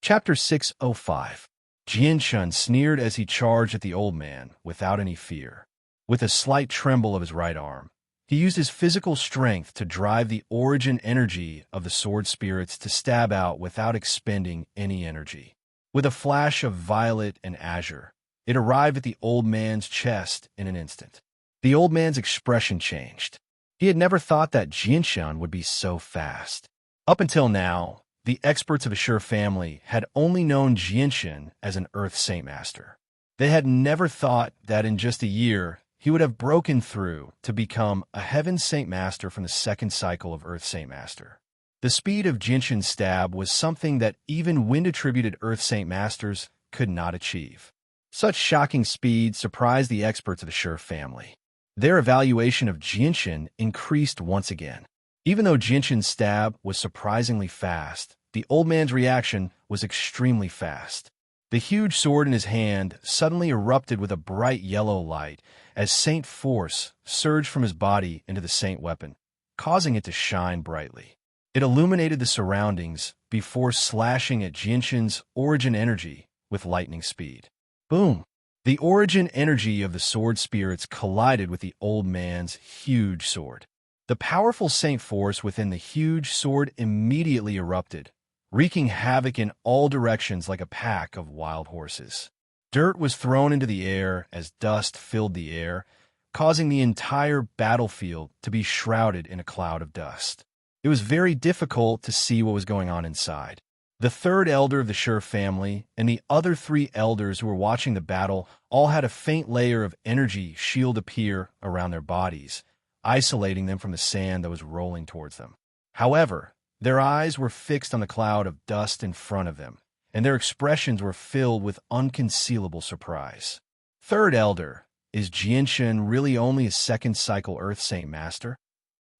Chapter 605. Jianshun sneered as he charged at the old man without any fear. With a slight tremble of his right arm, he used his physical strength to drive the origin energy of the sword spirits to stab out without expending any energy. With a flash of violet and azure, it arrived at the old man's chest in an instant. The old man's expression changed. He had never thought that Jianshun would be so fast. Up until now, the experts of the Sure family had only known Jianshun as an Earth Saint Master. They had never thought that in just a year, he would have broken through to become a Heaven Saint Master from the second cycle of Earth Saint Master. The speed of Jianshun's stab was something that even wind-attributed Earth Saint Masters could not achieve. Such shocking speed surprised the experts of the Sure family. Their evaluation of Jianshun increased once again. Even though Jianshun's stab was surprisingly fast, the old man's reaction was extremely fast. The huge sword in his hand suddenly erupted with a bright yellow light as Saint Force surged from his body into the Saint weapon, causing it to shine brightly. It illuminated the surroundings before slashing at Jianshun's origin energy with lightning speed. Boom! The origin energy of the sword spirits collided with the old man's huge sword. The powerful Saint Force within the huge sword immediately erupted, wreaking havoc in all directions like a pack of wild horses. Dirt was thrown into the air as dust filled the air, causing the entire battlefield to be shrouded in a cloud of dust. It was very difficult to see what was going on inside. The third elder of the Sure family and the other three elders who were watching the battle all had a faint layer of energy shield appear around their bodies, isolating them from the sand that was rolling towards them. However, their eyes were fixed on the cloud of dust in front of them, and their expressions were filled with unconcealable surprise. Third Elder, is Jianshun really only a second cycle Earth Saint Master?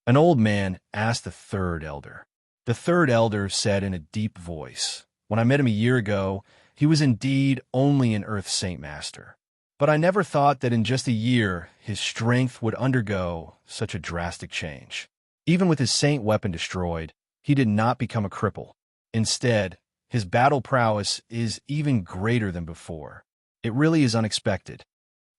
An old man asked the third Elder. The third Elder said in a deep voice, "When I met him a year ago, he was indeed only an Earth Saint Master. But I never thought that in just a year his strength would undergo such a drastic change. Even with his Saint weapon destroyed, he did not become a cripple. Instead, his battle prowess is even greater than before. It really is unexpected.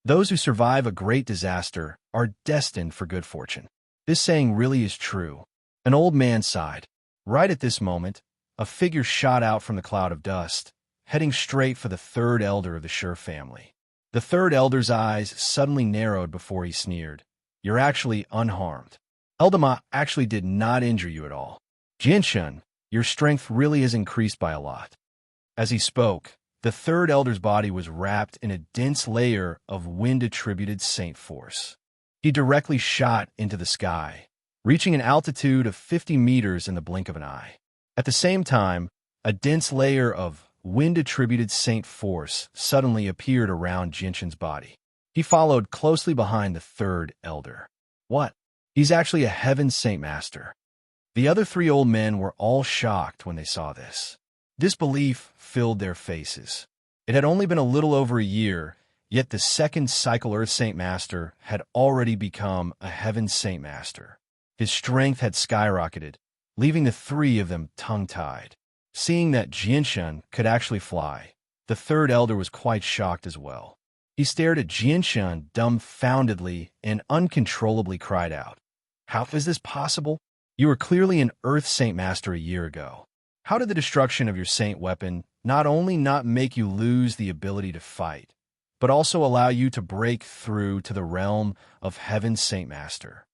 Those who survive a great disaster are destined for good fortune." This saying really is true. An old man sighed. Right at this moment, a figure shot out from the cloud of dust, heading straight for the third elder of the Sure family. The third elder's eyes suddenly narrowed before he sneered. "You're actually unharmed. Eldama actually did not injure you at all. Jianshun, your strength really has increased by a lot." As he spoke, the third elder's body was wrapped in a dense layer of wind-attributed Saint Force. He directly shot into the sky, reaching an altitude of 50 meters in the blink of an eye. At the same time, a dense layer of wind-attributed Saint Force suddenly appeared around Jianshun's body. He followed closely behind the third elder. What? He's actually a Heaven Saint Master. The other three old men were all shocked when they saw this. Disbelief filled their faces. It had only been a little over a year, yet the second cycle Earth Saint Master had already become a Heaven Saint Master. His strength had skyrocketed, leaving the three of them tongue-tied. Seeing that Jianshun could actually fly, the third elder was quite shocked as well. He stared at Jianshun dumbfoundedly and uncontrollably cried out, "How is this possible? You were clearly an Earth Saint Master a year ago. How did the destruction of your Saint weapon not only not make you lose the ability to fight, but also allow you to break through to the realm of Heaven Saint Master?"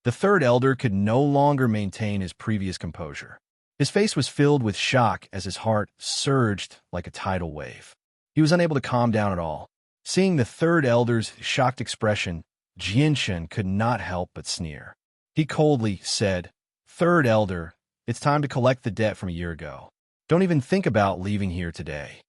The third elder could no longer maintain his previous composure. His face was filled with shock as his heart surged like a tidal wave. He was unable to calm down at all. Seeing the third elder's shocked expression, Jianshun could not help but sneer. He coldly said, "Third elder, it's time to collect the debt from a year ago. Don't even think about leaving here today."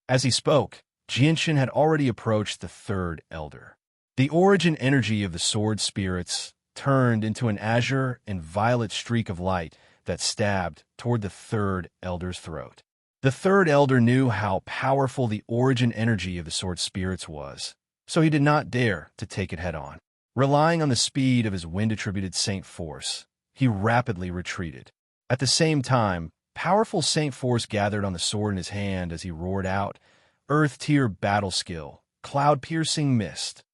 As he spoke, Jianshun had already approached the third elder. The origin energy of the sword spirits turned into an azure and violet streak of light that stabbed toward the third elder's throat. The third elder knew how powerful the origin energy of the sword spirits was, so he did not dare to take it head-on. Relying on the speed of his wind-attributed Saint Force, he rapidly retreated. At the same time, Powerful Saint Force gathered on the sword in his hand as he roared out, Earth Tier Battle Skill, Cloud-Piercing Mist.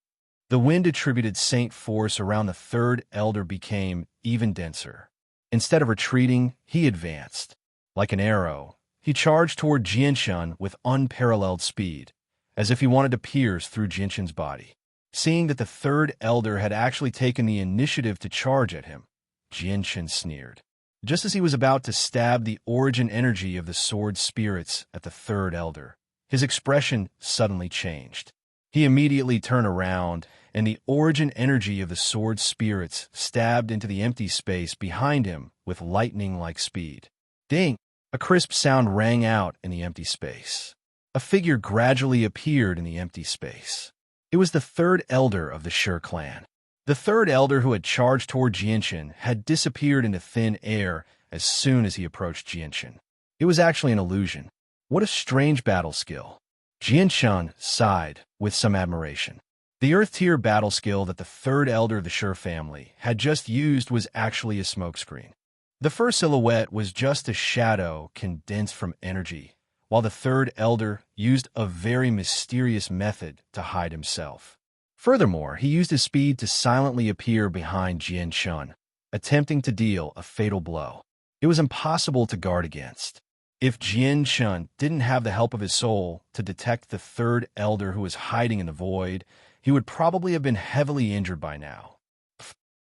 The wind attributed Saint Force around the third elder became even denser. Instead of retreating, he advanced. Like an arrow, he charged toward Jianshun with unparalleled speed, as if he wanted to pierce through Jianshun's body. Seeing that the third elder had actually taken the initiative to charge at him, Jianshun sneered. Just as he was about to stab the origin energy of the sword spirits at the third elder, his expression suddenly changed. He immediately turned around, and the origin energy of the sword spirits stabbed into the empty space behind him with lightning-like speed. Ding! A crisp sound rang out in the empty space. A figure gradually appeared in the empty space. It was the third elder of the Sure clan. The third elder who had charged toward Jianshun had disappeared into thin air as soon as he approached Jianshun. It was actually an illusion. What a strange battle skill. Jianshun sighed with some admiration. The Earth Tier battle skill that the third elder of the Sure family had just used was actually a smokescreen. The first silhouette was just a shadow condensed from energy, while the third elder used a very mysterious method to hide himself. Furthermore, he used his speed to silently appear behind Jianshun, attempting to deal a fatal blow. It was impossible to guard against. If Jianshun didn't have the help of his soul to detect the third elder who was hiding in the void, he would probably have been heavily injured by now.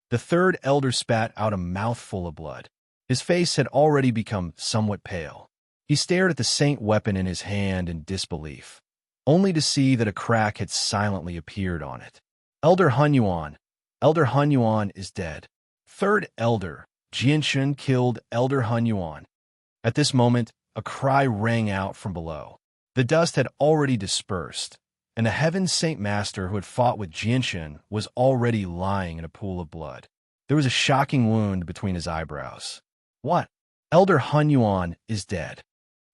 The third elder spat out a mouthful of blood. His face had already become somewhat pale. He stared at the saint weapon in his hand in disbelief, only to see that a crack had silently appeared on it. Elder Hunyuan is dead. Third elder, Jianshun killed Elder Hunyuan. At this moment, a cry rang out from below. The dust had already dispersed, and the Heaven Saint Master who had fought with Jianshun was already lying in a pool of blood. There was a shocking wound between his eyebrows. What? Elder Hunyuan is dead.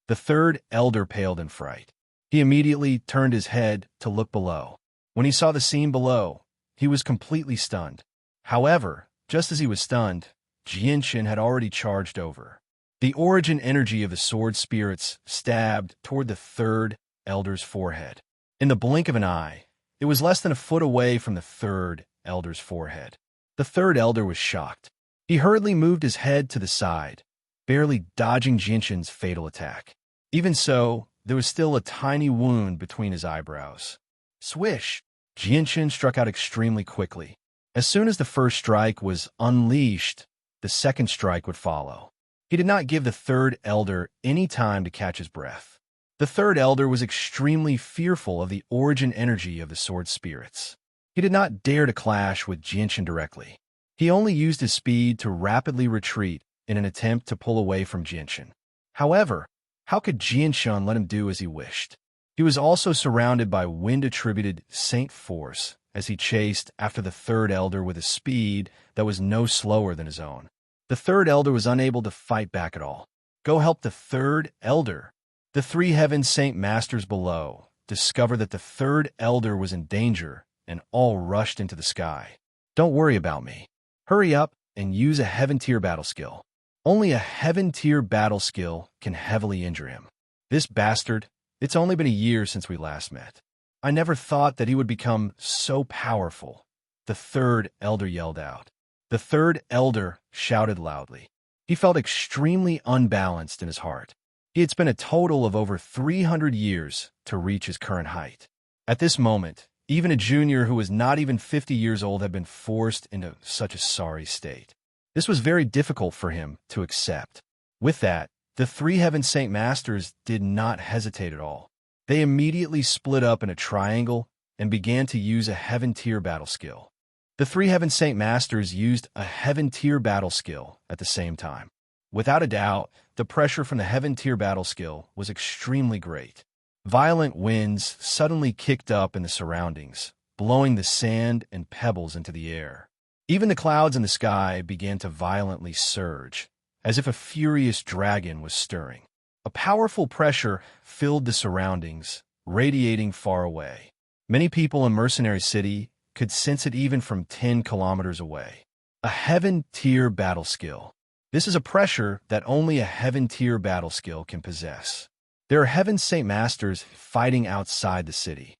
The third elder paled in fright. He immediately turned his head to look below. When he saw the scene below, he was completely stunned. However, just as he was stunned, Jianshun had already charged over. The origin energy of the sword spirits stabbed toward the third elder's forehead. In the blink of an eye, it was less than a foot away from the third elder's forehead. The third elder was shocked. He hurriedly moved his head to the side, barely dodging Jianshun's fatal attack. Even so, there was still a tiny wound between his eyebrows. Swish! Jianshun struck out extremely quickly. As soon as the first strike was unleashed, the second strike would follow. He did not give the third elder any time to catch his breath. The third elder was extremely fearful of the origin energy of the sword spirits. He did not dare to clash with Jianshun directly. He only used his speed to rapidly retreat in an attempt to pull away from Jianshun. However, how could Jianshun let him do as he wished? He was also surrounded by wind-attributed Saint Force as he chased after the third elder with a speed that was no slower than his own. The third elder was unable to fight back at all. Go help the third elder. The three Heaven Saint Masters below discovered that the third elder was in danger and all rushed into the sky. Don't worry about me. Hurry up and use a Heaven Tier battle skill. Only a Heaven Tier battle skill can heavily injure him. This bastard, it's only been a year since we last met. I never thought that he would become so powerful. The third elder yelled out. The third elder shouted loudly. He felt extremely unbalanced in his heart. He had spent a total of over 300 years to reach his current height. At this moment, even a junior who was not even 50 years old had been forced into such a sorry state. This was very difficult for him to accept. With that, the three Heaven Saint Masters did not hesitate at all. They immediately split up in a triangle and began to use a Heaven Tier battle skill. The three Heaven Saint Masters used a Heaven Tier battle skill at the same time. Without a doubt, the pressure from the Heaven Tier battle skill was extremely great. Violent winds suddenly kicked up in the surroundings, blowing the sand and pebbles into the air. Even the clouds in the sky began to violently surge, as if a furious dragon was stirring. A powerful pressure filled the surroundings, radiating far away. Many people in Mercenary City could sense it even from 10 kilometers away. A Heaven Tier battle skill. This is a pressure that only a Heaven-tier battle skill can possess. There are Heaven Saint Masters fighting outside the city.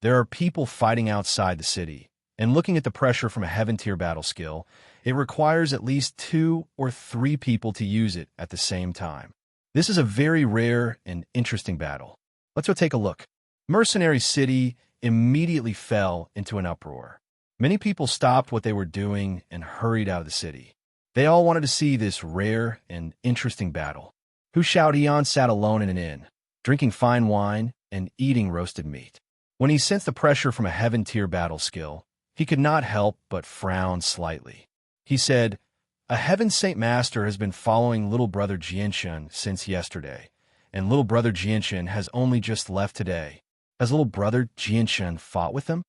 There are people fighting outside the city, and looking at the pressure from a Heaven-tier battle skill, it requires at least 2 or 3 people to use it at the same time. This is a very rare and interesting battle. Let's go take a look. Mercenary City immediately fell into an uproar. Many people stopped what they were doing and hurried out of the city. They all wanted to see this rare and interesting battle. Hu Xiaotian sat alone in an inn, drinking fine wine and eating roasted meat. When he sensed the pressure from a Heaven-tier battle skill, he could not help but frown slightly. He said, "A Heaven Saint Master has been following little brother Jianshun since yesterday, and little brother Jianshun has only just left today. Has little brother Jianshun fought with him?"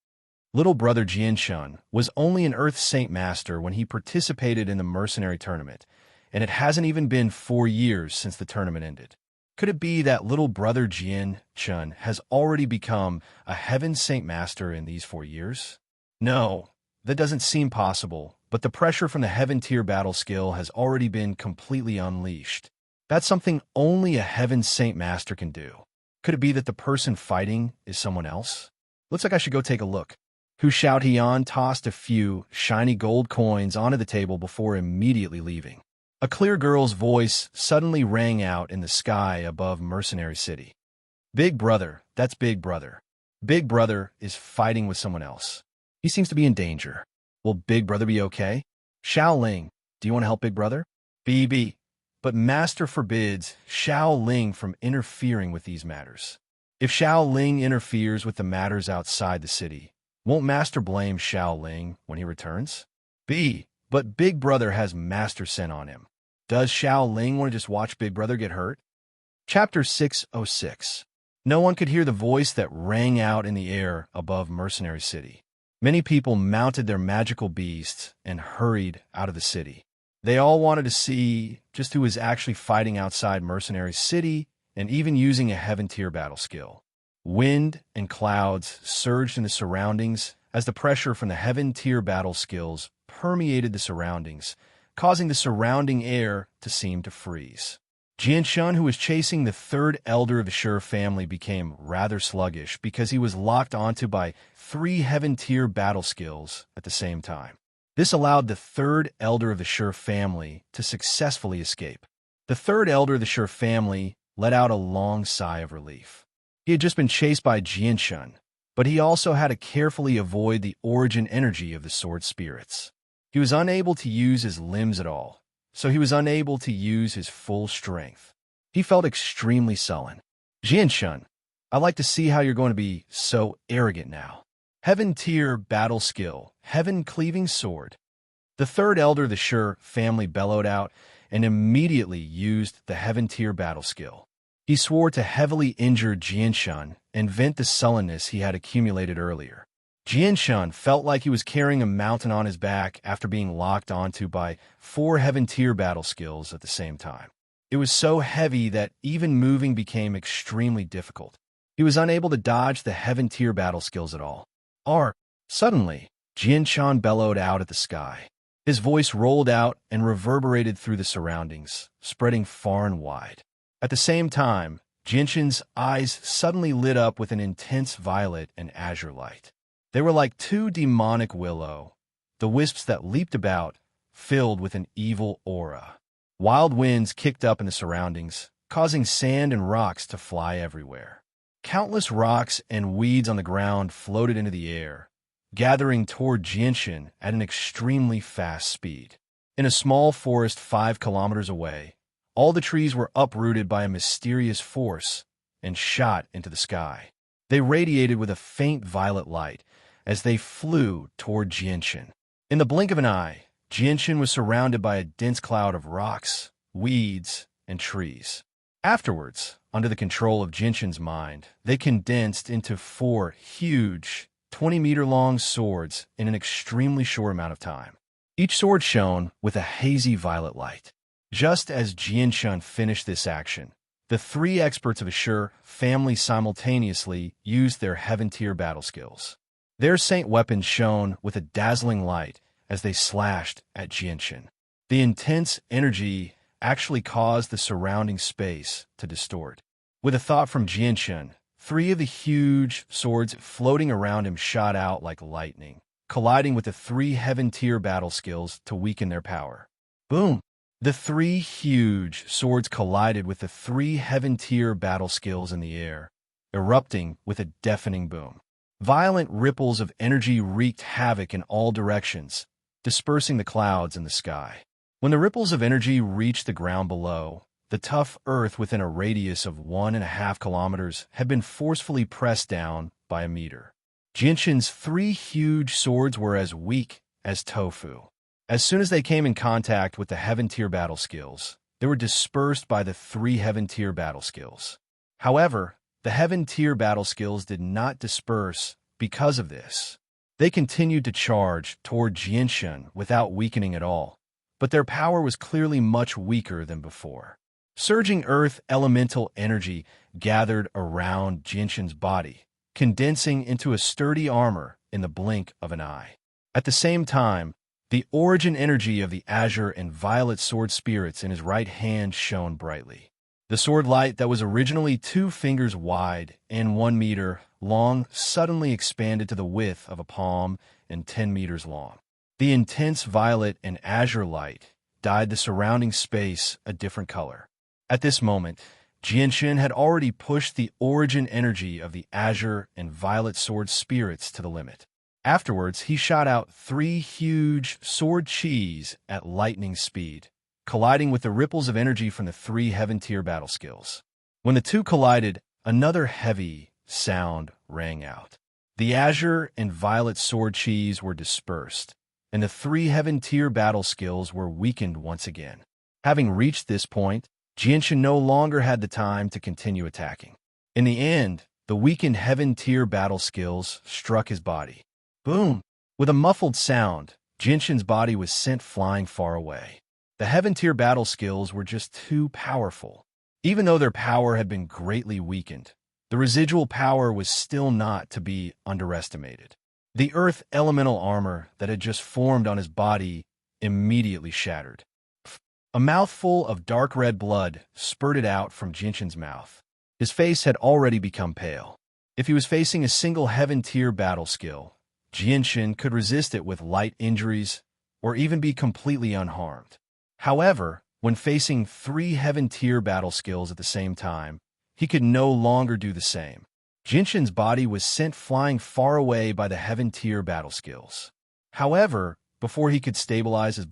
Little brother Jianshun was only an Earth Saint Master when he participated in the mercenary tournament, and it hasn't even been 4 years since the tournament ended. Could it be that little brother Jianshun has already become a Heaven Saint Master in these 4 years? No, that doesn't seem possible, but the pressure from the Heaven-tier battle skill has already been completely unleashed. That's something only a Heaven Saint Master can do. Could it be that the person fighting is someone else? Looks like I should go take a look. Hu Xiaotian tossed a few shiny gold coins onto the table before immediately leaving. A clear girl's voice suddenly rang out in the sky above Mercenary City. "Big brother, that's Big brother. Big brother is fighting with someone else. He seems to be in danger. Will Big brother be okay? Xiao Ling, do you want to help Big brother?" "BB, but Master forbids Xiao Ling from interfering with these matters. If Xiao Ling interferes with the matters outside the city, won't Master blame Xiao Ling when he returns?" "B, but Big brother has Master scent on him. Does Xiao Ling want to just watch Big brother get hurt?" Chapter 606. No one could hear the voice that rang out in the air above Mercenary City. Many people mounted their magical beasts and hurried out of the city. They all wanted to see just who was actually fighting outside Mercenary City and even using a Heaven-tier battle skill. Wind and clouds surged in the surroundings as the pressure from the Heaven-tier battle skills permeated the surroundings, causing the surrounding air to seem to freeze. Jianshun, who was chasing the 3rd elder of the Sure family, became rather sluggish because he was locked onto by 3 Heaven-tier battle skills at the same time. This allowed the 3rd elder of the Sure family to successfully escape. The 3rd elder of the Sure family let out a long sigh of relief. He had just been chased by Jianshun, but he also had to carefully avoid the origin energy of the sword spirits. He was unable to use his limbs at all, so he was unable to use his full strength. He felt extremely sullen. "Jianshun, I'd like to see how you're going to be so arrogant now. Heaven-tier battle skill, Heaven-cleaving sword." The 3rd elder of the Sure family bellowed out and immediately used the Heaven-tier battle skill. He swore to heavily injure Jianshun and vent the sullenness he had accumulated earlier. Jianshun felt like he was carrying a mountain on his back after being locked onto by 4 Heaven-tier battle skills at the same time. It was so heavy that even moving became extremely difficult. He was unable to dodge the Heaven-tier battle skills at all. Suddenly, Jianshun bellowed out at the sky. His voice rolled out and reverberated through the surroundings, spreading far and wide. At the same time, Jianshun's eyes suddenly lit up with an intense violet and azure light. They were like 2 demonic willow, the wisps that leaped about, filled with an evil aura. Wild winds kicked up in the surroundings, causing sand and rocks to fly everywhere. Countless rocks and weeds on the ground floated into the air, gathering toward Jianshun at an extremely fast speed. In a small forest 5 kilometers away, all the trees were uprooted by a mysterious force and shot into the sky. They radiated with a faint violet light as they flew toward Jianshun. In the blink of an eye, Jianshun was surrounded by a dense cloud of rocks, weeds, and trees. Afterwards, under the control of Jianshun's mind, they condensed into 4 huge, 20-meter-long swords in an extremely short amount of time. Each sword shone with a hazy violet light. Just as Jianshun finished this action, the 3 experts of the Sure family simultaneously used their Heaven-tier battle skills. Their saint weapons shone with a dazzling light as they slashed at Jianshun. The intense energy actually caused the surrounding space to distort. With a thought from Jianshun, 3 of the huge swords floating around him shot out like lightning, colliding with the 3 heaven-tier battle skills to weaken their power. Boom! The 3 huge swords collided with the 3 heaven-tier battle skills in the air, erupting with a deafening boom. Violent ripples of energy wreaked havoc in all directions, dispersing the clouds in the sky. When the ripples of energy reached the ground below, the tough earth within a radius of 1.5 kilometers had been forcefully pressed down by a meteor. Jinshin's 3 huge swords were as weak as tofu. As soon as they came in contact with the heaven-tier battle skills, they were dispersed by the 3 heaven-tier battle skills. However, the heaven-tier battle skills did not disperse because of this. They continued to charge toward Jinshin without weakening at all, but their power was clearly much weaker than before. Surging earth elemental energy gathered around Jinshin's body, condensing into a sturdy armor in the blink of an eye. At the same time, the origin energy of the azure and violet sword spirits in his right hand shone brightly. The sword light that was originally 2 fingers wide and 1 meter long suddenly expanded to the width of a palm and 10 meters long. The intense violet and azure light dyed the surrounding space a different color. At this moment, Jianshin had already pushed the origin energy of the azure and violet sword spirits to the limit. Afterwards, he shot out 3 huge sword chis at lightning speed, colliding with the ripples of energy from the 3 heaven-tier battle skills. When the 2 collided, another heavy sound rang out. The azure and violet sword chis were dispersed, and the 3 heaven-tier battle skills were weakened once again. Having reached this point, Jianshin no longer had the time to continue attacking. In the end, the weakened heaven-tier battle skills struck his body. Boom! With a muffled sound, Jinshin's body was sent flying far away. The heaven-tier battle skills were just too powerful. Even though their power had been greatly weakened, the residual power was still not to be underestimated. The earth elemental armor that had just formed on his body immediately shattered. A mouthful of dark red blood spurted out from Jinshin's mouth. His face had already become pale. If he was facing a single heaven-tier battle skill, Jinshin could resist it with light injuries or even be completely unharmed. However, when facing 3 heaven-tier battle skills at the same time, he could no longer do the same. Jinshin's body was sent flying far away by the heaven-tier battle skills. However, before he could stabilize his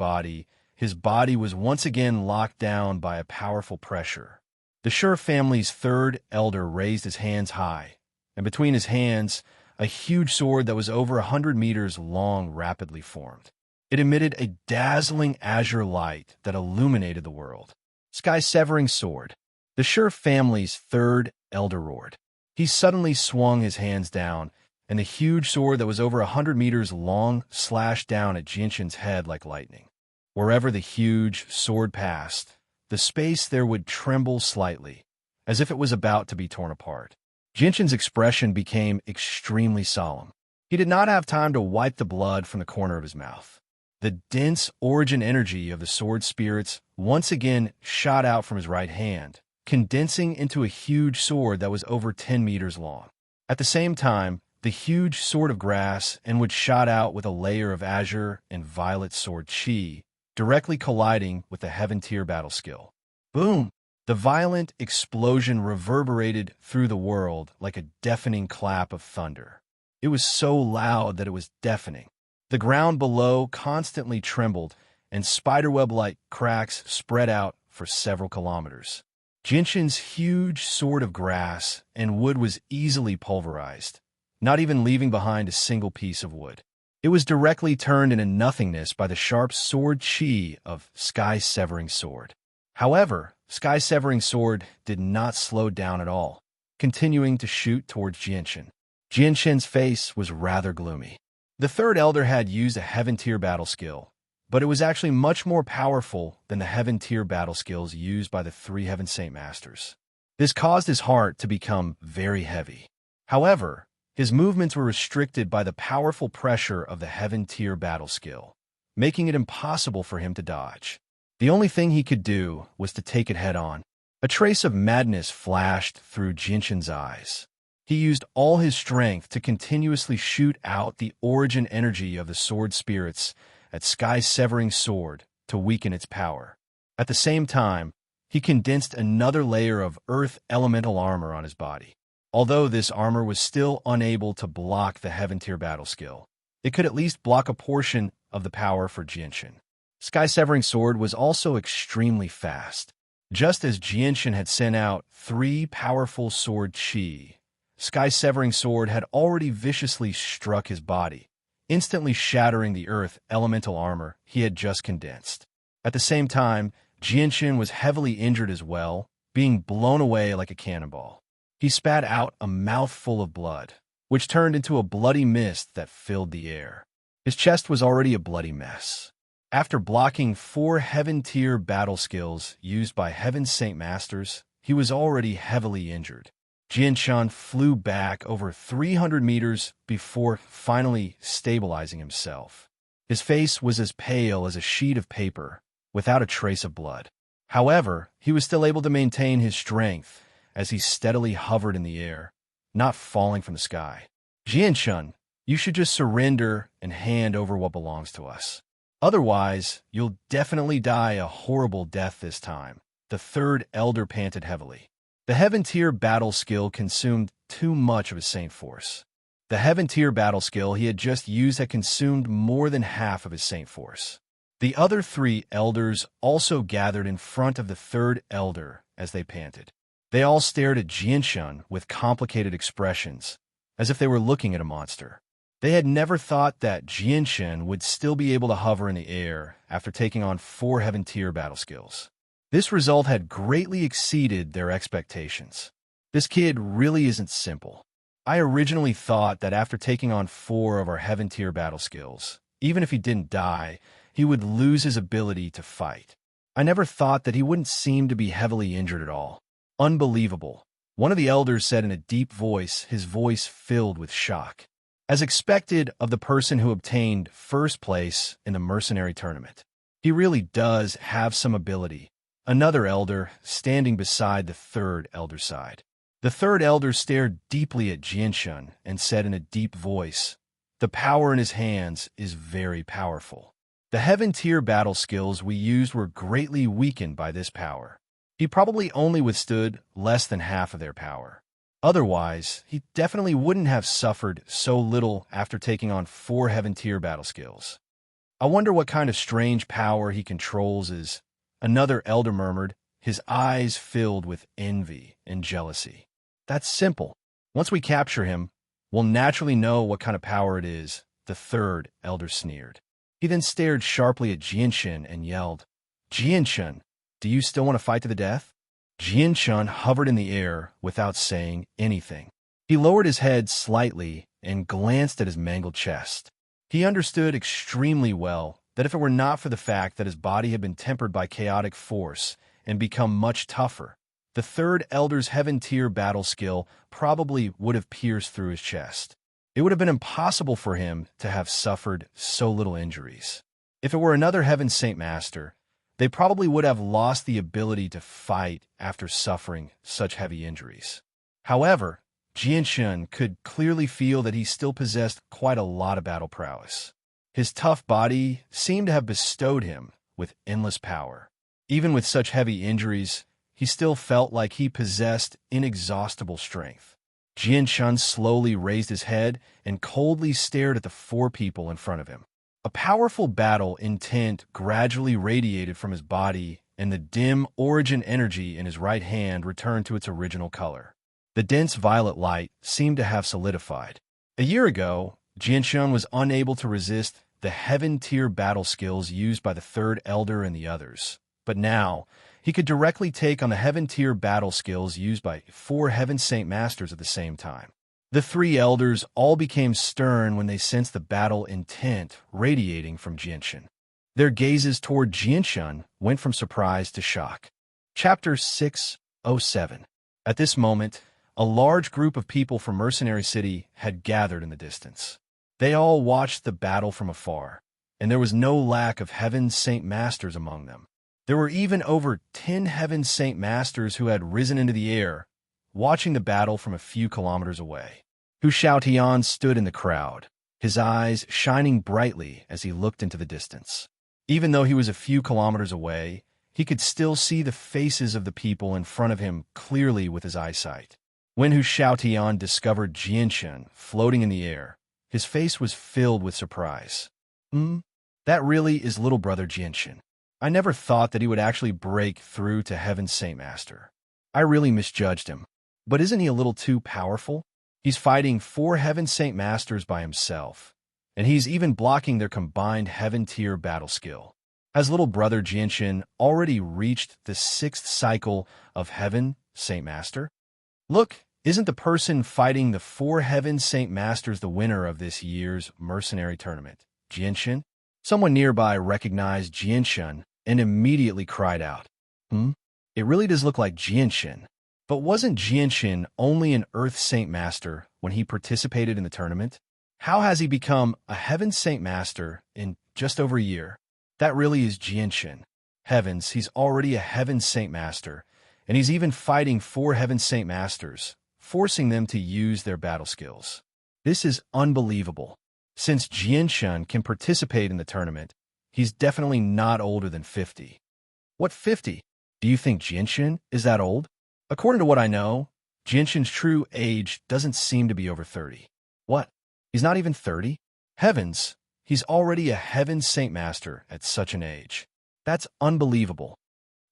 body was once again locked down by a powerful pressure. The Sure family's 3rd elder raised his hands high, and between his hands, a huge sword that was over 100 meters long rapidly formed. It emitted a dazzling azure light that illuminated the world. Sky-severing sword. The Sure family's 3rd elder roared. He suddenly swung his hands down, and the huge sword that was over 100 meters long slashed down at Jinshin's head like lightning. Wherever the huge sword passed, the space there would tremble slightly, as if it was about to be torn apart. Jinshin's expression became extremely solemn. He did not have time to wipe the blood from the corner of his mouth. The dense origin energy of the sword spirits once again shot out from his right hand, condensing into a huge sword that was over 10 meters long. At the same time, the huge sword of grass and wood shot out with a layer of azure and violet sword chi, directly colliding with the heaven-tier battle skill. Boom! The violent explosion reverberated through the world like a deafening clap of thunder. It was so loud that it was deafening. The ground below constantly trembled, and spiderweb-like cracks spread out for several kilometers. Jinshin's huge sword of grass and wood was easily pulverized, not even leaving behind a single piece of wood. It was directly turned into nothingness by the sharp sword chi of Sky-severing sword. However, Sky-severing sword did not slow down at all, continuing to shoot towards Jinshin. Jinshin's face was rather gloomy. The 3rd elder had used a heaven-tier battle skill, but it was actually much more powerful than the heaven-tier battle skills used by the 3 Heaven Saint Masters. This caused his heart to become very heavy. However, his movements were restricted by the powerful pressure of the heaven-tier battle skill, making it impossible for him to dodge. The only thing he could do was to take it head-on. A trace of madness flashed through Jinshan's eyes. He used all his strength to continuously shoot out the origin energy of the sword spirits at sky-severing sword to weaken its power. At the same time, he condensed another layer of earth elemental armor on his body. Although this armor was still unable to block the Heaven Tier battle skill, it could at least block a portion of the power for Jinshan. Sky-severing sword was also extremely fast. Just as Jinshan had sent out 3 powerful sword chi, Sky-severing sword had already viciously struck his body, instantly shattering the earth elemental armor he had just condensed. At the same time, Jinshan was heavily injured as well, being blown away like a cannonball. He spat out a mouthful of blood, which turned into a bloody mist that filled the air. His chest was already a bloody mess. After blocking 4 Heaven-tier battle skills used by Heaven's Saint Masters, he was already heavily injured. Jinshan flew back over 300 meters before finally stabilizing himself. His face was as pale as a sheet of paper, without a trace of blood. However, he was still able to maintain his strength as he steadily hovered in the air, not falling from the sky. Jinshan, you should just surrender and hand over what belongs to us. Otherwise, you'll definitely die a horrible death this time, the 3rd elder panted heavily. The Heaven-tier battle skill consumed too much of his Saint Force. The Heaven-tier battle skill he had just used had consumed more than half of his Saint Force. The other 3 elders also gathered in front of the 3rd elder as they panted. They all stared at Jinshan with complicated expressions, as if they were looking at a monster. They had never thought that Jinshan would still be able to hover in the air after taking on 4 Heaven-tier battle skills. This result had greatly exceeded their expectations. This kid really isn't simple. I originally thought that after taking on 4 of our Heaven-tier battle skills, even if he didn't die, he would lose his ability to fight. I never thought that he wouldn't seem to be heavily injured at all. Unbelievable. One of the elders said in a deep voice, his voice filled with shock. As expected of the person who obtained first place in the mercenary tournament. He really does have some ability. Another elder, standing beside the 3rd elder side. The 3rd elder stared deeply at Jinshan and said in a deep voice, "The power in his hands is very powerful. The Heaven-tier battle skills we used were greatly weakened by this power. He probably only withstood less than half of their power. Otherwise, he definitely wouldn't have suffered so little after taking on 4 Heaven-tier battle skills. I wonder what kind of strange power he controls is," another elder murmured, his eyes filled with envy and jealousy. "That's simple. Once we capture him, we'll naturally know what kind of power it is," the 3rd elder sneered. He then stared sharply at Jinshan and yelled, "Jinshan, do you still want to fight to the death?" Jinshan hovered in the air without saying anything. He lowered his head slightly and glanced at his mangled chest. He understood extremely well that if it were not for the fact that his body had been tempered by chaotic force and become much tougher, the 3rd elder's Heaven-tier battle skill probably would have pierced through his chest. It would have been impossible for him to have suffered so little injuries. If it were another Heaven Saint Master, they probably would have lost the ability to fight after suffering such heavy injuries. However, Jinshan could clearly feel that he still possessed quite a lot of battle prowess. His tough body seemed to have bestowed him with endless power. Even with such heavy injuries, he still felt like he possessed inexhaustible strength. Jinshan slowly raised his head and coldly stared at the 4 people in front of him. A powerful battle intent gradually radiated from his body, and the dim origin energy in his right hand returned to its original color. The dense violet light seemed to have solidified. A year ago, Jinshan was unable to resist the Heaven-tier battle skills used by the 3rd elder and the others. But now, he could directly take on the Heaven-tier battle skills used by 4 Heaven Saint Masters at the same time. The 3 elders all became stern when they sensed the battle intent radiating from Jinshan. Their gazes toward Jinshan went from surprise to shock. Chapter 607. At this moment, a large group of people from Mercenary City had gathered in the distance. They all watched the battle from afar, and there was no lack of Heaven Saint Masters among them. There were even over 10 Heaven Saint Masters who had risen into the air, watching the battle from a few kilometers away. Hu Xiaotian stood in the crowd, his eyes shining brightly as he looked into the distance. Even though he was a few kilometers away, he could still see the faces of the people in front of him clearly with his eyesight. When Hu Xiaotian discovered Jianshan floating in the air, his face was filled with surprise. That really is little brother Jianshan. I never thought that he would actually break through to Heaven's Saint Master. I really misjudged him. But isn't he a little too powerful? He's fighting 4 Heaven Saint Masters by himself, and he's even blocking their combined Heaven-tier battle skill. Has little brother Jianshan already reached the 6th cycle of Heaven Saint Master? Look, isn't the person fighting the 4 Heaven Saint Masters the winner of this year's mercenary tournament, Jianshan? Someone nearby recognized Jianshan and immediately cried out, It really does look like Jianshan. But wasn't Jianshan only an Earth Saint Master when he participated in the tournament? How has he become a Heaven Saint Master in just over a year? That really is Jianshan. Heavens, he's already a Heaven Saint Master, and he's even fighting 4 Heaven Saint Masters, forcing them to use their battle skills. This is unbelievable. Since Jianshan can participate in the tournament, he's definitely not older than 50. What 50? Do you think Jianshan is that old? According to what I know, Jianshan's true age doesn't seem to be over 30. What? He's not even 30? Heavens, he's already a Heaven Saint Master at such an age. That's unbelievable.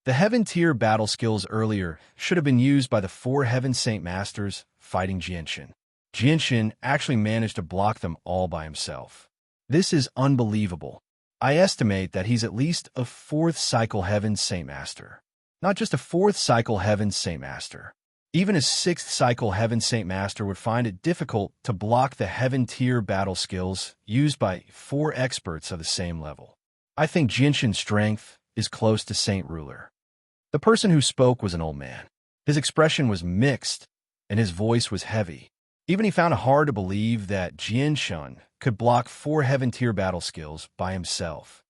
The Heaven-tier battle skills earlier should have been used by the 4 Heaven Saint Masters fighting Jianshan. Jianshan actually managed to block them all by himself. This is unbelievable. I estimate that he's at least a 4th cycle Heaven Saint Master. Not just a 4th cycle Heaven Saint Master. Even a 6th cycle Heaven Saint Master would find it difficult to block the Heaven-tier battle skills used by 4 experts of the same level. I think Jianshan's strength is close to Saint Ruler. The person who spoke was an old man. His expression was mixed, and his voice was heavy. Even he found it hard to believe that Jianshan could block 4 Heaven-tier battle skills by himself.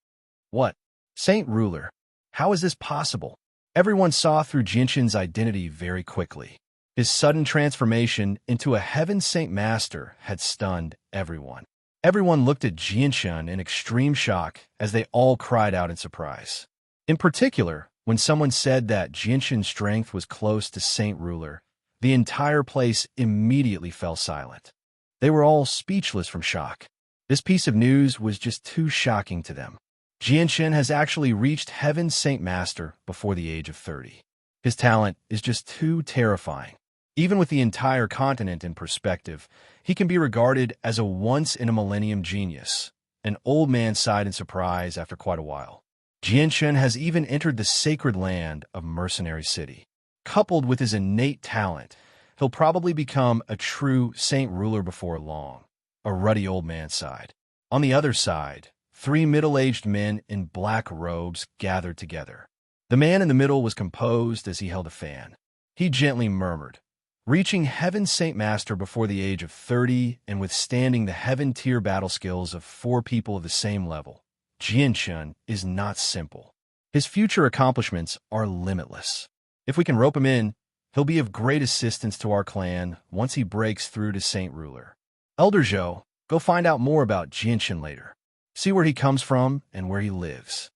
What? Saint Ruler? How is this possible? Everyone saw through Jianshan's identity very quickly. His sudden transformation into a Heaven Saint Master had stunned everyone. Everyone looked at Jianshan in extreme shock as they all cried out in surprise. In particular, when someone said that Jianshan's strength was close to Saint Ruler, the entire place immediately fell silent. They were all speechless from shock. This piece of news was just too shocking to them. Jianshan has actually reached Heaven Saint Master before the age of 30. His talent is just too terrifying. Even with the entire continent in perspective, he can be regarded as a once-in-a-millennium genius. An old man sighed in surprise after quite a while. Jianshan has even entered the sacred land of Mercenary City. Coupled with his innate talent, he'll probably become a true Saint Ruler before long. A ruddy old man sighed. On the other side, 3 middle-aged men in black robes gathered together. The man in the middle was composed as he held a fan. He gently murmured, reaching Heaven Saint Master before the age of 30 and withstanding the Heaven-tier battle skills of 4 people of the same level. Jianshan is not simple. His future accomplishments are limitless. If we can rope him in, he'll be of great assistance to our clan once he breaks through to Saint Ruler. Elder Zhou, go find out more about Jianshan later. See where he comes from and where he lives.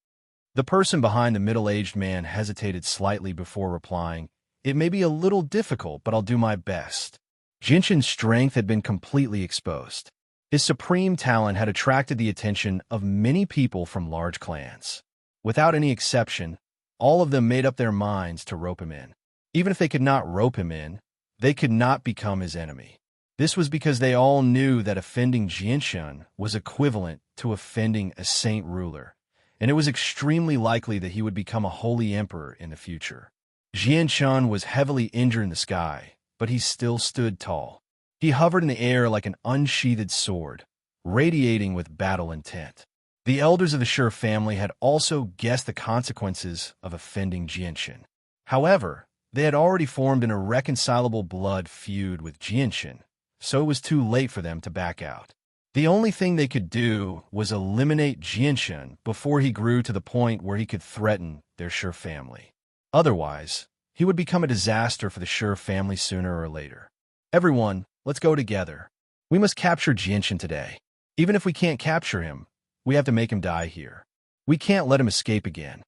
The person behind the middle-aged man hesitated slightly before replying, It may be a little difficult, but I'll do my best. Jianshan's strength had been completely exposed. His supreme talent had attracted the attention of many people from large clans. Without any exception, all of them made up their minds to rope him in. Even if they could not rope him in, they could not become his enemy. This was because they all knew that offending Jianshan was equivalent to offending a Saint Ruler, and it was extremely likely that he would become a holy emperor in the future. Jianshan was heavily injured in the sky, but he still stood tall. He hovered in the air like an unsheathed sword, radiating with battle intent. The elders of the Sure family had also guessed the consequences of offending Jianshan. However, they had already formed an irreconcilable blood feud with Jianshan, so it was too late for them to back out. The only thing they could do was eliminate Jianshun before he grew to the point where he could threaten their Shi family. Otherwise, he would become a disaster for the Shi family sooner or later. Everyone, let's go together. We must capture Jianshun today. Even if we can't capture him, we have to make him die here. We can't let him escape again.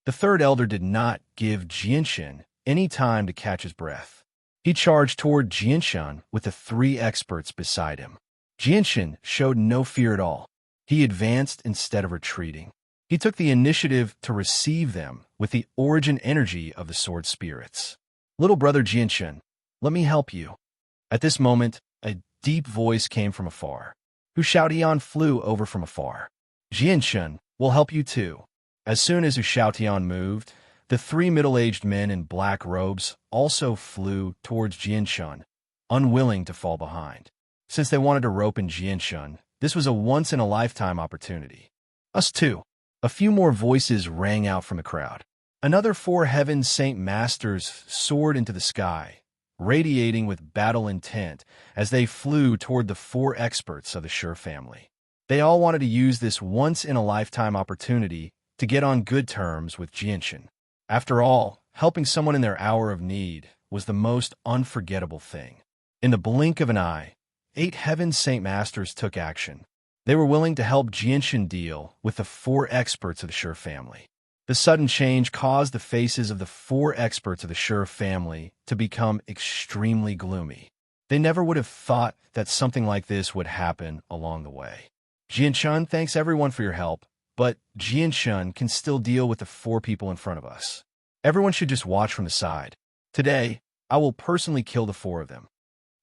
The third elder did not give Jianshun any time to catch his breath. He charged toward Jianshun with the 3 experts beside him. Jianshun showed no fear at all. He advanced instead of retreating. He took the initiative to receive them with the origin energy of the sword spirits. Little brother Jianshun, let me help you. At this moment, a deep voice came from afar. Hu Shaotian flew over from afar. Jianshun will help you too. As soon as Hu Shaotian moved, the 3 middle-aged men in black robes also flew towards Jianshun, unwilling to fall behind. Since they wanted to rope in Jianshun, this was a once-in-a-lifetime opportunity. Us too. A few more voices rang out from the crowd. Another 4 heaven saint masters soared into the sky, radiating with battle intent as they flew toward the 4 experts of the Shi family. They all wanted to use this once-in-a-lifetime opportunity to get on good terms with Jianshun. After all, helping someone in their hour of need was the most unforgettable thing. In the blink of an eye, 8 heaven saint masters took action. They were willing to help Jianshun deal with the 4 experts of the Shi family. The sudden change caused the faces of the 4 experts of the Shi family to become extremely gloomy. They never would have thought that something like this would happen along the way. Jianshun thanks everyone for your help, but Jianshun can still deal with the 4 people in front of us. Everyone should just watch from the side. Today, I will personally kill the 4 of them.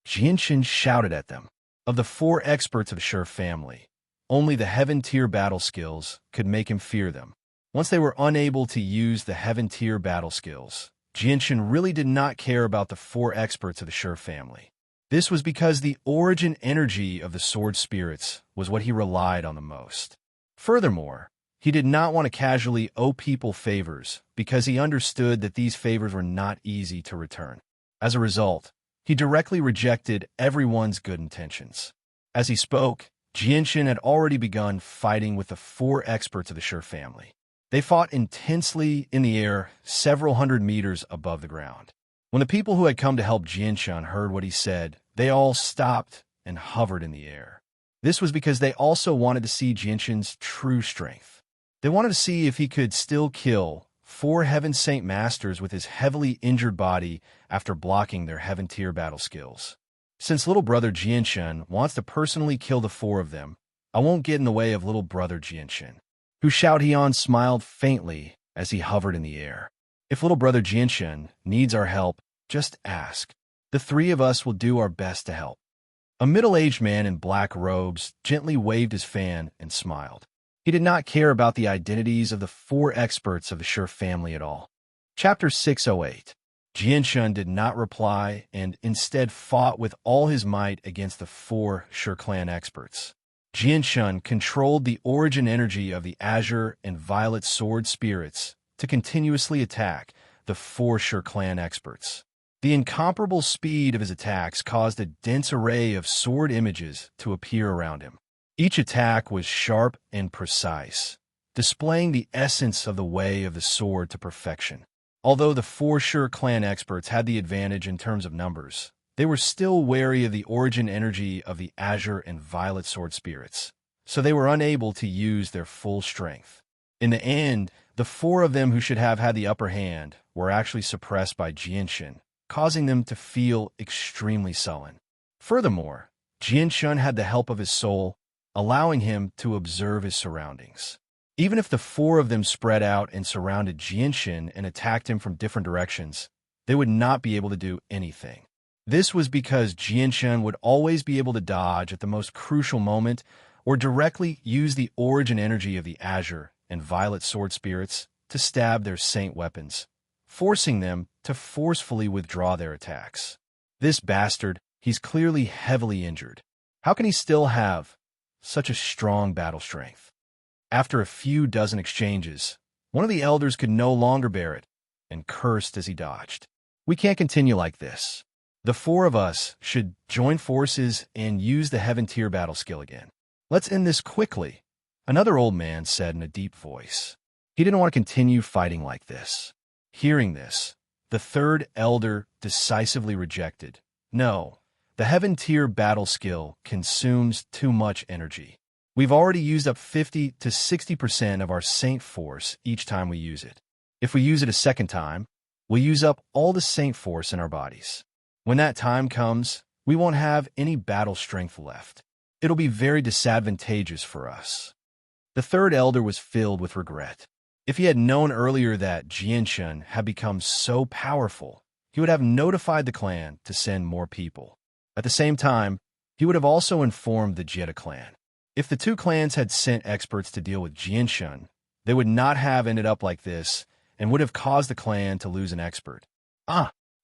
Jianshun shouted at them. Of the 4 experts of the Shi family, only the heaven-tier battle skills could make him fear them. Once they were unable to use the heaven-tier battle skills, Jianshun really did not care about the 4 experts of the Shi family. This was because the origin energy of the sword spirits was what he relied on the most. Furthermore, he did not want to casually owe people favors because he understood that these favors were not easy to return. As a result, he directly rejected everyone's good intentions. As he spoke, Jianshun had already begun fighting with the 4 experts of the Shi family. They fought intensely in the air several hundred meters above the ground. When the people who had come to help Jianshun heard what he said, they all stopped and hovered in the air. This was because they also wanted to see Jianshun's true strength. They wanted to see if he could still kill 4 heaven saint masters with his heavily injured body after blocking their heaven-tier battle skills. Since little brother Jianshun wants to personally kill the 4 of them, I won't get in the way of little brother Jianshun. Hu Shaotian smiled faintly as he hovered in the air. If little brother Jianshun needs our help, just ask. The 3 of us will do our best to help. A middle-aged man in black robes gently waved his fan and smiled. He did not care about the identities of the 4 experts of the Shi family at all. Chapter 608. Jianshun did not reply and instead fought with all his might against the 4 Shi clan experts. Jianshun controlled the origin energy of the azure and violet sword spirits to continuously attack the 4 Shi clan experts. The incomparable speed of his attacks caused a dense array of sword images to appear around him. Each attack was sharp and precise, displaying the essence of the way of the sword to perfection. Although the 4 Shi clan experts had the advantage in terms of numbers, they were still wary of the origin energy of the azure and violet sword spirits, so they were unable to use their full strength. In the end, the 4 of them who should have had the upper hand were actually suppressed by Jianshun, causing them to feel extremely sullen. Furthermore, Jianshun had the help of his soul, allowing him to observe his surroundings. Even if the 4 of them spread out and surrounded Jianshun and attacked him from different directions, they would not be able to do anything. This was because Jianshun would always be able to dodge at the most crucial moment or directly use the origin energy of the azure and violet sword spirits to stab their saint weapons, forcing them to forcefully withdraw their attacks. This bastard, he's clearly heavily injured. How can he still have such a strong battle strength? After a few dozen exchanges, one of the elders could no longer bear it and cursed as he dodged. We can't continue like this. The 4 of us should join forces and use the heaven tier battle skill again. "Let's end this quickly," another old man said in a deep voice. He didn't want to continue fighting like this. Hearing this, the third elder decisively rejected. "No, the heaven tier battle skill consumes too much energy. We've already used up 50 to 60% of our saint force each time we use it. If we use it a second time, we'll use up all the saint force in our bodies. When that time comes, we won't have any battle strength left. It'll be very disadvantageous for us." The third elder was filled with regret. If he had known earlier that Jianshun had become so powerful, he would have notified the clan to send more people. At the same time, he would have also informed the Jetta clan. If the two clans had sent experts to deal with Jianshun, they would not have ended up like this and would have caused the clan to lose an expert.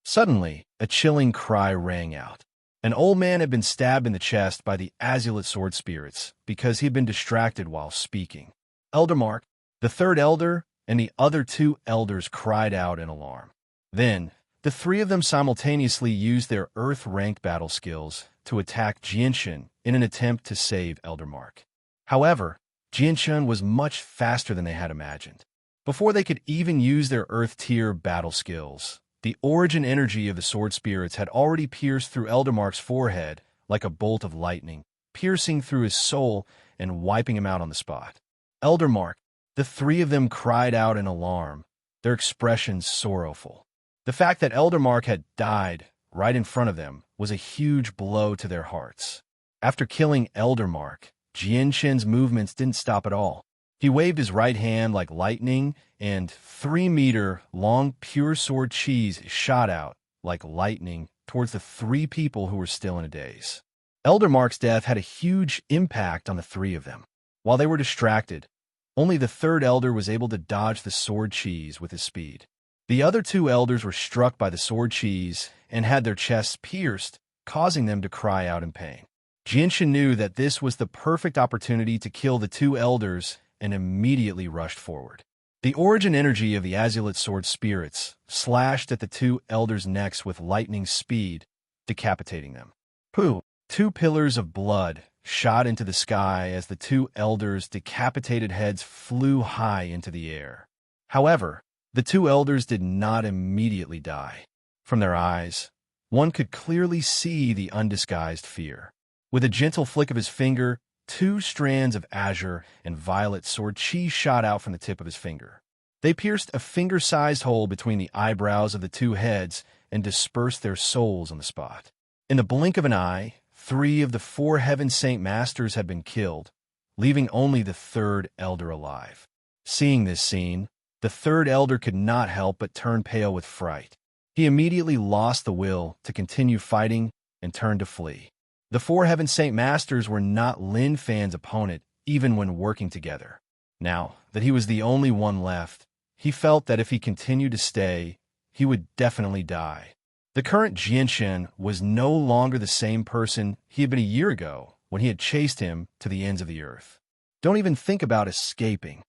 Suddenly, a chilling cry rang out. An old man had been stabbed in the chest by the azulate sword spirits because he had been distracted while speaking. Eldermark, the third elder, and the other two elders cried out in alarm. Then, the three of them simultaneously used their Earth-ranked battle skills to attack Jianshun in an attempt to save Eldermark. However, Jianshun was much faster than they had imagined. Before they could even use their Earth-tier battle skills, the origin energy of the sword spirits had already pierced through Eldermark's forehead like a bolt of lightning, piercing through his soul and wiping him out on the spot. Eldermark, the three of them cried out in alarm, their expressions sorrowful. The fact that Eldermark had died right in front of them was a huge blow to their hearts. After killing Eldermark, Jianshun's movements didn't stop at all. He waved his right hand like lightning, and 3-meter-long pure sword cheese shot out like lightning towards the three people who were still in a daze. Eldermark's death had a huge impact on the three of them. While they were distracted, only the third elder was able to dodge the sword cheese with his speed. The other two elders were struck by the sword cheese and had their chests pierced, causing them to cry out in pain. Jianshun knew that this was the perfect opportunity to kill the two elders and immediately rushed forward. The origin energy of the azulate sword spirits slashed at the two elders' necks with lightning speed, decapitating them. Two pillars of blood shot into the sky as the two elders' decapitated heads flew high into the air. However, the two elders did not immediately die. From their eyes, one could clearly see the undisguised fear. With a gentle flick of his finger, 2 strands of azure and violet sword chi shot out from the tip of his finger. They pierced a finger-sized hole between the eyebrows of the two heads and dispersed their souls on the spot. In the blink of an eye, 3 of the 4 Heaven Saint Masters had been killed, leaving only the third elder alive. Seeing this scene, the third elder could not help but turn pale with fright. He immediately lost the will to continue fighting and turned to flee. The 4 Heaven Saint Masters were not Lin Fan's opponent, even when working together. Now that he was the only one left, he felt that if he continued to stay, he would definitely die. The current Jianshun was no longer the same person he had been a year ago when he had chased him to the ends of the earth. Don't even think about escaping.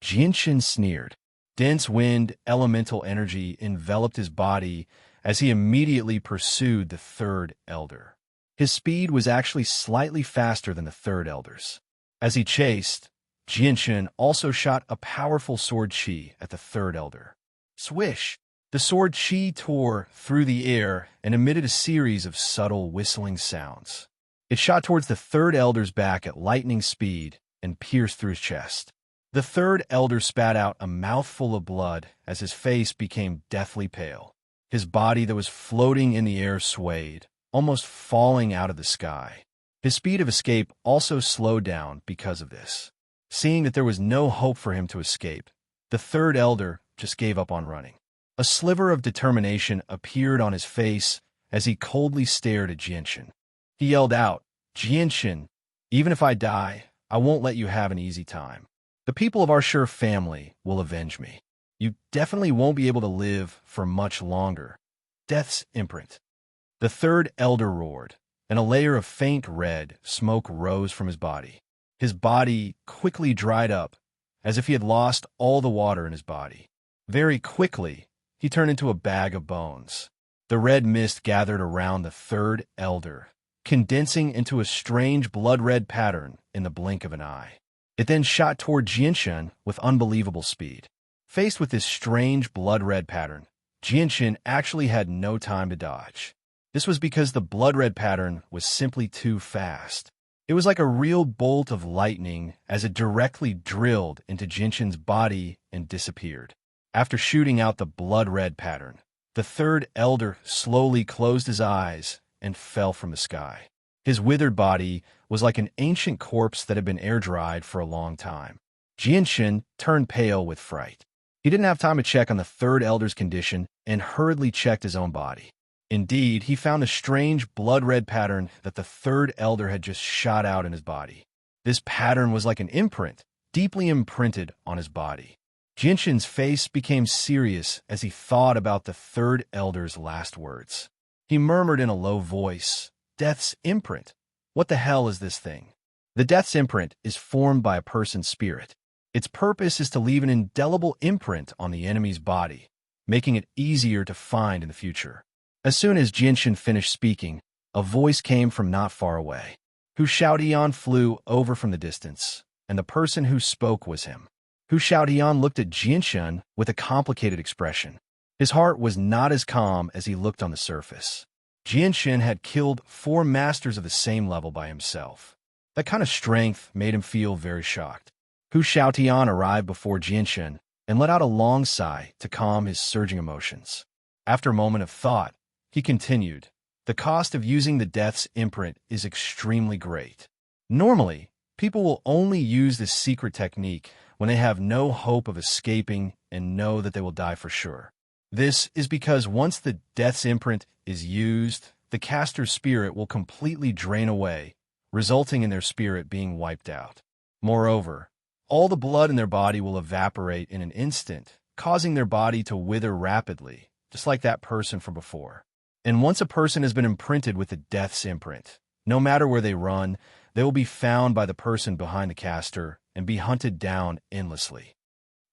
Jianshun sneered. Dense wind, elemental energy enveloped his body as he immediately pursued the third elder. His speed was actually slightly faster than the third elder's. As he chased, Jianshun also shot a powerful sword chi at the third elder. Swish! The sword chi tore through the air and emitted a series of subtle whistling sounds. It shot towards the third elder's back at lightning speed and pierced through his chest. The third elder spat out a mouthful of blood as his face became deathly pale. His body that was floating in the air swayed, almost falling out of the sky. His speed of escape also slowed down because of this. Seeing that there was no hope for him to escape, the third elder just gave up on running. A sliver of determination appeared on his face as he coldly stared at Jianshun. He yelled out, "Jianshun, even if I die, I won't let you have an easy time. The people of our Shur family will avenge me. You definitely won't be able to live for much longer. Death's imprint." The third elder roared, and a layer of faint red smoke rose from his body. His body quickly dried up, as if he had lost all the water in his body. Very quickly, he turned into a bag of bones. The red mist gathered around the third elder, condensing into a strange blood-red pattern in the blink of an eye. It then shot toward Jianshan with unbelievable speed. Faced with this strange blood-red pattern, Jianshan actually had no time to dodge. This was because the blood-red pattern was simply too fast. It was like a real bolt of lightning as it directly drilled into Jianshan's body and disappeared. After shooting out the blood-red pattern, the third elder slowly closed his eyes and fell from the sky. His withered body was like an ancient corpse that had been air-dried for a long time. Jianshan turned pale with fright. He didn't have time to check on the third elder's condition and hurriedly checked his own body. Indeed, he found a strange blood-red pattern that the third elder had just shot out in his body. This pattern was like an imprint, deeply imprinted on his body. Jianshan's face became serious as he thought about the third elder's last words. He murmured in a low voice, "Death's imprint. What the hell is this thing?" The death's imprint is formed by a person's spirit. Its purpose is to leave an indelible imprint on the enemy's body, making it easier to find in the future. As soon as Jianshan finished speaking, a voice came from not far away. Hu Shaotian flew over from the distance, and the person who spoke was him. Hu Shaotian looked at Jianshan with a complicated expression. His heart was not as calm as he looked on the surface. Jianshan had killed 4 masters of the same level by himself. That kind of strength made him feel very shocked. Hu Shaotian arrived before Jianshan and let out a long sigh to calm his surging emotions. After a moment of thought, he continued, "The cost of using the death's imprint is extremely great. Normally, people will only use this secret technique when they have no hope of escaping and know that they will die for sure. This is because once the death's imprint is used, the caster's spirit will completely drain away, resulting in their spirit being wiped out. Moreover, all the blood in their body will evaporate in an instant, causing their body to wither rapidly, just like that person from before. And once a person has been imprinted with the death's imprint, no matter where they run, they will be found by the person behind the caster and be hunted down endlessly."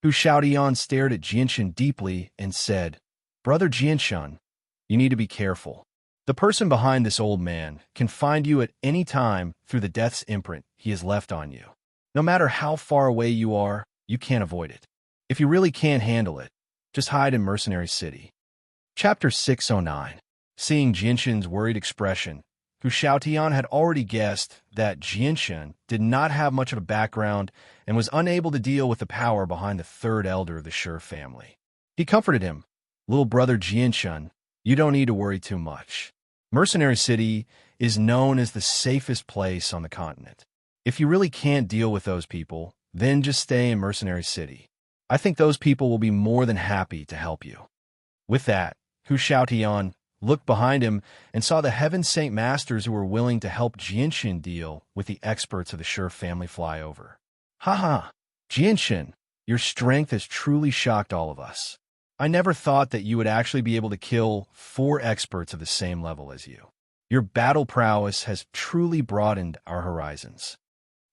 Hu Shaotian stared at Jianshan deeply and said, "Brother Jianshan, you need to be careful. The person behind this old man can find you at any time through the death's imprint he has left on you. No matter how far away you are, you can't avoid it. If you really can't handle it, just hide in Mercenary City." Chapter 609. Seeing Jianshan's worried expression, Hu Shaotian had already guessed that Jianshan did not have much of a background and was unable to deal with the power behind the third elder of the Sure family. He comforted him, "Little brother Jianshan, you don't need to worry too much. Mercenary City is known as the safest place on the continent. If you really can't deal with those people, then just stay in Mercenary City. I think those people will be more than happy to help you." With that, Hu Shaotian looked behind him and saw the Heaven Saint Masters who were willing to help Jianshan deal with the experts of the Sure family fly over. "Haha, Jianshan, your strength has truly shocked all of us. I never thought that you would actually be able to kill 4 experts of the same level as you. Your battle prowess has truly broadened our horizons."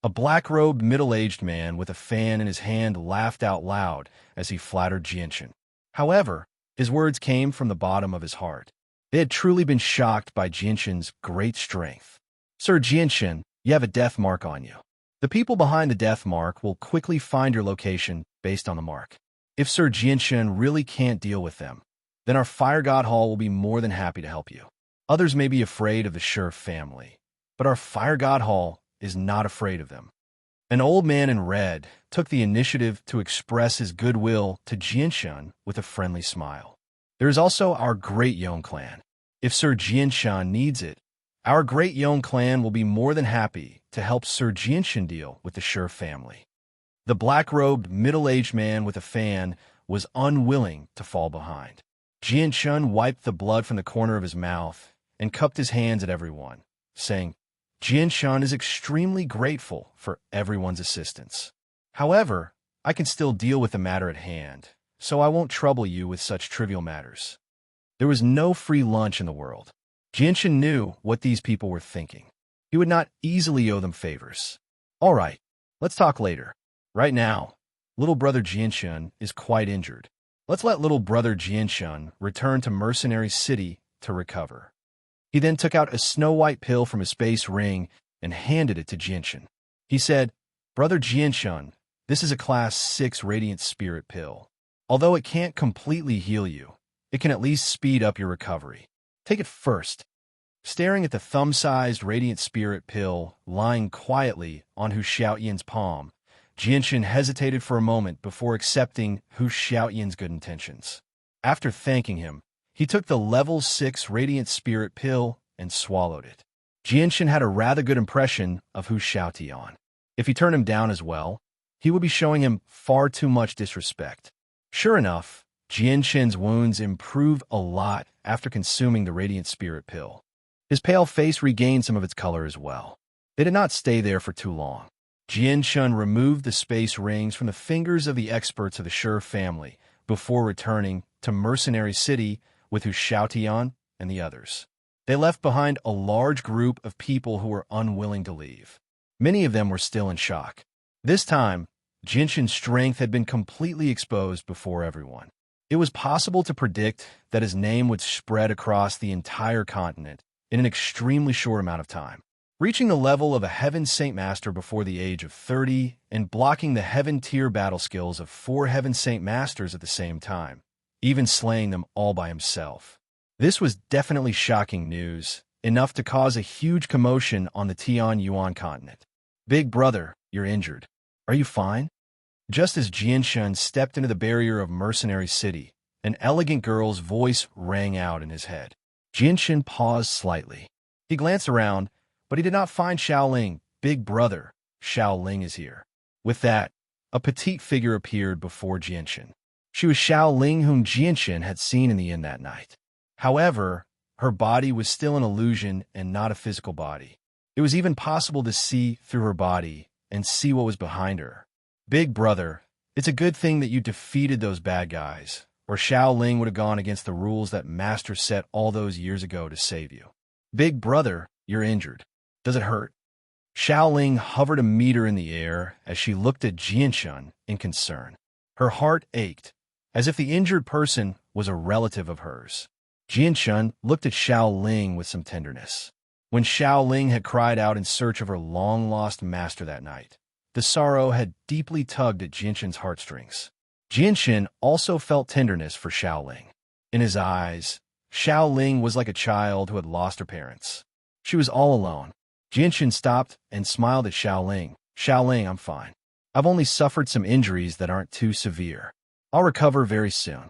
A black-robed, middle-aged man with a fan in his hand laughed out loud as he flattered Jianshan. However, his words came from the bottom of his heart. They had truly been shocked by Jianshan's great strength. "Sir Jianshan, you have a death mark on you. The people behind the death mark will quickly find your location based on the mark. If Sir Jianshan really can't deal with them, then our Fire God Hall will be more than happy to help you. Others may be afraid of the Sure family, but our Fire God Hall is not afraid of them." An old man in red took the initiative to express his goodwill to Jianshan with a friendly smile. "There is also our Great Yong clan. If Sir Jianshan needs it, our Great Yong clan will be more than happy to help Sir Jianshan deal with the Sure family." The black-robed, middle-aged man with a fan was unwilling to fall behind. Jianshan wiped the blood from the corner of his mouth and cupped his hands at everyone, saying, "Jianshan is extremely grateful for everyone's assistance. However, I can still deal with the matter at hand, so I won't trouble you with such trivial matters." There was no free lunch in the world. Jianshan knew what these people were thinking. He would not easily owe them favors. "All right, let's talk later. Right now, little brother Jianshan is quite injured. Let's let little brother Jianshan return to Mercenary City to recover." He then took out a snow-white pill from his space ring and handed it to Jinshin. He said, "Brother Jinshin, this is a Class 6 Radiant Spirit pill. Although it can't completely heal you, it can at least speed up your recovery. Take it first." Staring at the thumb-sized Radiant Spirit pill lying quietly on Hu Xiaoyan's palm, Jinshin hesitated for a moment before accepting Hu Xiaoyan's good intentions. After thanking him, he took the Level 6 Radiant Spirit pill and swallowed it. Jinshin had a rather good impression of Hu Xiaotian. If he turned him down as well, he would be showing him far too much disrespect. Sure enough, Jinshin's wounds improved a lot after consuming the Radiant Spirit pill. His pale face regained some of its color as well. They did not stay there for too long. Jinshin removed the space rings from the fingers of the experts of the Sure family before returning to Mercenary City with Hu Xiaotian and the others. They left behind a large group of people who were unwilling to leave. Many of them were still in shock. This time, Jinshin's strength had been completely exposed before everyone. It was possible to predict that his name would spread across the entire continent in an extremely short amount of time. Reaching the level of a Heaven Saint Master before the age of 30 and blocking the Heaven tier battle skills of 4 Heaven Saint Masters at the same time, even slaying them all by himself. This was definitely shocking news, enough to cause a huge commotion on the Tian Yuan continent. "Big brother, you're injured. Are you fine?" Just as Jinshin stepped into the barrier of Mercenary City, an elegant girl's voice rang out in his head. Jinshin paused slightly. He glanced around, but he did not find Xiaoling. "Big brother, Xiaoling is here." With that, a petite figure appeared before Jinshin. She was Xiaoling, whom Jinshin had seen in the inn that night. However, her body was still an illusion and not a physical body. It was even possible to see through her body and see what was behind her. "Big brother, it's a good thing that you defeated those bad guys, or Xiaoling would have gone against the rules that Master set all those years ago to save you. Big brother, you're injured. Does it hurt?" Xiaoling hovered a meter in the air as she looked at Jinshin in concern. Her heart ached, as if the injured person was a relative of hers. Jinshin looked at Xiaoling with some tenderness. When Xiaoling had cried out in search of her long-lost master that night, the sorrow had deeply tugged at Jinshin's heartstrings. Jinshin also felt tenderness for Xiaoling. In his eyes, Xiaoling was like a child who had lost her parents. She was all alone. Jinshin stopped and smiled at Xiaoling. "Xiaoling, I'm fine. I've only suffered some injuries that aren't too severe. I'll recover very soon."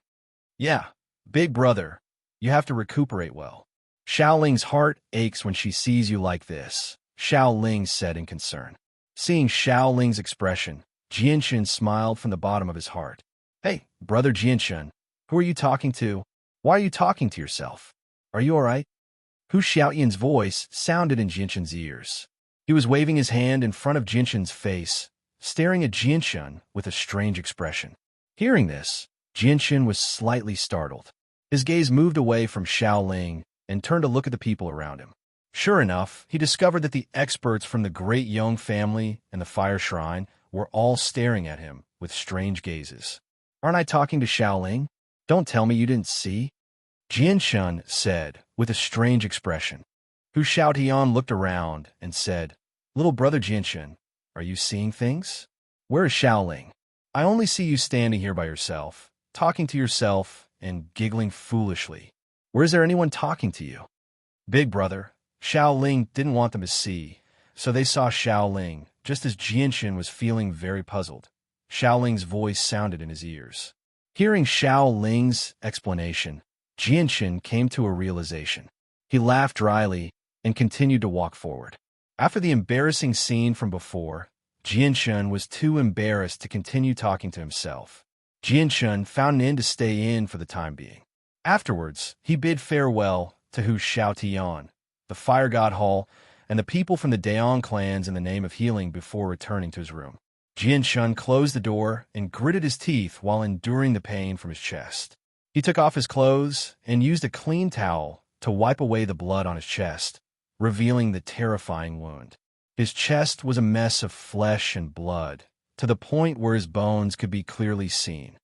"Yeah, big brother, you have to recuperate well. Xiaoling's heart aches when she sees you like this," Xiaoling said in concern. Seeing Xiaoling's expression, Jinshin smiled from the bottom of his heart. "Hey, brother Jinshin, who are you talking to? Why are you talking to yourself? Are you all right?" Hu Xiaoyan's voice sounded in Jinshin's ears. He was waving his hand in front of Jinshin's face, staring at Jinshin with a strange expression. Hearing this, Jinshin was slightly startled. His gaze moved away from Xiaoling and turned to look at the people around him. Sure enough, he discovered that the experts from the Great Young family and the Fire Shrine were all staring at him with strange gazes. "Aren't I talking to Xiaoling? Don't tell me you didn't see?" Jinshin said with a strange expression. Hu Xiaotian looked around and said, "Little brother Jinshin, are you seeing things? Where is Xiaoling? I only see you standing here by yourself, talking to yourself and giggling foolishly. Where is there anyone talking to you?" "Big brother, Xiaoling didn't want them to see, so they saw Xiaoling, just as Jinshin was feeling very puzzled. Xiaoling's voice sounded in his ears. Hearing Xiaoling's explanation, Jinshin came to a realization. He laughed dryly and continued to walk forward. After the embarrassing scene from before, Jinshin was too embarrassed to continue talking to himself. Jinshin found an inn to stay in for the time being. Afterwards, he bid farewell to Hu Xiaotian, the Fire God Hall, and the people from the Daong clans in the name of healing before returning to his room. Jinshin closed the door and gritted his teeth while enduring the pain from his chest. He took off his clothes and used a clean towel to wipe away the blood on his chest, revealing the terrifying wound. His chest was a mess of flesh and blood, to the point where his bones could be clearly seen.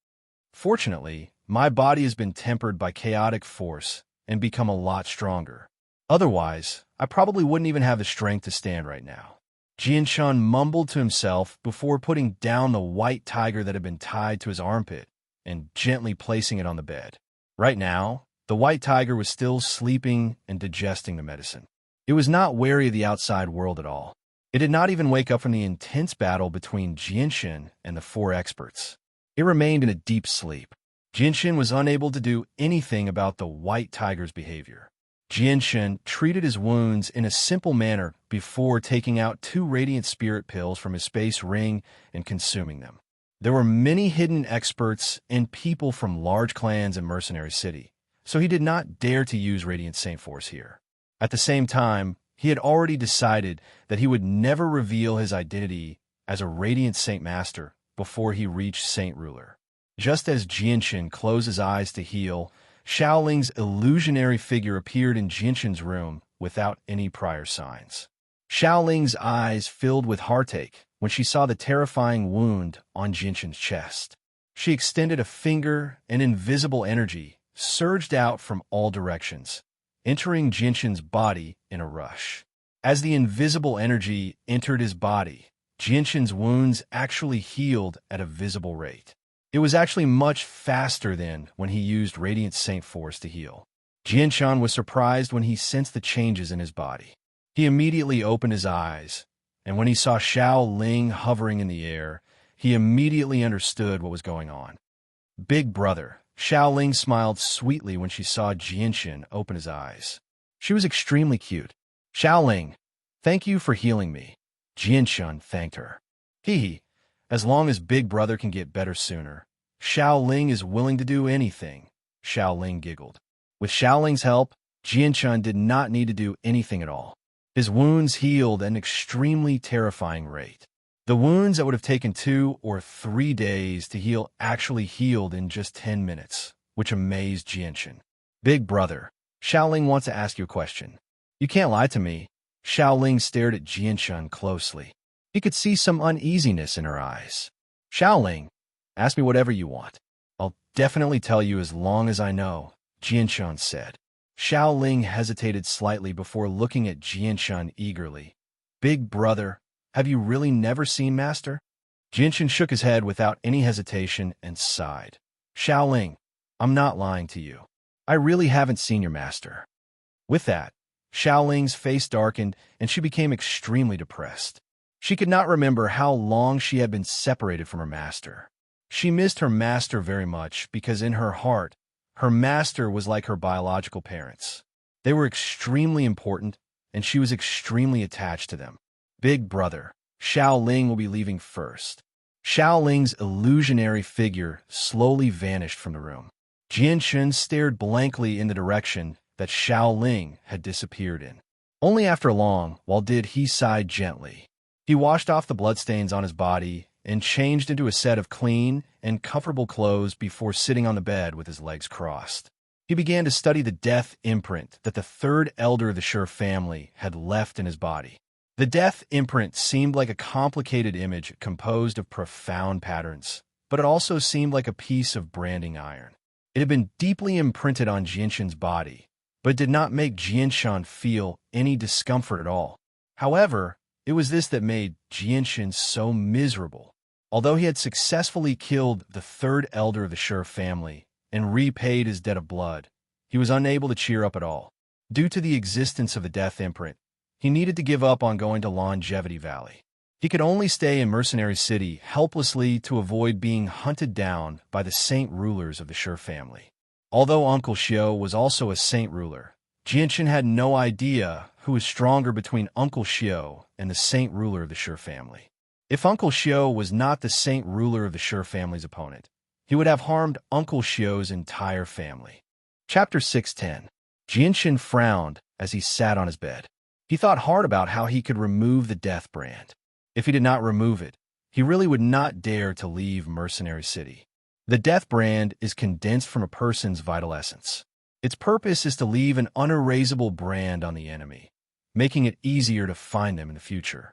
Fortunately, my body has been tempered by chaotic force and become a lot stronger. Otherwise, I probably wouldn't even have the strength to stand right now. Jianshan mumbled to himself before putting down the white tiger that had been tied to his armpit and gently placing it on the bed. Right now, the white tiger was still sleeping and digesting the medicine. It was not wary of the outside world at all. It did not even wake up from the intense battle between Jianshan and the four experts. It remained in a deep sleep. Jianshan was unable to do anything about the white tiger's behavior. Jianshan treated his wounds in a simple manner before taking out 2 radiant spirit pills from his space ring and consuming them. There were many hidden experts and people from large clans in Mercenary City, so he did not dare to use Radiant Saint Force here. At the same time, he had already decided that he would never reveal his identity as a Radiant Saint Master before he reached Saint Ruler. Just as Jianshan closed his eyes to heal, Xiaoling's illusionary figure appeared in Jianshan's room without any prior signs. Xiaoling's eyes filled with heartache when she saw the terrifying wound on Jianshan's chest. She extended a finger, and invisible energy surged out from all directions, entering Jianshan's body in a rush. As the invisible energy entered his body, Jianshan's wounds actually healed at a visible rate. It was actually much faster than when he used Radiant Saint Force to heal. Jianshan was surprised when he sensed the changes in his body. He immediately opened his eyes, and when he saw Xiaoling hovering in the air, he immediately understood what was going on. Big brother, Xiaoling smiled sweetly when she saw Jianshan open his eyes. She was extremely cute. Xiaoling, thank you for healing me. Jianshan thanked her. Hee. As long as Big Brother can get better sooner, Xiaoling is willing to do anything, Xiaoling giggled. With Xiaoling's help, Jianshan did not need to do anything at all. His wounds healed at an extremely terrifying rate. The wounds that would have taken 2 or 3 days to heal actually healed in just 10 minutes, which amazed Jianshan. Big Brother, Xiaoling wants to ask you a question. You can't lie to me. Xiaoling stared at Jianshan closely. He could see some uneasiness in her eyes. Xiaoling, ask me whatever you want. I'll definitely tell you as long as I know, Jianshan said. Xiaoling hesitated slightly before looking at Jianshan eagerly. Big brother, have you really never seen Master? Jianshan shook his head without any hesitation and sighed. Xiaoling, I'm not lying to you. I really haven't seen your Master. With that, Xiaoling's face darkened and she became extremely depressed. She could not remember how long she had been separated from her master. She missed her master very much because in her heart, her master was like her biological parents. They were extremely important, and she was extremely attached to them. Big brother, Xiaoling will be leaving first. Xiaoling's illusionary figure slowly vanished from the room. Jianshan stared blankly in the direction that Xiaoling had disappeared in. Only after long, while did he sigh gently. He washed off the bloodstains on his body and changed into a set of clean and comfortable clothes before sitting on the bed with his legs crossed. He began to study the death imprint that the 3rd elder of the Sure family had left in his body. The death imprint seemed like a complicated image composed of profound patterns, but it also seemed like a piece of branding iron. It had been deeply imprinted on Jianshan's body, but it did not make Jianshan feel any discomfort at all. However, it was this that made Jianshan so miserable. Although he had successfully killed the 3rd elder of the Sure family and repaid his debt of blood, he was unable to cheer up at all. Due to the existence of the death imprint, he needed to give up on going to Longevity Valley. He could only stay in Mercenary City helplessly to avoid being hunted down by the Saint Rulers of the Sure family. Although Uncle Xiao was also a Saint Ruler, Jianshan had no idea who was stronger between Uncle Xiao and the Saint Ruler of the Sure family. If Uncle Xiao was not the Saint Ruler of the Sure family's opponent, he would have harmed Uncle Xiao's entire family. Chapter 610. Jianshan frowned as he sat on his bed. He thought hard about how he could remove the death brand. If he did not remove it, he really would not dare to leave Mercenary City. The death brand is condensed from a person's vital essence. Its purpose is to leave an unerasable brand on the enemy, making it easier to find them in the future.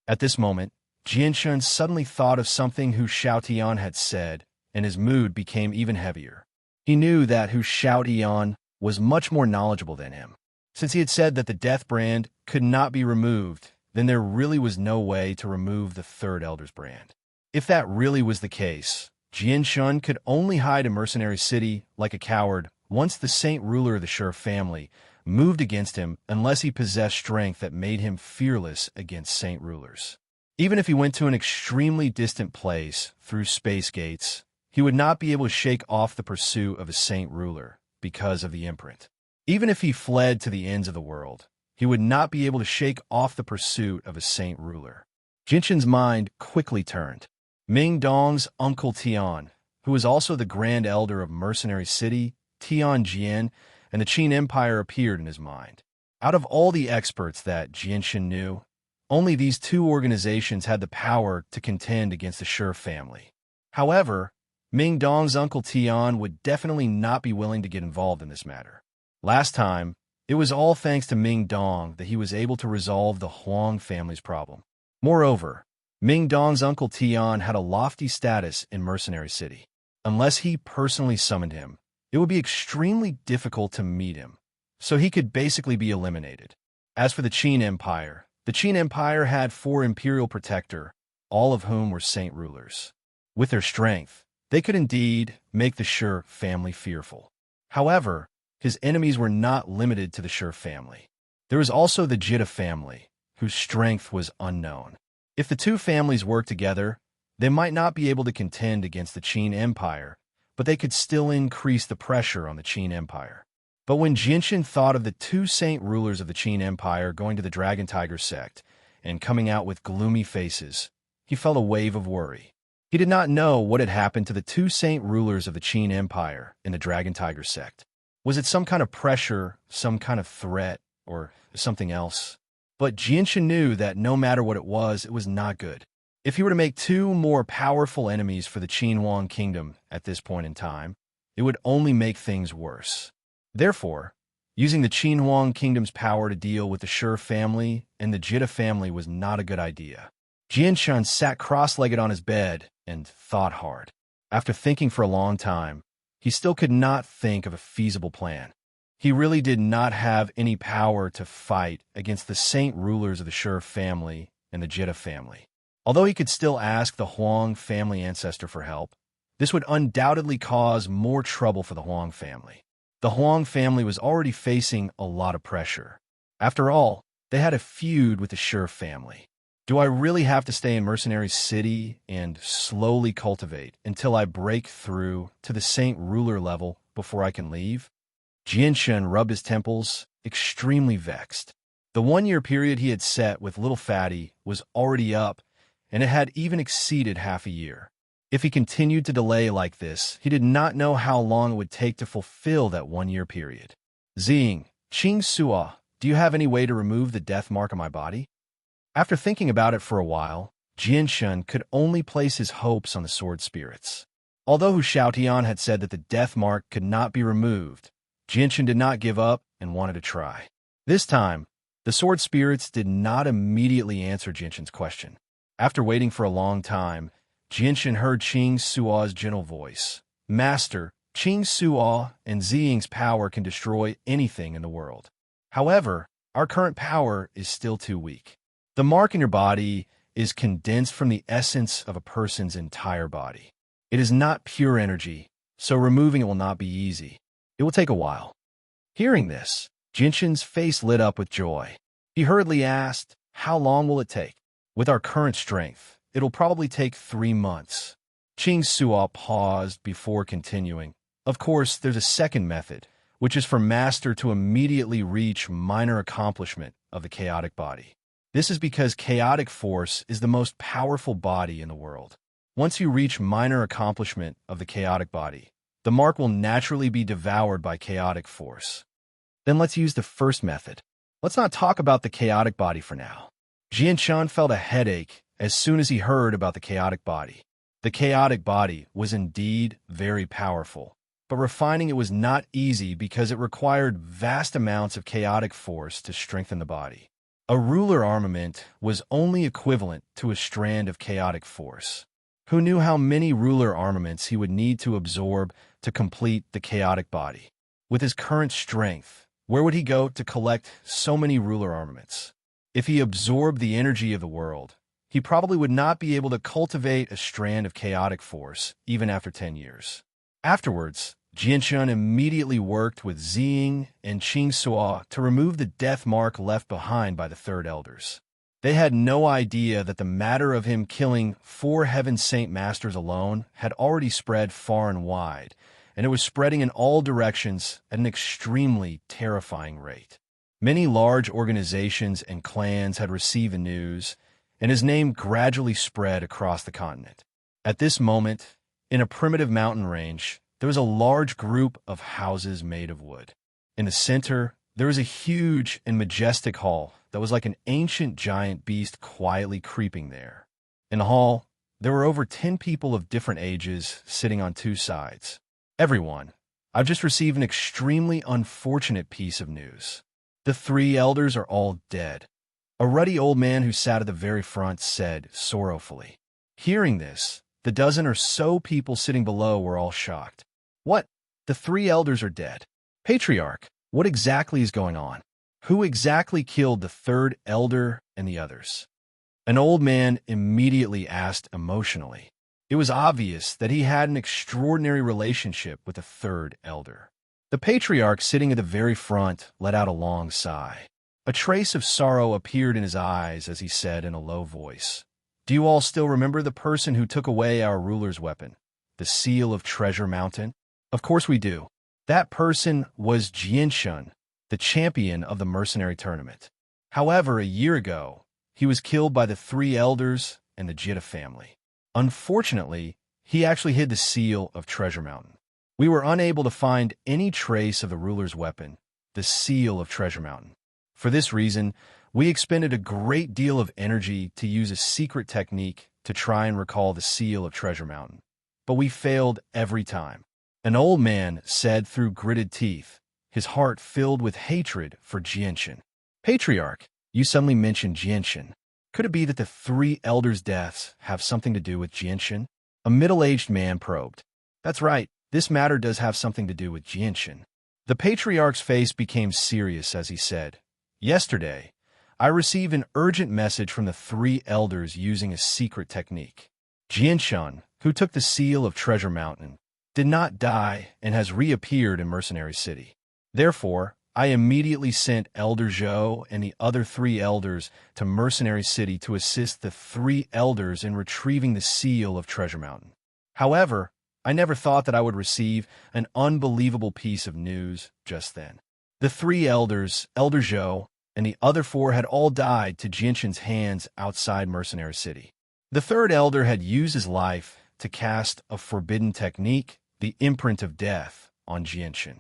At this moment, Jianshan suddenly thought of something Hu Xiaotian had said, and his mood became even heavier. He knew that Hu Xiaotian was much more knowledgeable than him. Since he had said that the death brand could not be removed, then there really was no way to remove the third elder's brand. If that really was the case, Jianshun could only hide in Mercenary City like a coward once the saint ruler of the Sher family moved against him, unless he possessed strength that made him fearless against saint rulers. Even if he went to an extremely distant place through space gates, he would not be able to shake off the pursuit of a saint ruler because of the imprint. Even if he fled to the ends of the world, he would not be able to shake off the pursuit of a saint ruler. Jinshin's mind quickly turned. Ming Dong's uncle Tian, who was also the Grand Elder of Mercenary City, Tian Jian, and the Qin Empire appeared in his mind. Out of all the experts that Jinshin knew, only these two organizations had the power to contend against the Sher family. However, Ming Dong's uncle Tian would definitely not be willing to get involved in this matter. Last time, it was all thanks to Ming Dong that he was able to resolve the Huang family's problem. Moreover, Ming Dong's uncle Tian had a lofty status in Mercenary City. Unless he personally summoned him, it would be extremely difficult to meet him, so he could basically be eliminated. As for the Qin Empire had 4 imperial protector, all of whom were saint rulers. With their strength, they could indeed make the Sher family fearful. However, his enemies were not limited to the Sher family. There was also the Jitta family, whose strength was unknown. If the two families worked together, they might not be able to contend against the Qin Empire, but they could still increase the pressure on the Qin Empire. But when Jinshin thought of the 2 saint rulers of the Qin Empire going to the Dragon Tiger sect and coming out with gloomy faces, he felt a wave of worry. He did not know what had happened to the 2 saint rulers of the Qin Empire in the Dragon Tiger sect. Was it some kind of pressure, some kind of threat, or something else? But Jinshin knew that no matter what it was not good. If he were to make 2 more powerful enemies for the Qinhuang kingdom at this point in time, it would only make things worse. Therefore, using the Qinhuang kingdom's power to deal with the Sher family and the Jitta family was not a good idea. Jinshin sat cross-legged on his bed and thought hard. After thinking for a long time, he still could not think of a feasible plan. He really did not have any power to fight against the saint rulers of the Sher family and the Jitta family. Although he could still ask the Huang family ancestor for help, this would undoubtedly cause more trouble for the Huang family. The Huang family was already facing a lot of pressure. After all, they had a feud with the Sher family. Do I really have to stay in Mercenary City and slowly cultivate until I break through to the saint ruler level before I can leave? Jinshin rubbed his temples, extremely vexed. The 1-year period he had set with Little Fatty was already up, and it had even exceeded half a year. If he continued to delay like this, he did not know how long it would take to fulfill that 1-year period. Zing, Qing Sua, do you have any way to remove the death mark on my body? After thinking about it for a while, Jinshin could only place his hopes on the sword spirits. Although Hu Xiaotian had said that the death mark could not be removed, Jinshin did not give up and wanted to try. This time, the sword spirits did not immediately answer Jinshin's question. After waiting for a long time, Jinshin heard Qing Sua's gentle voice. Master, Qing Sua and Ziying's power can destroy anything in the world. However, our current power is still too weak. The mark in your body is condensed from the essence of a person's entire body. It is not pure energy, so removing it will not be easy. It will take a while. Hearing this, Jinshin's face lit up with joy. He hurriedly asked, how long will it take? With our current strength, it'll probably take 3 months. Qing Sua paused before continuing. Of course, there's a second method, which is for Master to immediately reach minor accomplishment of the chaotic body. This is because chaotic force is the most powerful body in the world. Once you reach minor accomplishment of the chaotic body, the mark will naturally be devoured by chaotic force. Then let's use the first method. Let's not talk about the chaotic body for now. Jinshin felt a headache as soon as he heard about the chaotic body. The chaotic body was indeed very powerful, but refining it was not easy because it required vast amounts of chaotic force to strengthen the body. A ruler armament was only equivalent to a strand of chaotic force. Who knew how many ruler armaments he would need to absorb to complete the chaotic body? With his current strength, Where would he go to collect so many ruler armaments? If he absorbed the energy of the world, he probably would not be able to cultivate a strand of chaotic force, even after 10 years. Afterwards, Jianshun immediately worked with Ziying and Qingsuo to remove the death mark left behind by the Third Elders. They had no idea that the matter of him killing 4 Heaven Saint Masters alone had already spread far and wide, and it was spreading in all directions at an extremely terrifying rate. Many large organizations and clans had received the news, and his name gradually spread across the continent. At this moment, in a primitive mountain range, there was a large group of houses made of wood. In the center, there was a huge and majestic hall that was like an ancient giant beast quietly creeping there. In the hall, there were over 10 people of different ages sitting on 2 sides. Everyone, I've just received an extremely unfortunate piece of news. The 3 elders are all dead. A ruddy old man who sat at the very front said sorrowfully. Hearing this, the dozen or so people sitting below were all shocked. What? The 3 elders are dead. Patriarch, what exactly is going on? Who exactly killed the 3rd elder and the others? An old man immediately asked emotionally. It was obvious that he had an extraordinary relationship with the 3rd elder. The patriarch sitting at the very front let out a long sigh. A trace of sorrow appeared in his eyes as he said in a low voice, "Do you all still remember the person who took away our ruler's weapon, the seal of Treasure Mountain?" Of course we do. That person was Jianshun, the champion of the mercenary tournament. However, a year ago, he was killed by the 3 elders and the Jita family. Unfortunately, he actually hid the seal of Treasure Mountain. We were unable to find any trace of the ruler's weapon, the seal of Treasure Mountain. For this reason, we expended a great deal of energy to use a secret technique to try and recall the seal of Treasure Mountain. But we failed every time. An old man said through gritted teeth, his heart filled with hatred for Jianshun. Patriarch, you suddenly mentioned Jianshun. Could it be that the 3 elders' deaths have something to do with Jianshun? A middle-aged man probed. That's right, this matter does have something to do with Jianshun. The patriarch's face became serious as he said, Yesterday, I received an urgent message from the 3 elders using a secret technique. Jianshun, who took the seal of Treasure Mountain, did not die and has reappeared in Mercenary City. Therefore, I immediately sent Elder Zhou and the other 3 elders to Mercenary City to assist the 3 elders in retrieving the seal of Treasure Mountain. However, I never thought that I would receive an unbelievable piece of news just then. The 3 elders, Elder Zhou, and the other 4 had all died to Jianshun's hands outside Mercenary City. The 3rd elder had used his life to cast a forbidden technique, the imprint of death, on Jianshun.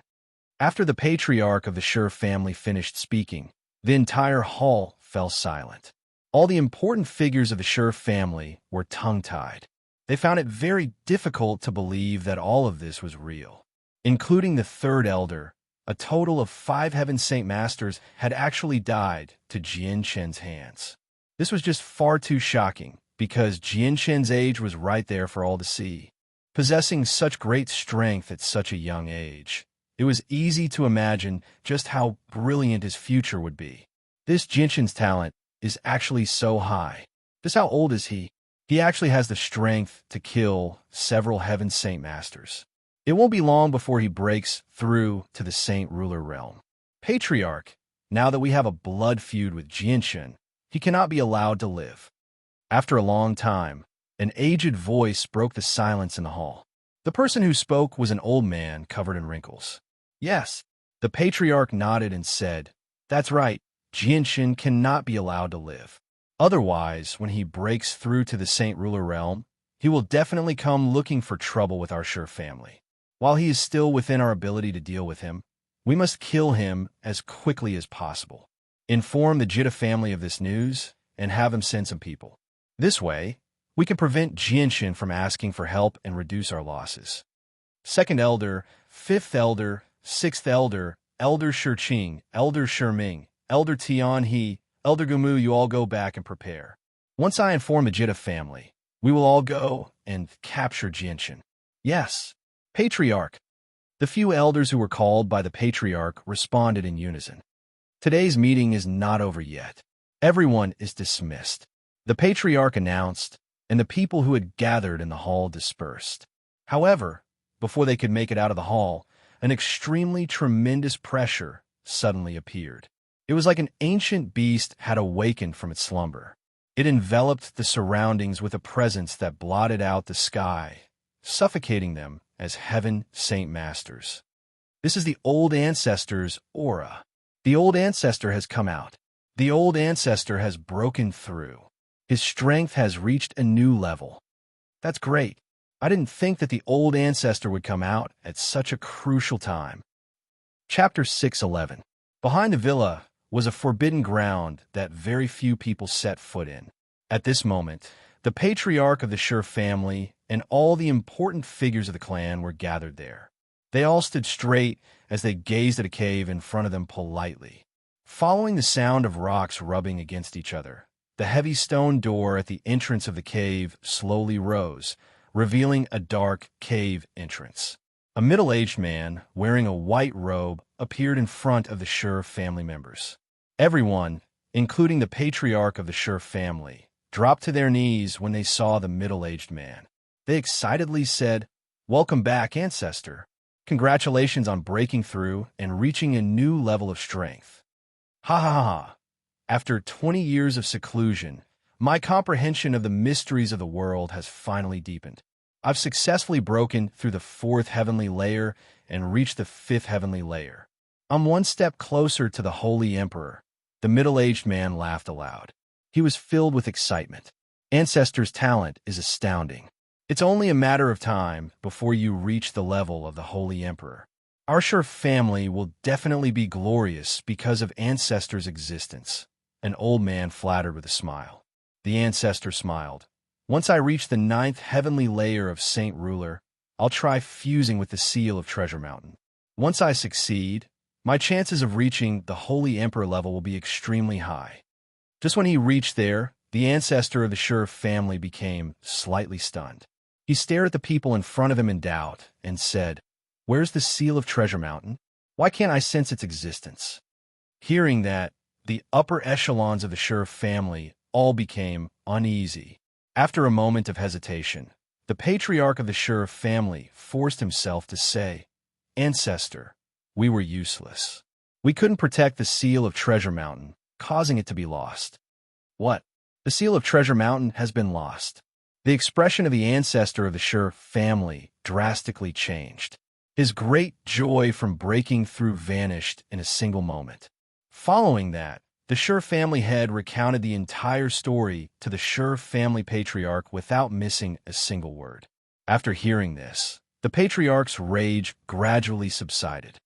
After the patriarch of the Sure family finished speaking, the entire hall fell silent. All the important figures of the Sure family were tongue-tied. They found it very difficult to believe that all of this was real. Including the 3rd elder, a total of 5 Heaven Saint Masters had actually died to Jianshun's hands. This was just far too shocking, because Jianshun's age was right there for all to see. Possessing such great strength at such a young age, it was easy to imagine just how brilliant his future would be. This Jianshun's talent is actually so high. Just how old is he? He actually has the strength to kill several Heaven Saint Masters. It won't be long before he breaks through to the Saint Ruler realm. Patriarch, now that we have a blood feud with Jianshun, he cannot be allowed to live. After a long time, an aged voice broke the silence in the hall. The person who spoke was an old man covered in wrinkles. Yes, the patriarch nodded and said, That's right, Jianshun cannot be allowed to live. Otherwise, when he breaks through to the Saint Ruler realm, he will definitely come looking for trouble with our Sure family. While he is still within our ability to deal with him, we must kill him as quickly as possible. Inform the Jita family of this news and have him send some people. This way, we can prevent Jianshun from asking for help and reduce our losses. 2nd elder, 5th elder, 6th elder, Elder Shiqing, Elder Shiming, Elder Tianhe, Elder Gumu, you all go back and prepare. Once I inform the Jita family, we will all go and capture Jianshun. Yes, Patriarch. The few elders who were called by the patriarch responded in unison. Today's meeting is not over yet. Everyone is dismissed. The patriarch announced, and the people who had gathered in the hall dispersed. However, before they could make it out of the hall, an extremely tremendous pressure suddenly appeared. It was like an ancient beast had awakened from its slumber. It enveloped the surroundings with a presence that blotted out the sky, suffocating them as heaven saint masters. This is the old ancestor's aura. The old ancestor has come out. The old ancestor has broken through. His strength has reached a new level. That's great. I didn't think that the old ancestor would come out at such a crucial time. Chapter 6:11. Behind the villa was a forbidden ground that very few people set foot in. At this moment, the patriarch of the Schur family and all the important figures of the clan were gathered there. They all stood straight as they gazed at a cave in front of them politely. Following the sound of rocks rubbing against each other, the heavy stone door at the entrance of the cave slowly rose, revealing a dark cave entrance. A middle-aged man, wearing a white robe, appeared in front of the Schur family members. Everyone, including the patriarch of the Schur family, dropped to their knees when they saw the middle-aged man. They excitedly said, "Welcome back, ancestor. Congratulations on breaking through and reaching a new level of strength." Ha ha ha. After 20 years of seclusion, my comprehension of the mysteries of the world has finally deepened. I've successfully broken through the 4th heavenly layer and reached the 5th heavenly layer. I'm one step closer to the Holy Emperor. The middle-aged man laughed aloud. He was filled with excitement. Ancestor's talent is astounding. It's only a matter of time before you reach the level of the Holy Emperor. Our Schur family will definitely be glorious because of Ancestor's existence. An old man flattered with a smile. The ancestor smiled. Once I reach the 9th heavenly layer of Saint Ruler, I'll try fusing with the seal of Treasure Mountain. Once I succeed, my chances of reaching the Holy Emperor level will be extremely high. Just when he reached there, the ancestor of the Schur family became slightly stunned. He stared at the people in front of him in doubt and said, "Where's the seal of Treasure Mountain? Why can't I sense its existence?" Hearing that, the upper echelons of the Schur family all became uneasy. After a moment of hesitation, the patriarch of the Schur family forced himself to say, "Ancestor, we were useless. We couldn't protect the seal of Treasure Mountain, causing it to be lost." "What? The seal of Treasure Mountain has been lost." The expression of the ancestor of the Schur family drastically changed. His great joy from breaking through vanished in a single moment. Following that, the Schur family head recounted the entire story to the Schur family patriarch without missing a single word. After hearing this, the patriarch's rage gradually subsided.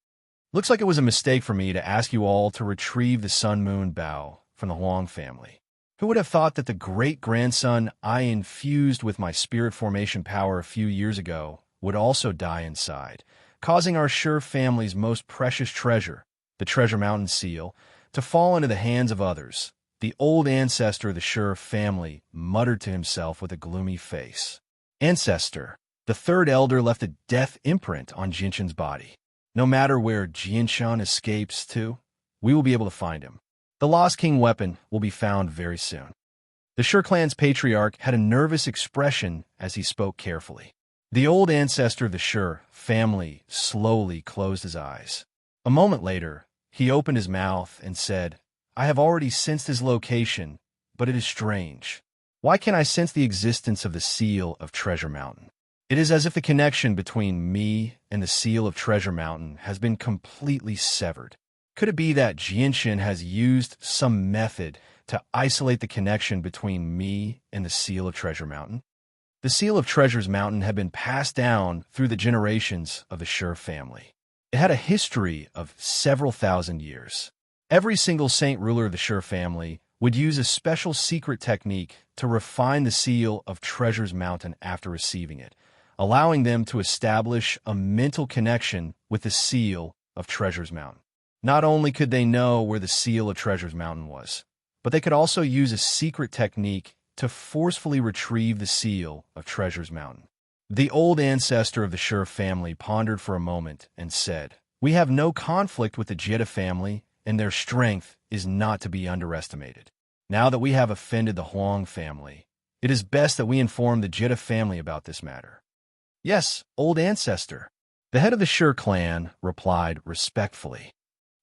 "Looks like it was a mistake for me to ask you all to retrieve the Sun Moon Bow from the Huang family. Who would have thought that the great-grandson I infused with my spirit formation power a few years ago would also die inside, causing our Schur family's most precious treasure, the Treasure Mountain seal, to fall into the hands of others." The old ancestor of the Schur family muttered to himself with a gloomy face. "Ancestor, the 3rd elder left a death imprint on Jinshan's body. No matter where Jinshan escapes to, we will be able to find him. The Lost King weapon will be found very soon." The Schur clan's patriarch had a nervous expression as he spoke carefully. The old ancestor of the Schur family slowly closed his eyes. A moment later, he opened his mouth and said, "I have already sensed his location, but it is strange. Why can't I sense the existence of the seal of Treasure Mountain? It is as if the connection between me and the seal of Treasure Mountain has been completely severed. Could it be that Jinshan has used some method to isolate the connection between me and the seal of Treasure Mountain?" The seal of Treasures Mountain had been passed down through the generations of the Schur family. It had a history of several thousand years. Every single saint ruler of the Schur family would use a special secret technique to refine the seal of Treasures Mountain after receiving it, allowing them to establish a mental connection with the seal of Treasures Mountain. Not only could they know where the seal of Treasures Mountain was, but they could also use a secret technique to forcefully retrieve the seal of Treasures Mountain. The old ancestor of the Shur family pondered for a moment and said, "We have no conflict with the Jitta family, and their strength is not to be underestimated. Now that we have offended the Huang family, it is best that we inform the Jitta family about this matter." "Yes, old ancestor," the head of the Shur clan replied respectfully.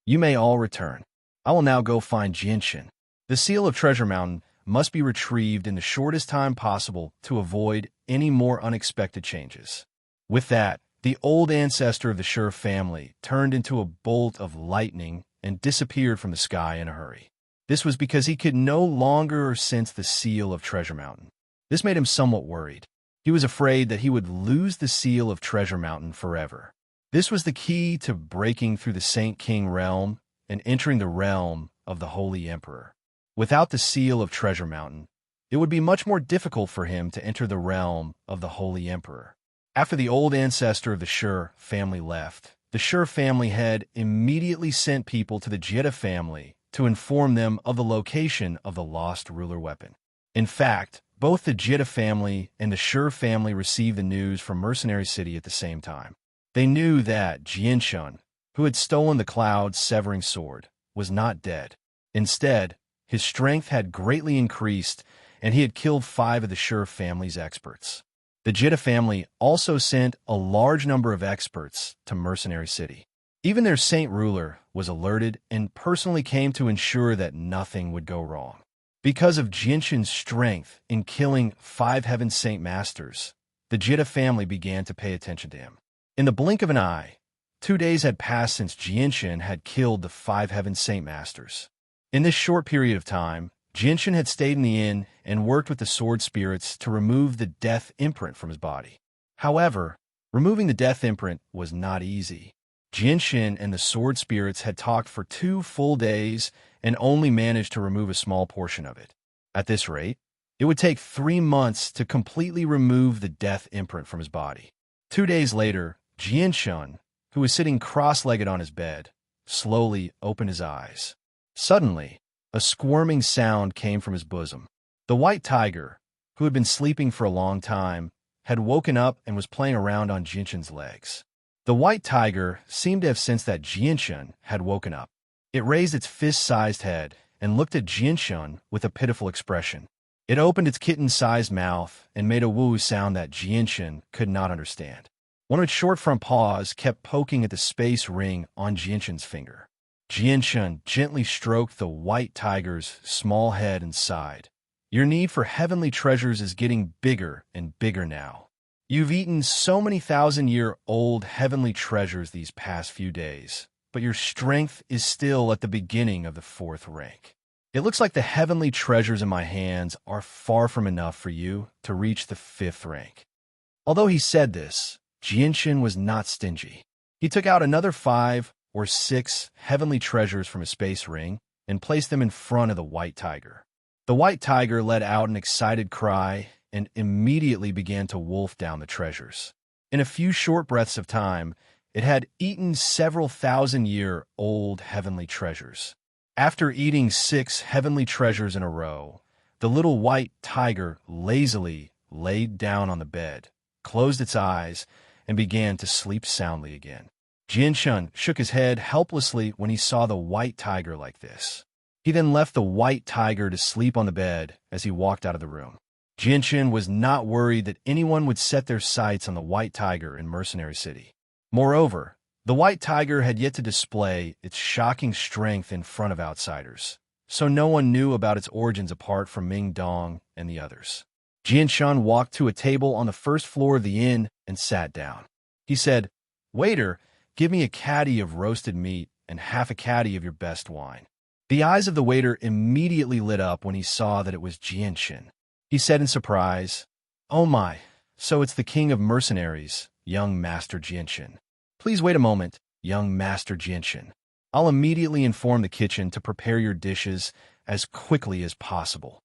"You may all return. I will now go find Jinshin. The seal of Treasure Mountain must be retrieved in the shortest time possible to avoid any more unexpected changes." With that, the old ancestor of the Shur family turned into a bolt of lightning and disappeared from the sky in a hurry. This was because he could no longer sense the seal of Treasure Mountain. This made him somewhat worried. He was afraid that he would lose the seal of Treasure Mountain forever. This was the key to breaking through the Saint King realm and entering the realm of the Holy Emperor. Without the seal of Treasure Mountain, it would be much more difficult for him to enter the realm of the Holy Emperor. After the old ancestor of the Shur family left, the Shur family had immediately sent people to the Jitta family to inform them of the location of the lost ruler weapon. In fact, both the Jitta family and the Shur family received the news from Mercenary City at the same time. They knew that Jinshin, who had stolen the Cloud's severing sword, was not dead. Instead, his strength had greatly increased, and he had killed 5 of the Shur family's experts. The Jitta family also sent a large number of experts to Mercenary City. Even their saint ruler was alerted and personally came to ensure that nothing would go wrong. Because of Jinshin's strength in killing 5 Heaven Saint Masters, the Jitta family began to pay attention to him. In the blink of an eye, 2 days had passed since Jinshin had killed the 5 Heaven Saint Masters. In this short period of time, Jinshin had stayed in the inn and worked with the sword spirits to remove the death imprint from his body. However, removing the death imprint was not easy. Jinshin and the sword spirits had talked for 2 full days and only managed to remove a small portion of it. At this rate, it would take 3 months to completely remove the death imprint from his body. 2 days later, Jinshin, who was sitting cross-legged on his bed, slowly opened his eyes. Suddenly, a squirming sound came from his bosom. The white tiger, who had been sleeping for a long time, had woken up and was playing around on Jinshin's legs. The white tiger seemed to have sensed that Jinshin had woken up. It raised its fist-sized head and looked at Jinshin with a pitiful expression. It opened its kitten-sized mouth and made a woo sound that Jinshin could not understand. One of its short front paws kept poking at the space ring on Jinshin's finger. Jinshin gently stroked the white tiger's small head and sighed. "Your need for heavenly treasures is getting bigger and bigger now. You've eaten so many thousand-year-old heavenly treasures these past few days, but your strength is still at the beginning of the 4th rank. It looks like the heavenly treasures in my hands are far from enough for you to reach the 5th rank." Although he said this, Jinshin was not stingy. He took out another 5 or 6 heavenly treasures from his space ring and placed them in front of the white tiger. The white tiger let out an excited cry and immediately began to wolf down the treasures. In a few short breaths of time, it had eaten several thousand-year-old heavenly treasures. After eating 6 heavenly treasures in a row, the little white tiger lazily laid down on the bed, closed its eyes, and began to sleep soundly again. Jinshin shook his head helplessly when he saw the white tiger like this. He then left the white tiger to sleep on the bed as he walked out of the room. Jinshin was not worried that anyone would set their sights on the white tiger in Mercenary City. Moreover, the white tiger had yet to display its shocking strength in front of outsiders, so no one knew about its origins apart from Ming Dong and the others. Jinshin walked to a table on the 1st floor of the inn and sat down. He said, "Waiter, give me a caddy of roasted meat and half a caddy of your best wine." The eyes of the waiter immediately lit up when he saw that it was Jinshin. He said in surprise, "Oh my, so it's the king of mercenaries, young Master Jinshin. Please wait a moment, young Master Jinshin. I'll immediately inform the kitchen to prepare your dishes as quickly as possible."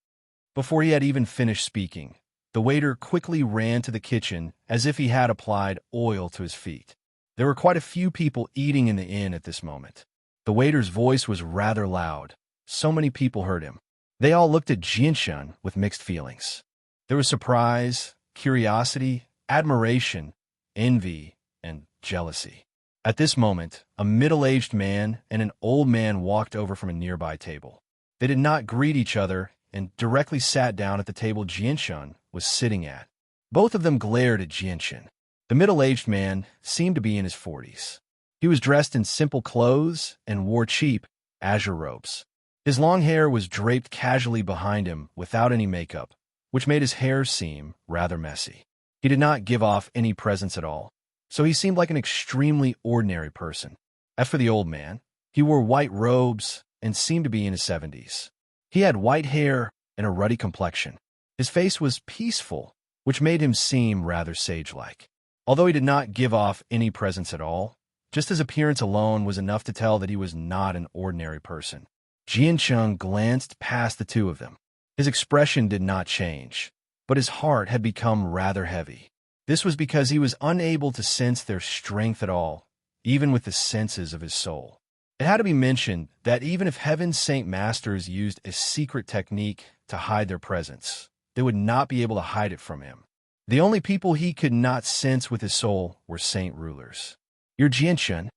Before he had even finished speaking, the waiter quickly ran to the kitchen as if he had applied oil to his feet. There were quite a few people eating in the inn at this moment. The waiter's voice was rather loud. So many people heard him. They all looked at Jinshin with mixed feelings. There was surprise, curiosity, admiration, envy, and jealousy. At this moment, a middle-aged man and an old man walked over from a nearby table. They did not greet each other and directly sat down at the table Jianshun was sitting at. Both of them glared at Jianshun. The middle-aged man seemed to be in his 40s. He was dressed in simple clothes and wore cheap, azure robes. His long hair was draped casually behind him without any makeup, which made his hair seem rather messy. He did not give off any presence at all, so he seemed like an extremely ordinary person. As for the old man, he wore white robes and seemed to be in his 70s. He had white hair and a ruddy complexion. His face was peaceful, which made him seem rather sage-like. Although he did not give off any presence at all, just his appearance alone was enough to tell that he was not an ordinary person. Jianshun glanced past the two of them. His expression did not change, but his heart had become rather heavy. This was because he was unable to sense their strength at all, even with the senses of his soul. It had to be mentioned that even if Heaven's Saint Masters used a secret technique to hide their presence, they would not be able to hide it from him. The only people he could not sense with his soul were saint rulers. "You're Jianshun?"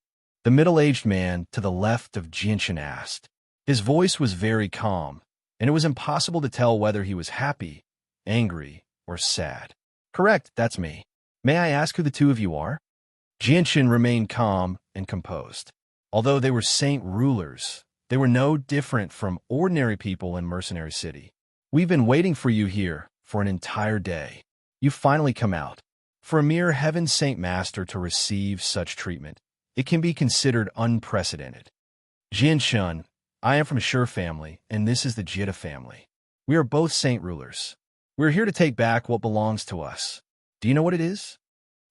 The middle-aged man to the left of Jianshun asked. His voice was very calm, and it was impossible to tell whether he was happy, angry, or sad. "Correct, that's me. May I ask who the two of you are?" Jianshun remained calm and composed. Although they were saint rulers, they were no different from ordinary people in Mercenary City. "We've been waiting for you here for an entire day. You've finally come out." For a mere Heaven Saint Master to receive such treatment, it can be considered unprecedented. "Jianshun, I am from Sure family, and this is the Jita family. We are both saint rulers. We are here to take back what belongs to us. Do you know what it is?"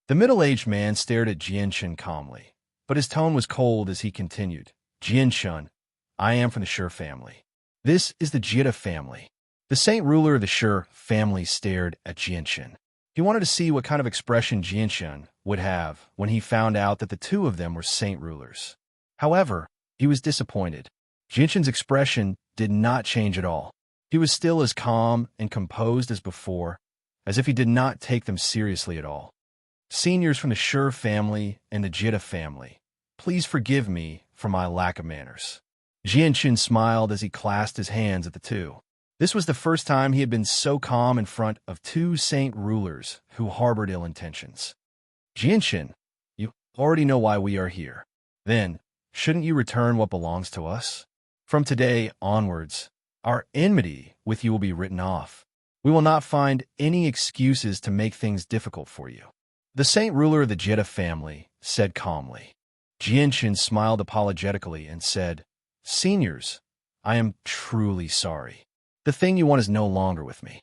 The middle-aged man stared at Jianshun calmly, but his tone was cold as he continued. "Jianshun, I am from the Sure family. This is the Jita family." The saint ruler of the Sure family stared at Jianshun. He wanted to see what kind of expression Jianshun would have when he found out that the two of them were saint rulers. However, he was disappointed. Jianshun's expression did not change at all. He was still as calm and composed as before, as if he did not take them seriously at all. "Seniors from the Sure family and the Jita family, please forgive me for my lack of manners." Jianshun smiled as he clasped his hands at the two. This was the first time he had been so calm in front of two saint rulers who harbored ill intentions. "Jianshun, you already know why we are here. Then, shouldn't you return what belongs to us? From today onwards, our enmity with you will be written off. We will not find any excuses to make things difficult for you." The saint ruler of the Jita family said calmly. Jianshun smiled apologetically and said, "Seniors, I am truly sorry. The thing you want is no longer with me."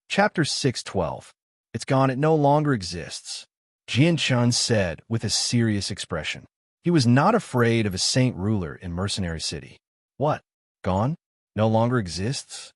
Chapter 6:12. It's gone, it no longer exists. Jianshun said with a serious expression. He was not afraid of a saint ruler in Mercenary City. "What? Gone? No longer exists?"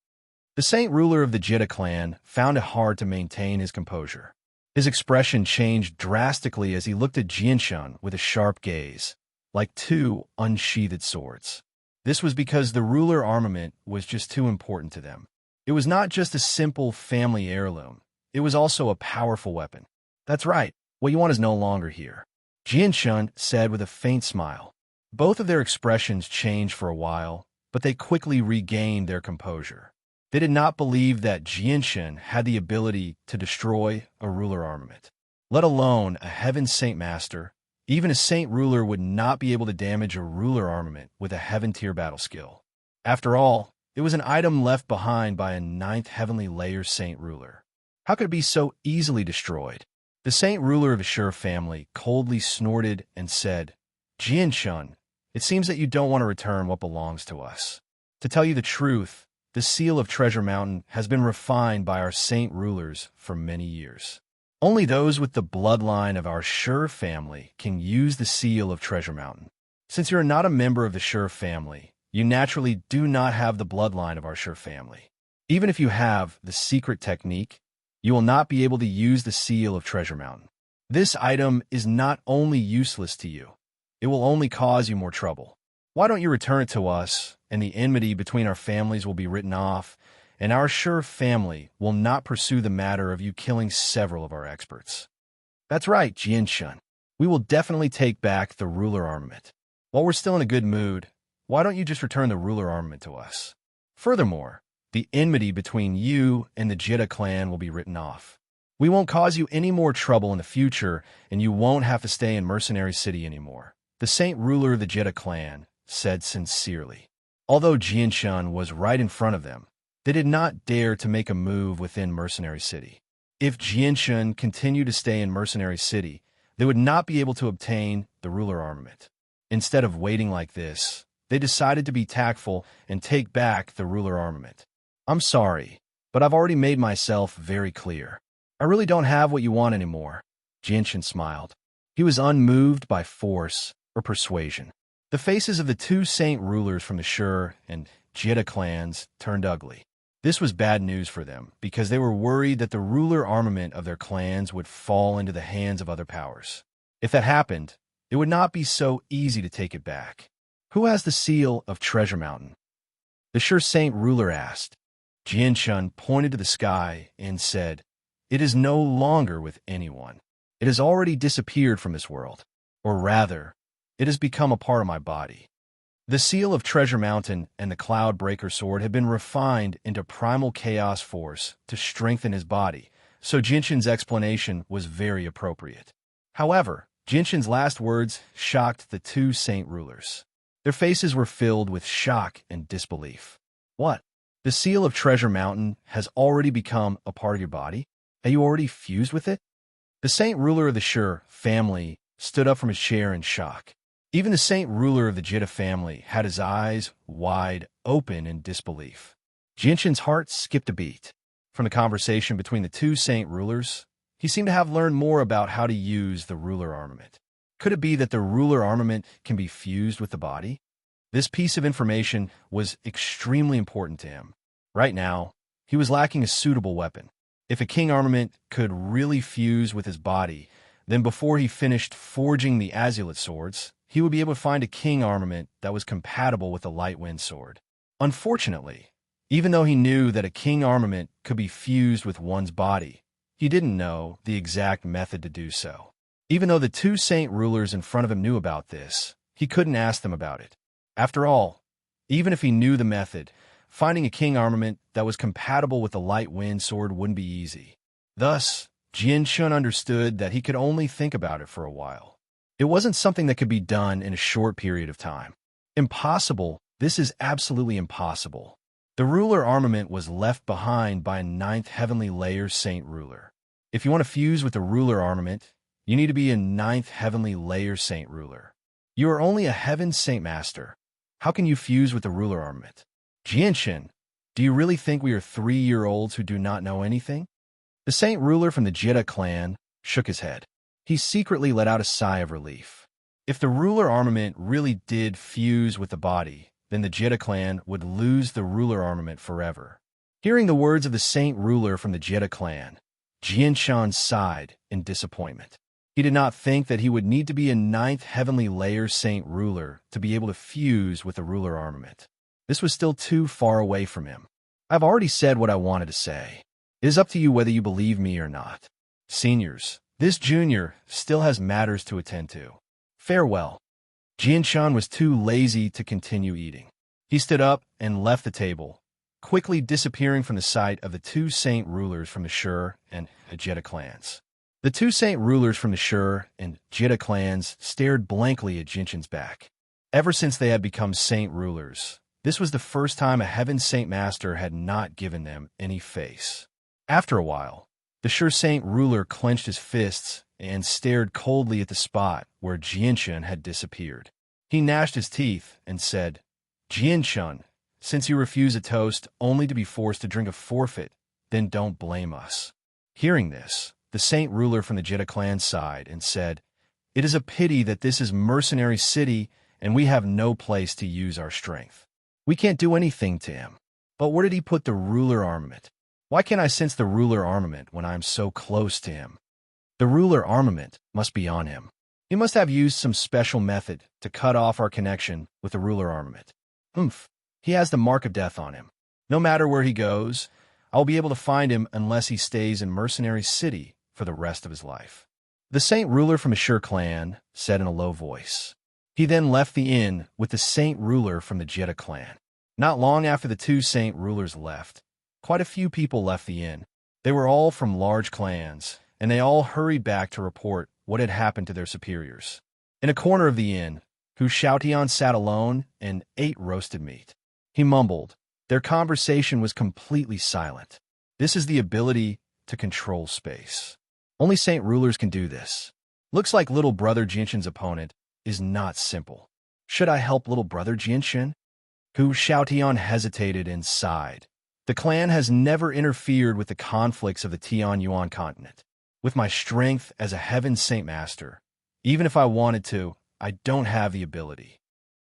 The saint ruler of the Jita clan found it hard to maintain his composure. His expression changed drastically as he looked at Jianshun with a sharp gaze, like two unsheathed swords. This was because the ruler armament was just too important to them. It was not just a simple family heirloom. It was also a powerful weapon. "That's right. What you want is no longer here," Jianshun said with a faint smile. Both of their expressions changed for a while, but they quickly regained their composure. They did not believe that Jianshun had the ability to destroy a ruler armament, let alone a Heaven Saint Master. Even a saint ruler would not be able to damage a ruler armament with a heaven-tier battle skill. After all, it was an item left behind by a 9th heavenly layer saint ruler. How could it be so easily destroyed? The saint ruler of the Sure family coldly snorted and said, "Jianshun, it seems that you don't want to return what belongs to us. To tell you the truth, the seal of Treasure Mountain has been refined by our saint rulers for many years. Only those with the bloodline of our Sure family can use the seal of Treasure Mountain. Since you're not a member of the Sure family, you naturally do not have the bloodline of our Sure family. Even if you have the secret technique, you will not be able to use the seal of Treasure Mountain. This item is not only useless to you, it will only cause you more trouble. Why don't you return it to us, and the enmity between our families will be written off, and our Sure family will not pursue the matter of you killing several of our experts." That's right, Jianshun. We will definitely take back the ruler armament. While we're still in a good mood, why don't you just return the ruler armament to us? Furthermore, the enmity between you and the Jitta clan will be written off. We won't cause you any more trouble in the future, and you won't have to stay in Mercenary City anymore, the Saint Ruler of the Jitta clan said sincerely. Although Jianshun was right in front of them, they did not dare to make a move within Mercenary City. If Jianshun continued to stay in Mercenary City, they would not be able to obtain the ruler armament. Instead of waiting like this, they decided to be tactful and take back the ruler armament. I'm sorry, but I've already made myself very clear. I really don't have what you want anymore. Jianshun smiled. He was unmoved by force or persuasion. The faces of the two saint rulers from the Shur and Jitta clans turned ugly. This was bad news for them because they were worried that the ruler armament of their clans would fall into the hands of other powers. If that happened, it would not be so easy to take it back. Who has the seal of Treasure Mountain? The Shur saint ruler asked. Jianshun pointed to the sky and said, "It is no longer with anyone. It has already disappeared from this world. Or rather, it has become a part of my body." The seal of Treasure Mountain and the Cloud Breaker sword had been refined into primal chaos force to strengthen his body, so Jianshun's explanation was very appropriate. However, Jianshun's last words shocked the two saint rulers. Their faces were filled with shock and disbelief. What? The seal of Treasure Mountain has already become a part of your body? Have you already fused with it? The saint ruler of the Shur family stood up from his chair in shock. Even the saint ruler of the Jitta family had his eyes wide open in disbelief. Jianshun's heart skipped a beat. From the conversation between the two saint rulers, he seemed to have learned more about how to use the ruler armament. Could it be that the ruler armament can be fused with the body? This piece of information was extremely important to him. Right now, he was lacking a suitable weapon. If a king armament could really fuse with his body, then before he finished forging the Azulite swords, he would be able to find a king armament that was compatible with the light wind sword. Unfortunately, even though he knew that a king armament could be fused with one's body, he didn't know the exact method to do so. Even though the two saint rulers in front of him knew about this, he couldn't ask them about it. After all, even if he knew the method, finding a king armament that was compatible with the light wind sword wouldn't be easy. Thus, Jianshun understood that he could only think about it for a while. It wasn't something that could be done in a short period of time. Impossible. This is absolutely impossible. The ruler armament was left behind by a 9th heavenly layer saint ruler. If you want to fuse with the ruler armament, you need to be a 9th heavenly layer saint ruler. You are only a heaven saint master. How can you fuse with the ruler armament? Jianshun, do you really think we are 3-year-olds who do not know anything? The saint ruler from the Jitta clan shook his head. He secretly let out a sigh of relief. If the ruler armament really did fuse with the body, then the Jitta clan would lose the ruler armament forever. Hearing the words of the saint ruler from the Jitta clan, Jianshun sighed in disappointment. He did not think that he would need to be a 9th heavenly layer saint ruler to be able to fuse with the ruler armament. This was still too far away from him. I've already said what I wanted to say. It is up to you whether you believe me or not. Seniors, this junior still has matters to attend to. Farewell. Jianshun was too lazy to continue eating. He stood up and left the table, quickly disappearing from the sight of the two saint rulers from the Shur and Jitta clans. The two saint rulers from the Shur and Jitta clans stared blankly at Jianshun's back. Ever since they had become saint rulers, this was the first time a heaven saint master had not given them any face. After a while, the Shur saint ruler clenched his fists and stared coldly at the spot where Jianshun had disappeared. He gnashed his teeth and said, "Jianshun, since you refuse a toast only to be forced to drink a forfeit, then don't blame us." Hearing this, the saint ruler from the Jitta clan sighed and said, "It is a pity that this is Mercenary City and we have no place to use our strength. We can't do anything to him. But where did he put the ruler armament? Why can't I sense the ruler armament when I am so close to him? The ruler armament must be on him. He must have used some special method to cut off our connection with the ruler armament. He has the mark of death on him. No matter where he goes, I'll be able to find him unless he stays in Mercenary City for the rest of his life." The Saint Ruler from the Sure clan said in a low voice. He then left the inn with the Saint Ruler from the Jetta clan. Not long after the two Saint Rulers left, quite a few people left the inn. They were all from large clans, and they all hurried back to report what had happened to their superiors. In a corner of the inn, Hu Xiaotian sat alone and ate roasted meat. He mumbled. Their conversation was completely silent. This is the ability to control space. Only Saint Rulers can do this. Looks like little brother Jinshin's opponent is not simple. Should I help little brother Jinshin? Hu Xiaotian hesitated and sighed. The clan has never interfered with the conflicts of the Tianyuan continent. With my strength as a Heaven Saint Master, even if I wanted to, I don't have the ability.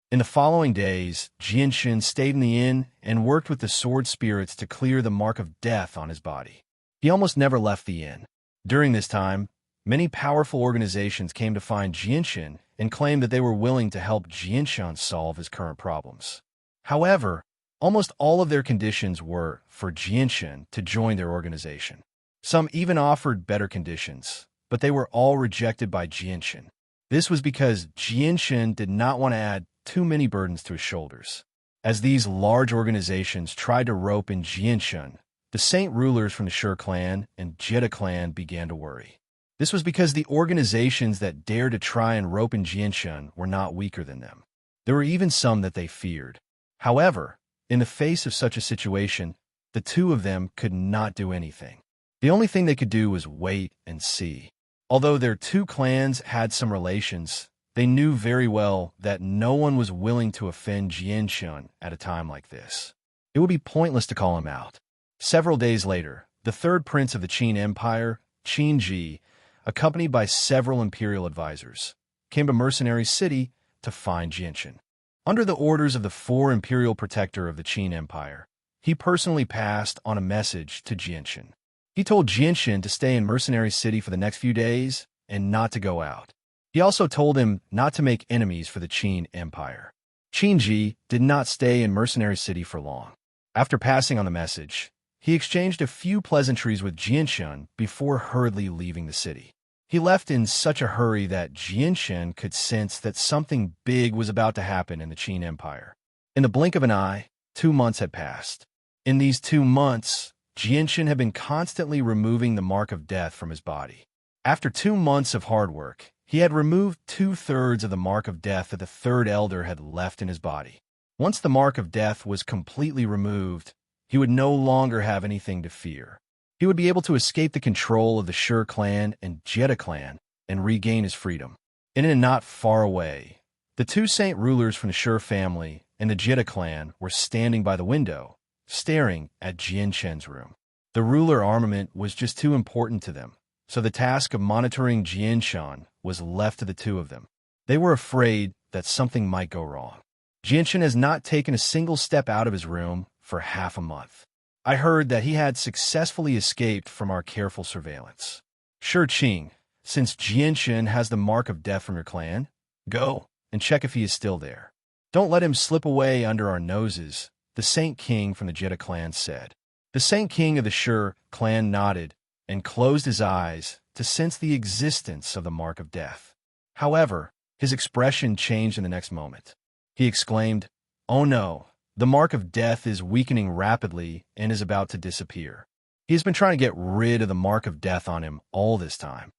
In the following days, Jinshin stayed in the inn and worked with the sword spirits to clear the mark of death on his body. He almost never left the inn. During this time, many powerful organizations came to find Jinshin and claimed that they were willing to help Jinshin solve his current problems. However, almost all of their conditions were for Jinshin to join their organization. Some even offered better conditions, but they were all rejected by Jinshin. This was because Jinshin did not want to add too many burdens to his shoulders. As these large organizations tried to rope in Jinshin, the Saint Rulers from the Sure clan and Jetta clan began to worry. This was because the organizations that dared to try and rope in Jinshin were not weaker than them. There were even some that they feared. However, in the face of such a situation, the two of them could not do anything. The only thing they could do was wait and see. Although their two clans had some relations, they knew very well that no one was willing to offend Jinshin at a time like this. It would be pointless to call him out. Several days later, the third prince of the Qin Empire, Qin Ji, accompanied by several imperial advisors, came to Mercenary City to find Jinshin. Under the orders of the four imperial protector of the Qin Empire, he personally passed on a message to Jinshin. He told Jinshin to stay in Mercenary City for the next few days and not to go out. He also told him not to make enemies for the Qin Empire. Qin Ji did not stay in Mercenary City for long. After passing on the message, he exchanged a few pleasantries with Jinshin before hurriedly leaving the city. He left in such a hurry that Jinshin could sense that something big was about to happen in the Qin Empire. In the blink of an eye, 2 months had passed. In these 2 months, Jinshin had been constantly removing the mark of death from his body. After 2 months of hard work, he had removed 2/3 of the mark of death that the third elder had left in his body. Once the mark of death was completely removed, he would no longer have anything to fear. He would be able to escape the control of the Sure clan and Jetta clan and regain his freedom. In a not far away, the two Saint Rulers from the Sure family and the Jetta clan were standing by the window, staring at Jinshin's room. The ruler armament was just too important to them, so the task of monitoring Jinshin was left to the two of them. They were afraid that something might go wrong. Jinshin has not taken a single step out of his room for half a month. I heard that he had successfully escaped from our careful surveillance. Sure, Qing, since Jinshin has the mark of death from your clan, go and check if he is still there. Don't let him slip away under our noses, the Saint King from the Jetta clan said. The Saint King of the Sure clan nodded and closed his eyes to sense the existence of the mark of death. However, his expression changed in the next moment. He exclaimed, "Oh no, the mark of death is weakening rapidly and is about to disappear." He has been trying to get rid of the mark of death on him all this time.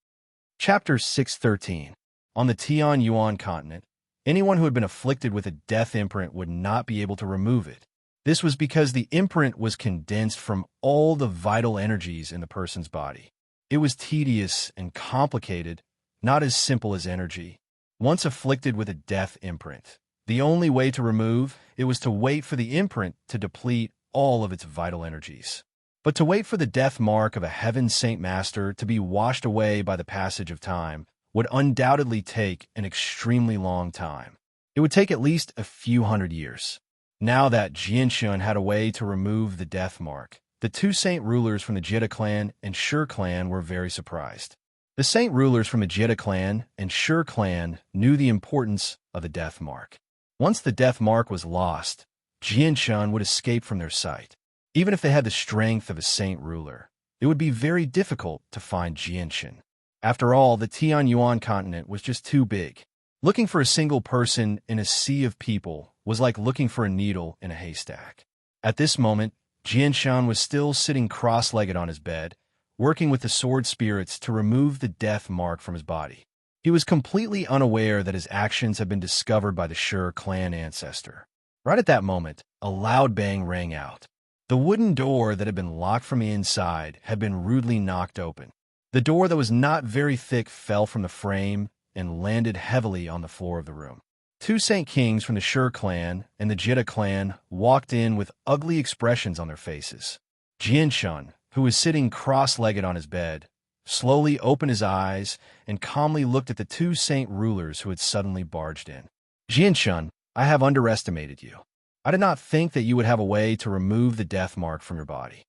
Chapter 613. On the Tianyuan continent, anyone who had been afflicted with a death imprint would not be able to remove it. This was because the imprint was condensed from all the vital energies in the person's body. It was tedious and complicated, not as simple as energy. Once afflicted with a death imprint, the only way to remove it was to wait for the imprint to deplete all of its vital energies. But to wait for the death mark of a Heaven Saint Master to be washed away by the passage of time would undoubtedly take an extremely long time. It would take at least a few hundred years. Now that Jinshin had a way to remove the death mark, the two Saint Rulers from the Jetta clan and Sure clan were very surprised. The Saint Rulers from the Jetta clan and Sure clan knew the importance of the death mark. Once the death mark was lost, Jinshin would escape from their sight. Even if they had the strength of a Saint Ruler, it would be very difficult to find Jinshin. After all, the Tianyuan continent was just too big. Looking for a single person in a sea of people was like looking for a needle in a haystack. At this moment, Jianshan was still sitting cross-legged on his bed, working with the sword spirits to remove the death mark from his body. He was completely unaware that his actions had been discovered by the Sher clan ancestor. Right at that moment, a loud bang rang out. The wooden door that had been locked from the inside had been rudely knocked open. The door that was not very thick fell from the frame and landed heavily on the floor of the room. Two Saint Kings from the Sher clan and the Jitta clan walked in with ugly expressions on their faces. Jianshan, who was sitting cross-legged on his bed, slowly opened his eyes and calmly looked at the two saint rulers who had suddenly barged in. Jianshan, I have underestimated you. I did not think that you would have a way to remove the death mark from your body.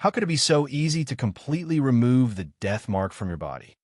How could it be so easy to completely remove the death mark from your body?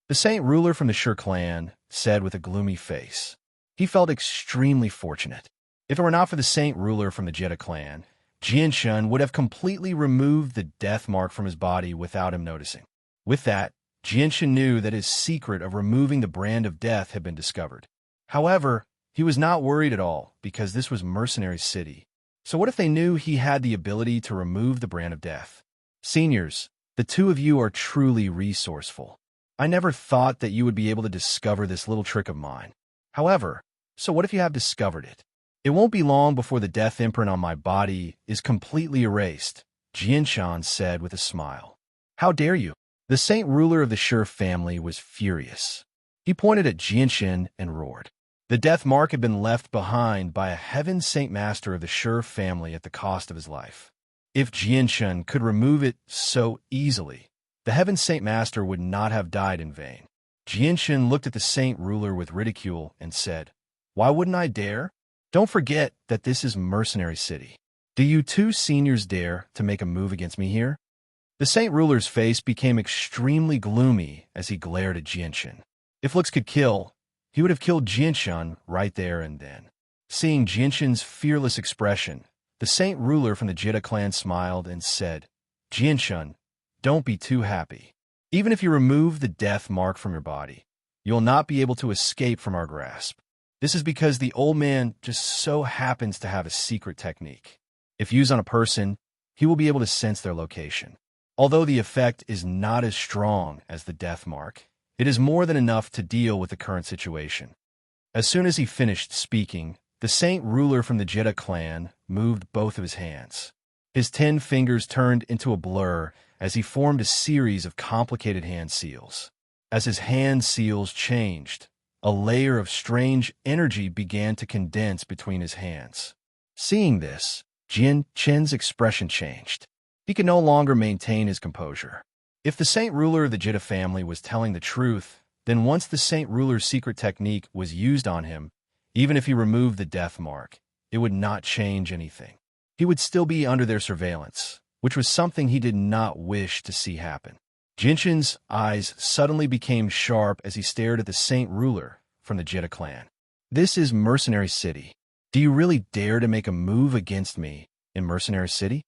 The saint ruler from the Sher clan said with a gloomy face. He felt extremely fortunate. If it were not for the saint ruler from the Jitta clan, Jianshan would have completely removed the death mark from his body without him noticing. With that, Jianshan knew that his secret of removing the brand of death had been discovered. However, he was not worried at all because this was Mercenary City. So what if they knew he had the ability to remove the brand of death? Seniors, the two of you are truly resourceful. I never thought that you would be able to discover this little trick of mine. However, so what if you have discovered it? It won't be long before the death imprint on my body is completely erased, Jianshan said with a smile. How dare you? The saint ruler of the Sher family was furious. He pointed at Jianshan and roared. The death mark had been left behind by a heaven saint master of the Sher family at the cost of his life. If Jianshan could remove it so easily, the heaven saint master would not have died in vain. Jianshan looked at the saint ruler with ridicule and said, Why wouldn't I dare? Don't forget that this is Mercenary City. Do you two seniors dare to make a move against me here? The saint ruler's face became extremely gloomy as he glared at Jianshan. If looks could kill, he would have killed Jianshan right there and then. Seeing Jianshan's fearless expression, the saint ruler from the Jitta clan smiled and said, Jianshan, don't be too happy. Even if you remove the death mark from your body, you will not be able to escape from our grasp. This is because the old man just so happens to have a secret technique. If used on a person, he will be able to sense their location. Although the effect is not as strong as the death mark, it is more than enough to deal with the current situation. As soon as he finished speaking, the saint ruler from the Jitta clan moved both of his hands. His 10 fingers turned into a blur as he formed a series of complicated hand seals. As his hand seals changed, a layer of strange energy began to condense between his hands. Seeing this, Jianshan's expression changed. He could no longer maintain his composure. If the saint ruler of the Jitta family was telling the truth, then once the saint ruler's secret technique was used on him, even if he removed the death mark, it would not change anything. He would still be under their surveillance, which was something he did not wish to see happen. Jianshan's eyes suddenly became sharp as he stared at the saint ruler from the Jitta clan. This is Mercenary City. Do you really dare to make a move against me in Mercenary City?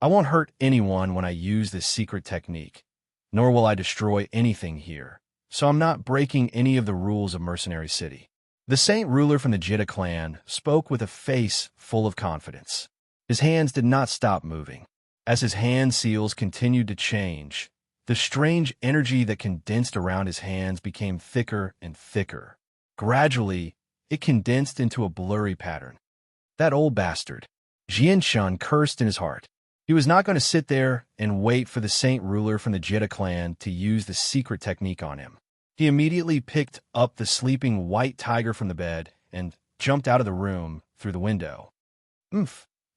I won't hurt anyone when I use this secret technique, nor will I destroy anything here, so I'm not breaking any of the rules of Mercenary City. The saint ruler from the Jitta clan spoke with a face full of confidence. His hands did not stop moving. As his hand seals continued to change, the strange energy that condensed around his hands became thicker and thicker. Gradually, it condensed into a blurry pattern. That old bastard. Jianshan cursed in his heart. He was not going to sit there and wait for the saint ruler from the Jitta clan to use the secret technique on him. He immediately picked up the sleeping white tiger from the bed and jumped out of the room through the window.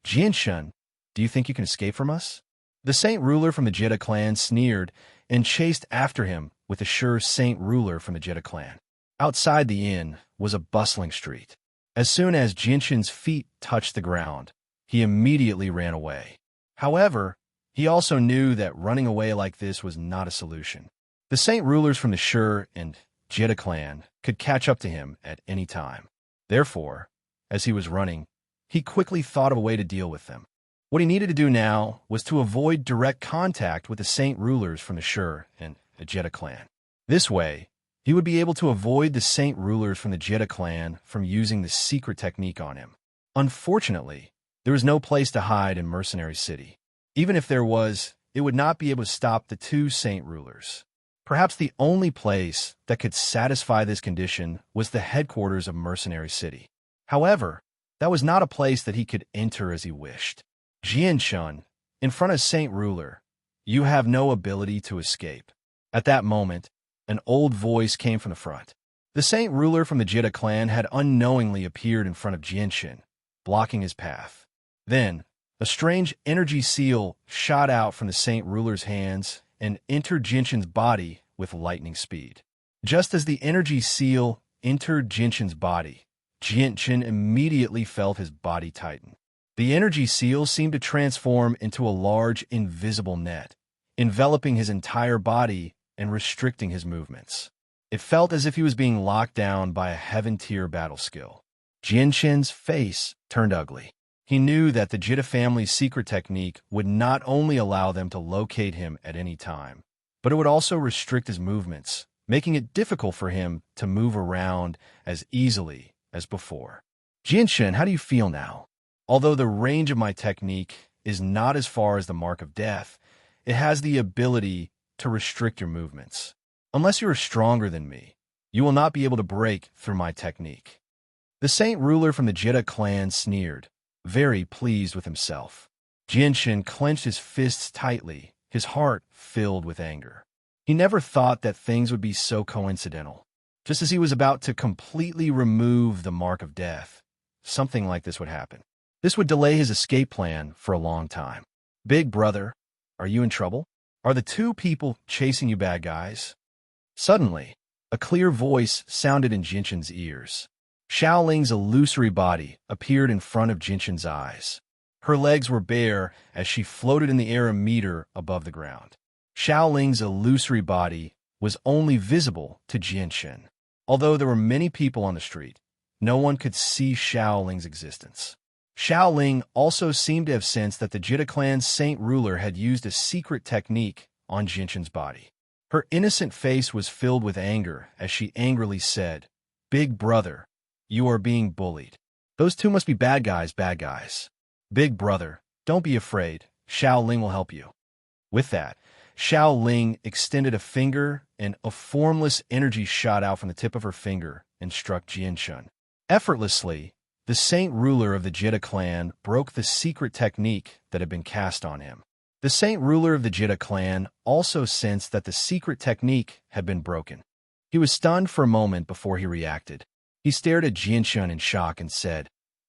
Jianshan, do you think you can escape from us? The saint ruler from the Jitta clan sneered and chased after him with the sure saint ruler from the Jitta clan. Outside the inn was a bustling street. As soon as Jianshan's feet touched the ground, he immediately ran away. However, he also knew that running away like this was not a solution. The saint rulers from the Sher and Jitta clan could catch up to him at any time. Therefore, as he was running, he quickly thought of a way to deal with them. What he needed to do now was to avoid direct contact with the saint rulers from the Sher and the Jitta clan. This way, he would be able to avoid the saint rulers from the Jita clan from using the secret technique on him. Unfortunately, there was no place to hide in Mercenary City. Even if there was, it would not be able to stop the two saint rulers. Perhaps the only place that could satisfy this condition was the headquarters of Mercenary City. However, that was not a place that he could enter as he wished. Jianshun, in front of Saint Ruler, you have no ability to escape. At that moment, an old voice came from the front. The Saint Ruler from the Jita clan had unknowingly appeared in front of Jianshin, blocking his path. Then, a strange energy seal shot out from the Saint Ruler's hands and entered Jianshin's body with lightning speed. Just as the energy seal entered Jianshin's body, Jianshin immediately felt his body tighten. The energy seal seemed to transform into a large, invisible net, enveloping his entire body and restricting his movements. It felt as if he was being locked down by a heaven-tier battle skill. Jianshin's face turned ugly. He knew that the Jita family's secret technique would not only allow them to locate him at any time, but it would also restrict his movements, making it difficult for him to move around as easily as before. Jianshin, how do you feel now? Although the range of my technique is not as far as the Mark of Death, it has the ability to restrict your movements. Unless you are stronger than me, you will not be able to break through my technique. The Saint Ruler from the Jita clan sneered, very pleased with himself. Jianshin clenched his fists tightly, his heart filled with anger. He never thought that things would be so coincidental. Just as he was about to completely remove the Mark of Death, something like this would happen. This would delay his escape plan for a long time. Big brother, are you in trouble? Are the two people chasing you bad guys? Suddenly, a clear voice sounded in Jinshin's ears. Xiaoling's illusory body appeared in front of Jinshin's eyes. Her legs were bare as she floated in the air a meter above the ground. Xiaoling's illusory body was only visible to Jinshin. Although there were many people on the street, no one could see Xiaoling's existence. Xiaoling also seemed to have sensed that the Jita clan's Saint Ruler had used a secret technique on Jinshin's body. Her innocent face was filled with anger as she angrily said, "Big brother, you are being bullied. Those two must be bad guys, bad guys. Big brother, don't be afraid. Xiaoling will help you." With that, Xiaoling extended a finger and a formless energy shot out from the tip of her finger and struck Jianshin. Effortlessly, the Saint Ruler of the Jita clan broke the secret technique that had been cast on him. The Saint Ruler of the Jita clan also sensed that the secret technique had been broken. He was stunned for a moment before he reacted. He stared at Jianshin in shock and said,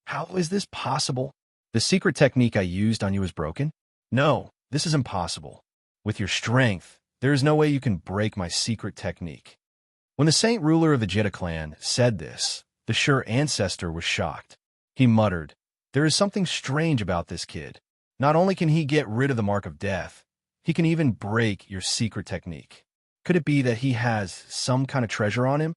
"How is this possible? The secret technique I used on you is broken? No, this is impossible. With your strength, there is no way you can break my secret technique." When the Saint Ruler of the Jita clan said this, the Sure ancestor was shocked. He muttered, "There is something strange about this kid. Not only can he get rid of the Mark of Death, he can even break your secret technique. Could it be that he has some kind of treasure on him?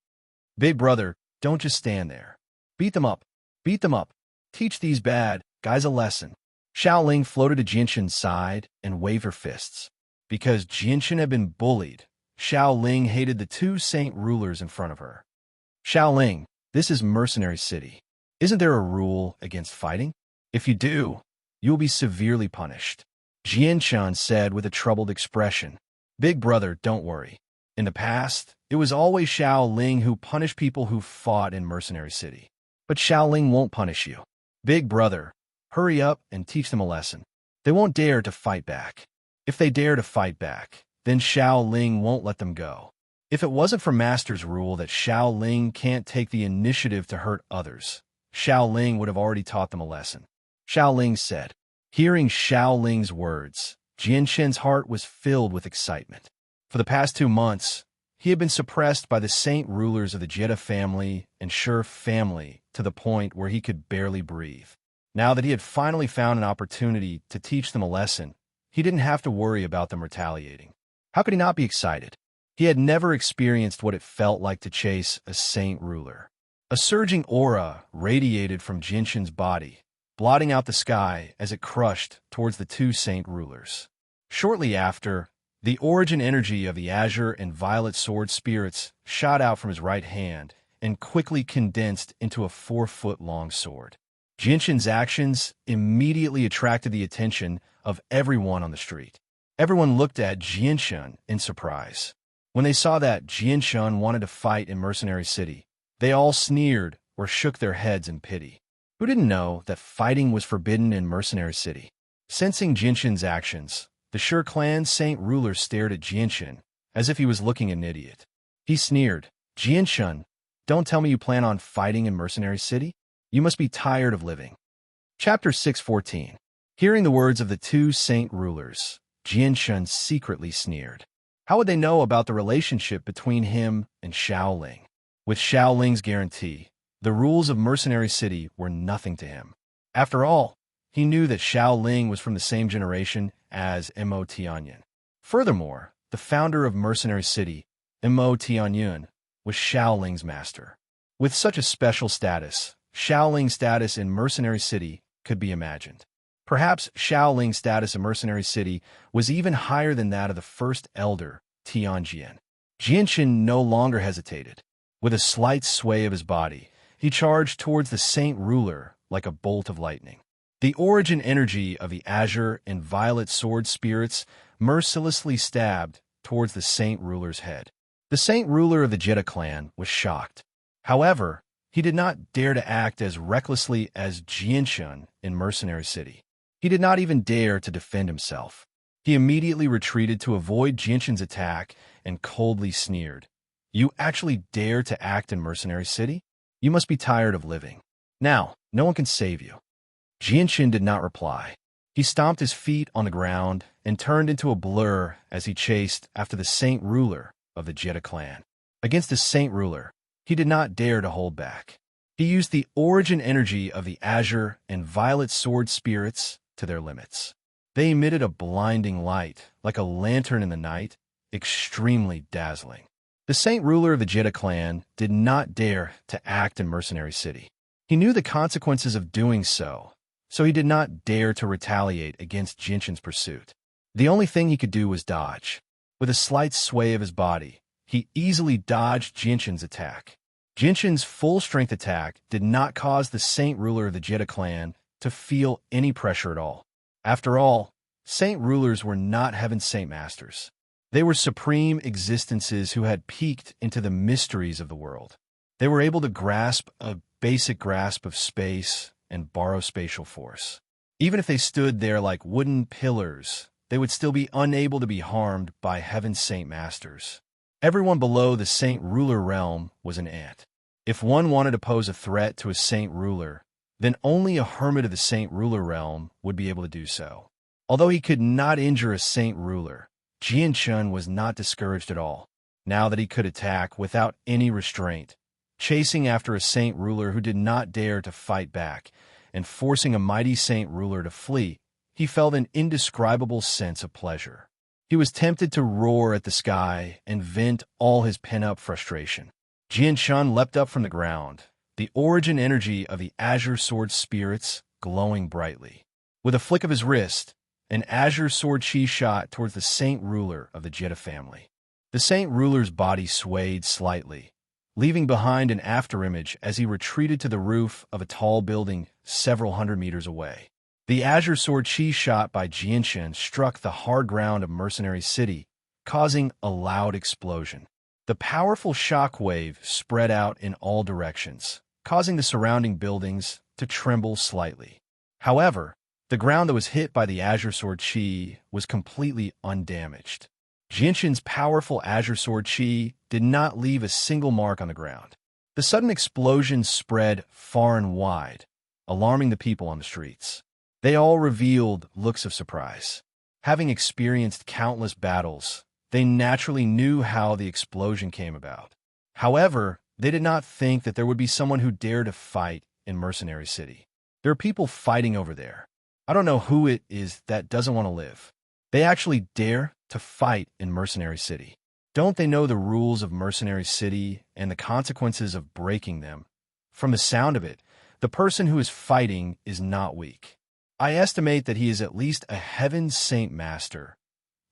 Big brother, don't just stand there. Beat them up. Beat them up. Teach these bad guys a lesson." Xiaoling floated to Jinshin's side and waved her fists. Because Jinshin had been bullied, Xiaoling hated the two Saint Rulers in front of her. "Xiaoling, this is Mercenary City. Isn't there a rule against fighting? If you do, you will be severely punished," Jianshin said with a troubled expression. "Big brother, don't worry. In the past, it was always Xiaoling who punished people who fought in Mercenary City. But Xiaoling won't punish you. Big brother, hurry up and teach them a lesson. They won't dare to fight back. If they dare to fight back, then Xiaoling won't let them go. If it wasn't for Master's rule that Xiaoling can't take the initiative to hurt others, Xiaoling would have already taught them a lesson," Xiaoling said. Hearing Xiaoling's words, Jianshin's heart was filled with excitement. For the past 2 months, he had been suppressed by the Saint Rulers of the Jita family and Sure family to the point where he could barely breathe. Now that he had finally found an opportunity to teach them a lesson, he didn't have to worry about them retaliating. How could he not be excited? He had never experienced what it felt like to chase a Saint Ruler. A surging aura radiated from Jinshin's body, blotting out the sky as it crushed towards the two Saint Rulers. Shortly after, The origin energy of the azure and violet sword spirits shot out from his right hand and quickly condensed into a 4-foot-long sword. Jinshin's actions immediately attracted the attention of everyone on the street. Everyone looked at Jinshin in surprise. When they saw that Jinshin wanted to fight in Mercenary City, they all sneered or shook their heads in pity. Who didn't know that fighting was forbidden in Mercenary City? Sensing Jinshin's actions, the Sure Clan's Saint Ruler stared at Jinshin as if he was looking at an idiot. He sneered, "Jinshin, don't tell me you plan on fighting in Mercenary City? You must be tired of living." Chapter 614. Hearing the words of the two Saint Rulers, Jinshin secretly sneered. How would they know about the relationship between him and Shaoling? With Shaoling's guarantee, the rules of Mercenary City were nothing to him. After all, he knew that Shaoling was from the same generation as Mo Tianyun. Furthermore, the founder of Mercenary City, Mo Tianyun, was Shaoling's master. With such a special status, Shaoling's status in Mercenary City could be imagined. Perhaps Shaoling's status in Mercenary City was even higher than that of the first elder, Tianjian. Jinshin no longer hesitated. With a slight sway of his body, he charged towards the Saint Ruler like a bolt of lightning. The origin energy of the azure and violet sword spirits mercilessly stabbed towards the Saint Ruler's head. The Saint Ruler of the Jetta clan was shocked. However, he did not dare to act as recklessly as Jinshin in Mercenary City. He did not even dare to defend himself. He immediately retreated to avoid Jinshin's attack and coldly sneered, "You actually dare to act in Mercenary City? You must be tired of living. Now, no one can save you." Jinshin did not reply. He stomped his feet on the ground and turned into a blur as he chased after the Saint Ruler of the Jetta clan. Against the Saint Ruler, he did not dare to hold back. He used the origin energy of the azure and violet sword spirits to their limits. They emitted a blinding light, like a lantern in the night, extremely dazzling. The Saint Ruler of the Jetta clan did not dare to act in Mercenary City. He knew the consequences of doing so he did not dare to retaliate against Jinshin's pursuit. The only thing he could do was dodge. With a slight sway of his body, he easily dodged Jinshin's attack. Jinshin's full-strength attack did not cause the Saint Ruler of the Jetta clan to feel any pressure at all. After all, Saint Rulers were not Heaven's Saint Masters. They were supreme existences who had peeked into the mysteries of the world. They were able to grasp a basic grasp of space and borrow spatial force. Even if they stood there like wooden pillars, they would still be unable to be harmed by Heaven's Saint Masters. Everyone below the Saint Ruler realm was an ant. If one wanted to pose a threat to a Saint Ruler, then only a hermit of the Saint Ruler realm would be able to do so. Although he could not injure a Saint Ruler, Jinshin was not discouraged at all. Now that he could attack without any restraint, chasing after a Saint Ruler who did not dare to fight back, and forcing a mighty Saint Ruler to flee, he felt an indescribable sense of pleasure. He was tempted to roar at the sky and vent all his pent-up frustration. Jinshin leapt up from the ground, the origin energy of the azure sword spirits glowing brightly. With a flick of his wrist, an azure sword chi shot towards the Saint Ruler of the Jetta family. The Saint Ruler's body swayed slightly, leaving behind an afterimage as he retreated to the roof of a tall building several hundred meters away. The azure sword chi shot by Jinshin struck the hard ground of Mercenary City, causing a loud explosion. The powerful shock wave spread out in all directions, causing the surrounding buildings to tremble slightly. However, the ground that was hit by the azure sword chi was completely undamaged. Jinshin's powerful azure sword chi did not leave a single mark on the ground. The sudden explosion spread far and wide, alarming the people on the streets. They all revealed looks of surprise. Having experienced countless battles, they naturally knew how the explosion came about. However, they did not think that there would be someone who dared to fight in Mercenary City. There are people fighting over there. I don't know who it is that doesn't want to live. They actually dare to fight in Mercenary City. Don't they know the rules of Mercenary City and the consequences of breaking them? From the sound of it, the person who is fighting is not weak. I estimate that he is at least a Heaven's Saint Master.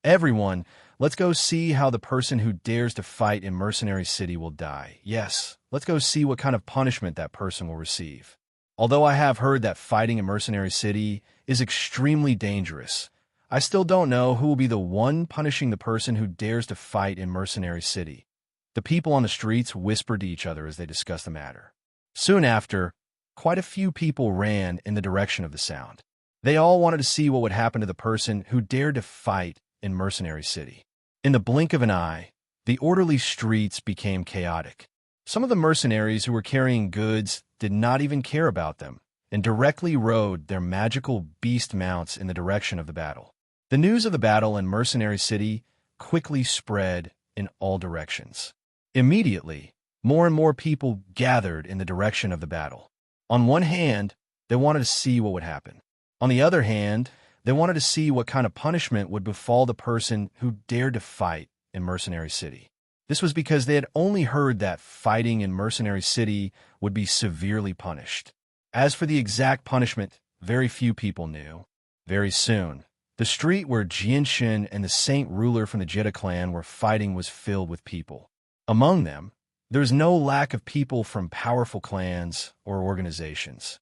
Everyone, Let's go see how the person who dares to fight in Mercenary City will die. Yes, let's go see what kind of punishment that person will receive. Although I have heard that fighting in Mercenary City is extremely dangerous, I still don't know who will be the one punishing the person who dares to fight in Mercenary City. The people on the streets whispered to each other as they discussed the matter. Soon after, quite a few people ran in the direction of the sound. They all wanted to see what would happen to the person who dared to fight in Mercenary City. In the blink of an eye, the orderly streets became chaotic. Some of the mercenaries who were carrying goods did not even care about them and directly rode their magical beast mounts in the direction of the battle. The news of the battle in Mercenary City quickly spread in all directions. Immediately, more and more people gathered in the direction of the battle. On one hand, they wanted to see what would happen. On the other hand, they wanted to see what kind of punishment would befall the person who dared to fight in Mercenary City. This was because they had only heard that fighting in Mercenary City would be severely punished. As for the exact punishment, very few people knew. Very soon, the street where Jianshan and the Saint Ruler from the Jita clan were fighting was filled with people. Among them, there was no lack of people from powerful clans or organizations.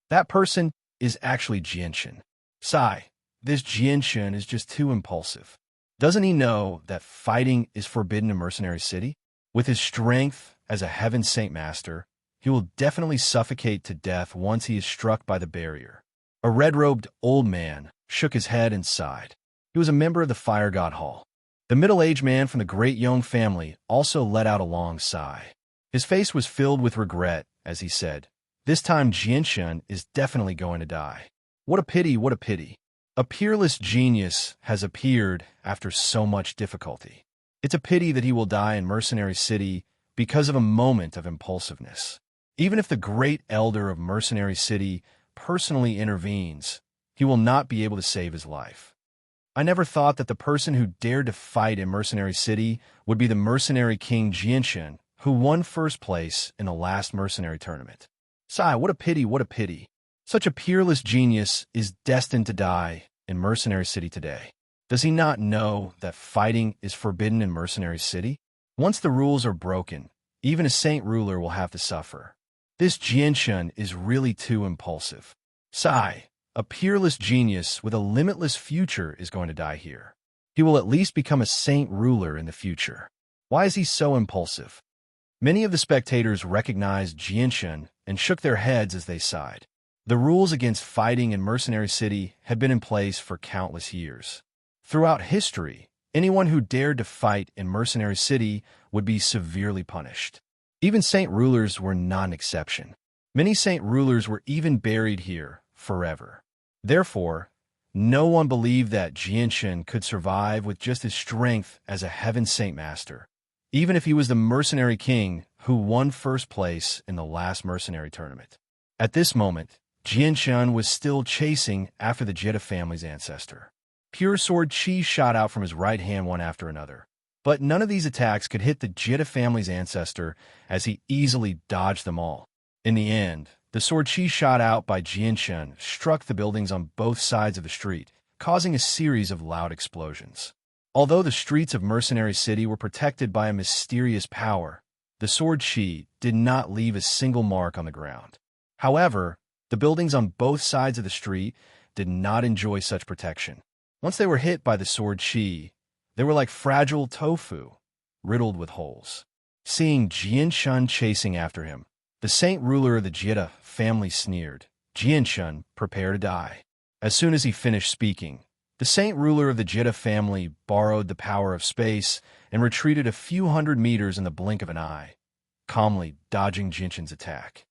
That person is actually Jianshan. Sigh, this Jianshan is just too impulsive. Doesn't he know that fighting is forbidden in Mercenary City? With his strength as a Heaven Saint Master, he will definitely suffocate to death once he is struck by the barrier. A red-robed old man shook his head and sighed. He was a member of the Fire God Hall. The middle-aged man from the Great Yong family also let out a long sigh. His face was filled with regret as he said, "This time Jianshan is definitely going to die. What a pity, what a pity. A peerless genius has appeared after so much difficulty. It's a pity that he will die in Mercenary City because of a moment of impulsiveness. Even if the great elder of Mercenary City personally intervenes, he will not be able to save his life. I never thought that the person who dared to fight in Mercenary City would be the mercenary king Jianshan, who won first place in the last mercenary tournament. Sigh, what a pity, what a pity. Such a peerless genius is destined to die in Mercenary City today. Does he not know that fighting is forbidden in Mercenary City? Once the rules are broken, even a Saint Ruler will have to suffer. This Jianshan is really too impulsive. Sigh, a peerless genius with a limitless future is going to die here. He will at least become a Saint Ruler in the future. Why is he so impulsive?" Many of the spectators recognized Jianshan and shook their heads as they sighed. The rules against fighting in Mercenary City had been in place for countless years. Throughout history, anyone who dared to fight in Mercenary City would be severely punished. Even Saint Rulers were not an exception. Many Saint Rulers were even buried here forever. Therefore, no one believed that Jianshan could survive with just his strength as a Heaven Saint Master, even if he was the mercenary king who won first place in the last mercenary tournament. At this moment, Jianshan was still chasing after the Jita family's ancestor. Pure sword chi shot out from his right hand one after another. But none of these attacks could hit the Jita family's ancestor as he easily dodged them all. In the end, the sword chi shot out by Jianshan struck the buildings on both sides of the street, causing a series of loud explosions. Although the streets of Mercenary City were protected by a mysterious power, the sword chi did not leave a single mark on the ground. However, the buildings on both sides of the street did not enjoy such protection. Once they were hit by the sword chi, they were like fragile tofu, riddled with holes. Seeing Jianshan chasing after him, the Saint Ruler of the Jita family sneered. Jianshan, prepare to die. As soon as he finished speaking, the Saint Ruler of the Jita family borrowed the power of space and retreated a few hundred meters in the blink of an eye, calmly dodging Jianshan's attack.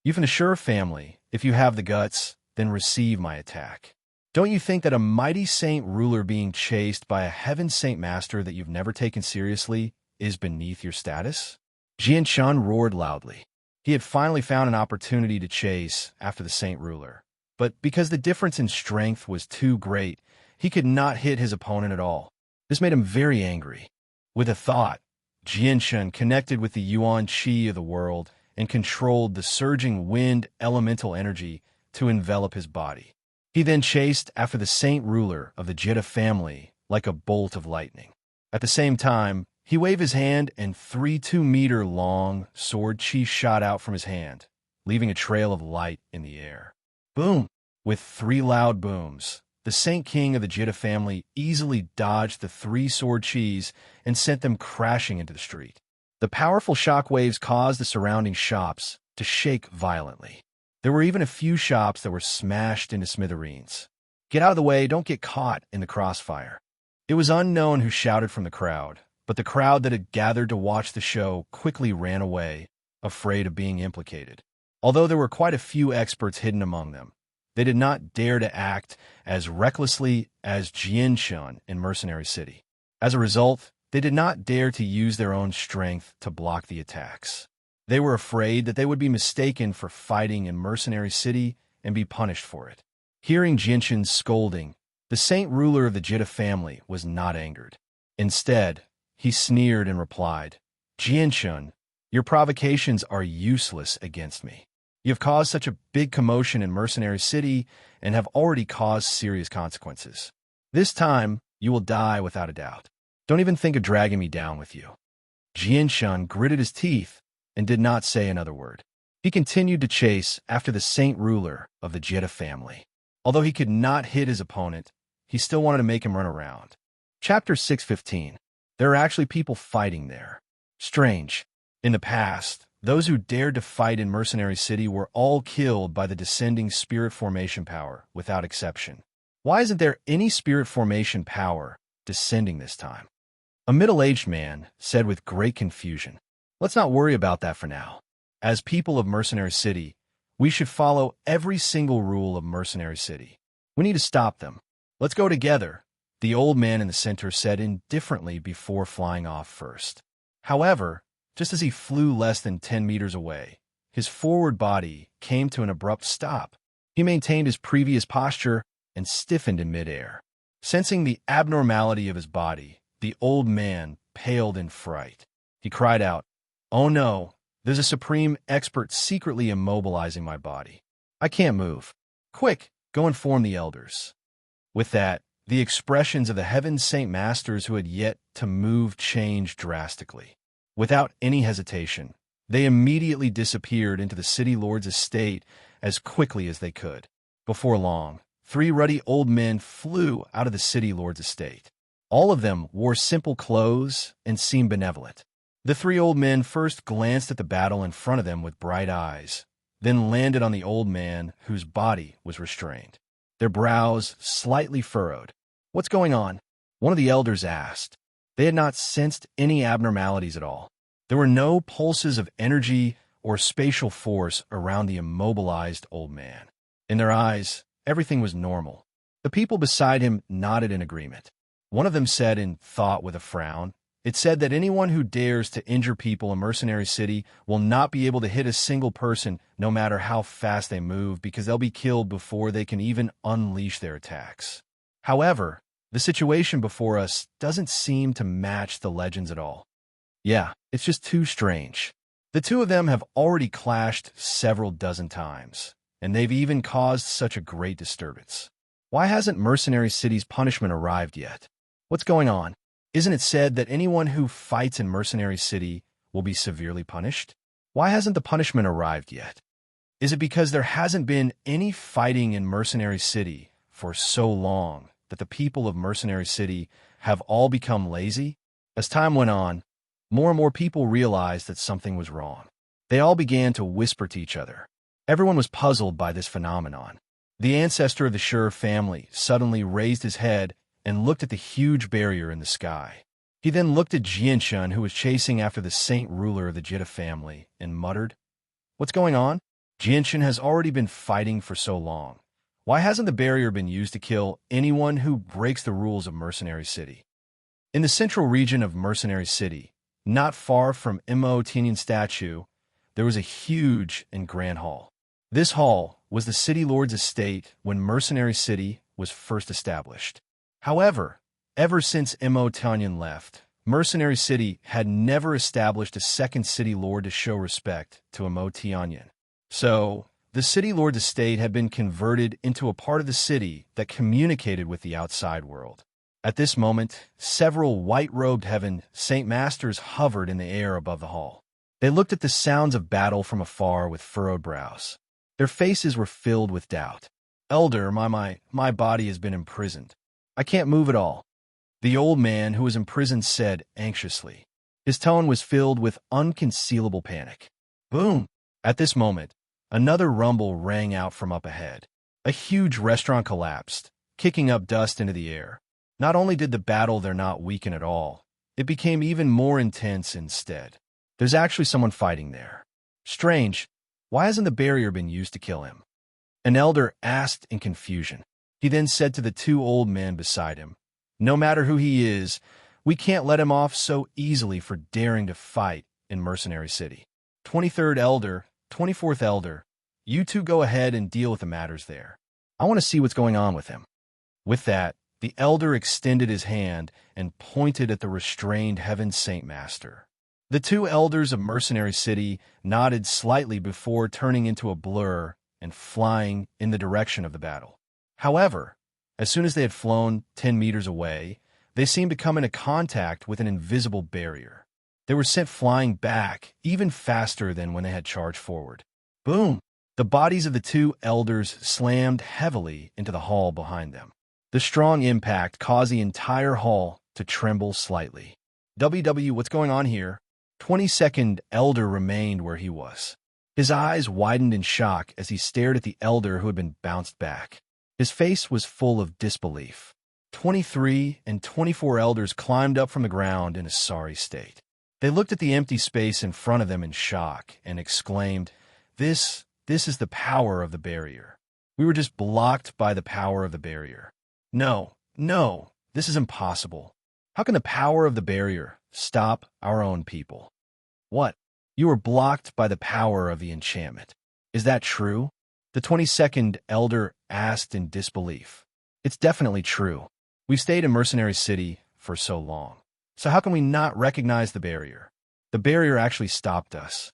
"You from the Sure family, if you have the guts, then receive my attack. Don't you think that a mighty Saint Ruler being chased by a Heaven Saint Master that you've never taken seriously is beneath your status?" Jianshan roared loudly. He had finally found an opportunity to chase after the Saint Ruler, but because the difference in strength was too great, he could not hit his opponent at all. This made him very angry. With a thought, Jianshan connected with the Yuan Qi of the world and controlled the surging wind elemental energy to envelop his body. He then chased after the Saint Ruler of the Jita family like a bolt of lightning. At the same time, he waved his hand and 3 2-meter-long sword chi shot out from his hand, leaving a trail of light in the air. Boom! With 3 loud booms, the Saint King of the Jitta family easily dodged the 3 sword chis and sent them crashing into the street. The powerful shockwaves caused the surrounding shops to shake violently. There were even a few shops that were smashed into smithereens. "Get out of the way, don't get caught in the crossfire." It was unknown who shouted from the crowd, but the crowd that had gathered to watch the show quickly ran away, afraid of being implicated. Although there were quite a few experts hidden among them, they did not dare to act as recklessly as Jianshun in Mercenary City. As a result, they did not dare to use their own strength to block the attacks. They were afraid that they would be mistaken for fighting in Mercenary City and be punished for it. Hearing Jianshun's scolding, the saint ruler of the Jitta family was not angered. Instead, he sneered and replied, "Jianshun, your provocations are useless against me. You have caused such a big commotion in Mercenary City and have already caused serious consequences. This time, you will die without a doubt. Don't even think of dragging me down with you." Jianshun gritted his teeth and did not say another word. He continued to chase after the saint ruler of the Jitta family. Although he could not hit his opponent, he still wanted to make him run around. Chapter 615. There are actually people fighting there. Strange. In the past, those who dared to fight in Mercenary City were all killed by the descending spirit formation power, without exception. Why isn't there any spirit formation power descending this time? A middle-aged man said with great confusion, "Let's not worry about that for now. As people of Mercenary City, we should follow every single rule of Mercenary City. We need to stop them. Let's go together," the old man in the center said indifferently before flying off first. However, just as he flew less than 10 meters away, his forward body came to an abrupt stop. He maintained his previous posture and stiffened in midair. Sensing the abnormality of his body, the old man paled in fright. He cried out, "Oh no, there's a supreme expert secretly immobilizing my body. I can't move. Quick, go inform the elders." With that, the expressions of the Heaven Saint Masters who had yet to move changed drastically. Without any hesitation, they immediately disappeared into the city lord's estate as quickly as they could. Before long, 3 ruddy old men flew out of the city lord's estate. All of them wore simple clothes and seemed benevolent. The 3 old men first glanced at the battle in front of them with bright eyes, then landed on the old man whose body was restrained. Their brows slightly furrowed. "What's going on?" one of the elders asked. They had not sensed any abnormalities at all. There were no pulses of energy or spatial force around the immobilized old man. In their eyes, everything was normal. The people beside him nodded in agreement. One of them said in thought with a frown, "It said that anyone who dares to injure people in Mercenary City will not be able to hit a single person no matter how fast they move because they'll be killed before they can even unleash their attacks." However, the situation before us doesn't seem to match the legends at all. Yeah, it's just too strange. The 2 of them have already clashed several dozen times, and they've even caused such a great disturbance. Why hasn't Mercenary City's punishment arrived yet? What's going on? Isn't it said that anyone who fights in Mercenary City will be severely punished? Why hasn't the punishment arrived yet? Is it because there hasn't been any fighting in Mercenary City for so long that the people of Mercenary City have all become lazy? As time went on, more and more people realized that something was wrong. They all began to whisper to each other. Everyone was puzzled by this phenomenon. The ancestor of the Shur family suddenly raised his head and looked at the huge barrier in the sky. He then looked at Jianshun, who was chasing after the saint ruler of the Jitta family, and muttered, "What's going on? Jianshun has already been fighting for so long. Why hasn't the barrier been used to kill anyone who breaks the rules of Mercenary City?" In the central region of Mercenary City, not far from Mo Tinian statue, there was a huge and grand hall. This hall was the city lord's estate when Mercenary City was first established. However, ever since Mo Tinian left, Mercenary City had never established a second city lord to show respect to Mo Tinian. So, the city lord's estate had been converted into a part of the city that communicated with the outside world. At this moment, several white-robed heaven Saint Masters hovered in the air above the hall. They looked at the sounds of battle from afar with furrowed brows. Their faces were filled with doubt. Elder, my body has been imprisoned. I can't move at all. The old man who was imprisoned said anxiously. His tone was filled with unconcealable panic. Boom! At this moment, another rumble rang out from up ahead. A huge restaurant collapsed, kicking up dust into the air. Not only did the battle there not weaken at all, it became even more intense instead. There's actually someone fighting there. Strange. Why hasn't the barrier been used to kill him? An elder asked in confusion. He then said to the two old men beside him, no matter who he is, we can't let him off so easily for daring to fight in Mercenary City. 23rd Elder, 24th Elder, you two go ahead and deal with the matters there. I want to see what's going on with him. With that, the elder extended his hand and pointed at the restrained Heaven Saint Master. The two elders of Mercenary City nodded slightly before turning into a blur and flying in the direction of the battle. However, as soon as they had flown 10 meters away, they seemed to come into contact with an invisible barrier. They were sent flying back even faster than when they had charged forward. Boom! The bodies of the two elders slammed heavily into the hall behind them. The strong impact caused the entire hall to tremble slightly. What's going on here? 22nd Elder remained where he was. His eyes widened in shock as he stared at the elder who had been bounced back. His face was full of disbelief. 23 and 24 elders climbed up from the ground in a sorry state. They looked at the empty space in front of them in shock and exclaimed, This is the power of the barrier. We were just blocked by the power of the barrier. No, this is impossible. How can the power of the barrier stop our own people? What? You were blocked by the power of the enchantment. Is that true? The 22nd Elder asked in disbelief. It's definitely true. We've stayed in Mercenary City for so long. So how can we not recognize the barrier? The barrier actually stopped us.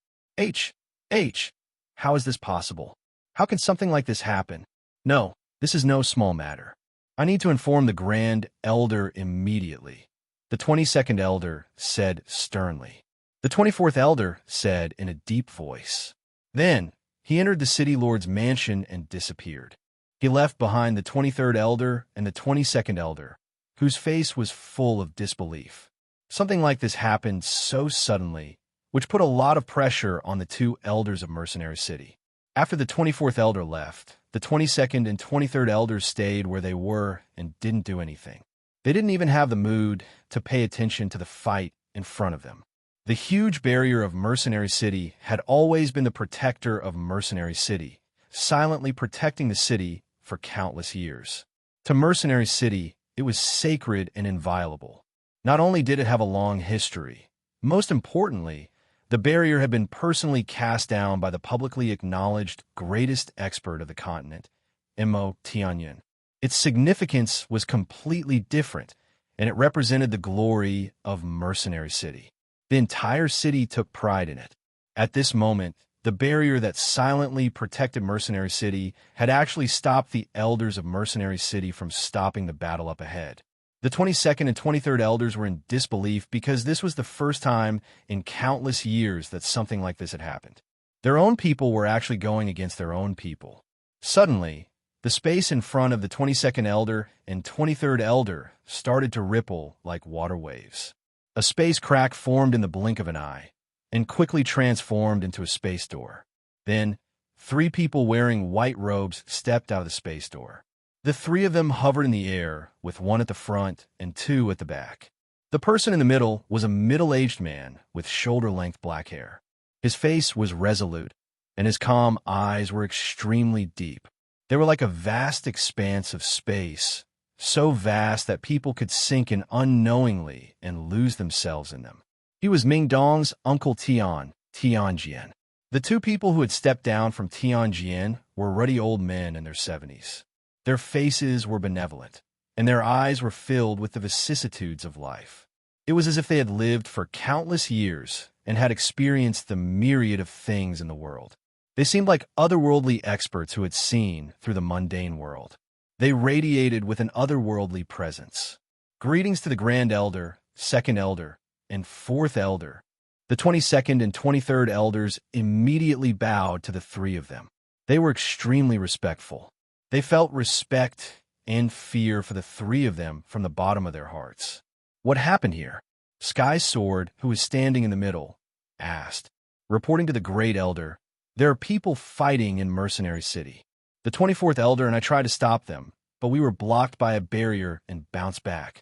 How is this possible? How can something like this happen? No, this is no small matter. I need to inform the Grand Elder immediately. The 22nd Elder said sternly. The 24th Elder said in a deep voice. Then, he entered the City Lord's mansion and disappeared. He left behind the 23rd Elder and the 22nd Elder, whose face was full of disbelief. Something like this happened so suddenly, which put a lot of pressure on the two elders of Mercenary City. After the 24th Elder left, the 22nd and 23rd Elders stayed where they were and didn't do anything. They didn't even have the mood to pay attention to the fight in front of them. The huge barrier of Mercenary City had always been the protector of Mercenary City, silently protecting the city for countless years. To Mercenary City, it was sacred and inviolable. Not only did it have a long history, most importantly, the barrier had been personally cast down by the publicly acknowledged greatest expert of the continent, Mo Tianyan. Its significance was completely different, and it represented the glory of Mercenary City. The entire city took pride in it. At this moment, the barrier that silently protected Mercenary City had actually stopped the elders of Mercenary City from stopping the battle up ahead. The 22nd and 23rd Elders were in disbelief because this was the first time in countless years that something like this had happened. Their own people were actually going against their own people. Suddenly, the space in front of the 22nd Elder and 23rd Elder started to ripple like water waves. A space crack formed in the blink of an eye and quickly transformed into a space door. Then, 3 people wearing white robes stepped out of the space door. The 3 of them hovered in the air, with 1 at the front and 2 at the back. The person in the middle was a middle-aged man with shoulder-length black hair. His face was resolute, and his calm eyes were extremely deep. They were like a vast expanse of space, so vast that people could sink in unknowingly and lose themselves in them. He was Mingdong's Uncle Tianjian. The 2 people who had stepped down from Tianjian were ruddy old men in their 70s. Their faces were benevolent, and their eyes were filled with the vicissitudes of life. It was as if they had lived for countless years and had experienced the myriad of things in the world. They seemed like otherworldly experts who had seen through the mundane world. They radiated with an otherworldly presence. Greetings to the Grand Elder, Second Elder, and Fourth Elder. The 22nd and 23rd Elders immediately bowed to the three of them. They were extremely respectful. They felt respect and fear for the three of them from the bottom of their hearts. What happened here? Sky's Sword, who was standing in the middle, asked. Reporting to the Great Elder, there are people fighting in Mercenary City. The 24th Elder and I tried to stop them, but we were blocked by a barrier and bounced back.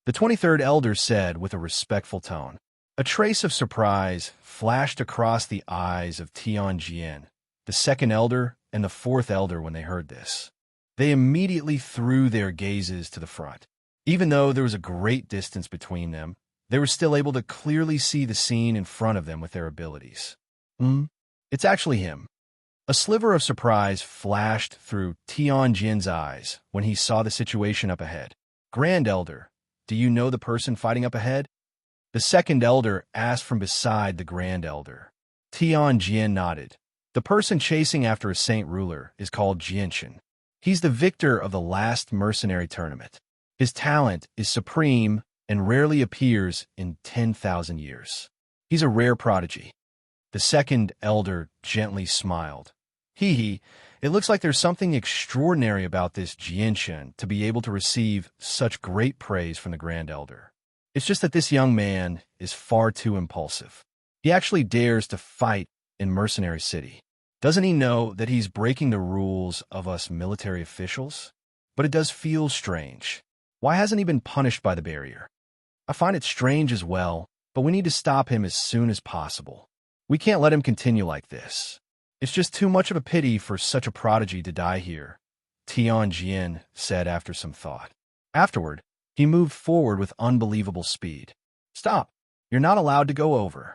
The 23rd Elder said with a respectful tone. A trace of surprise flashed across the eyes of Tianjin, the second elder, and the fourth elder when they heard this. They immediately threw their gazes to the front. Even though there was a great distance between them, they were still able to clearly see the scene in front of them with their abilities. It's actually him. A sliver of surprise flashed through Tianjin's eyes when he saw the situation up ahead. Grand Elder, do you know the person fighting up ahead? The second elder asked from beside the Grand Elder. Tianjin nodded. The person chasing after a saint ruler is called Jinshin. He's the victor of the last mercenary tournament. His talent is supreme and rarely appears in 10,000 years. He's a rare prodigy. The second elder gently smiled. It looks like there's something extraordinary about this Jinshin to be able to receive such great praise from the Grand Elder. It's just that this young man is far too impulsive. He actually dares to fight in Mercenary City. Doesn't he know that he's breaking the rules of us military officials? But it does feel strange. Why hasn't he been punished by the barrier? I find it strange as well, but we need to stop him as soon as possible. We can't let him continue like this. It's just too much of a pity for such a prodigy to die here, Tianjin said after some thought. Afterward, he moved forward with unbelievable speed. Stop! You're not allowed to go over.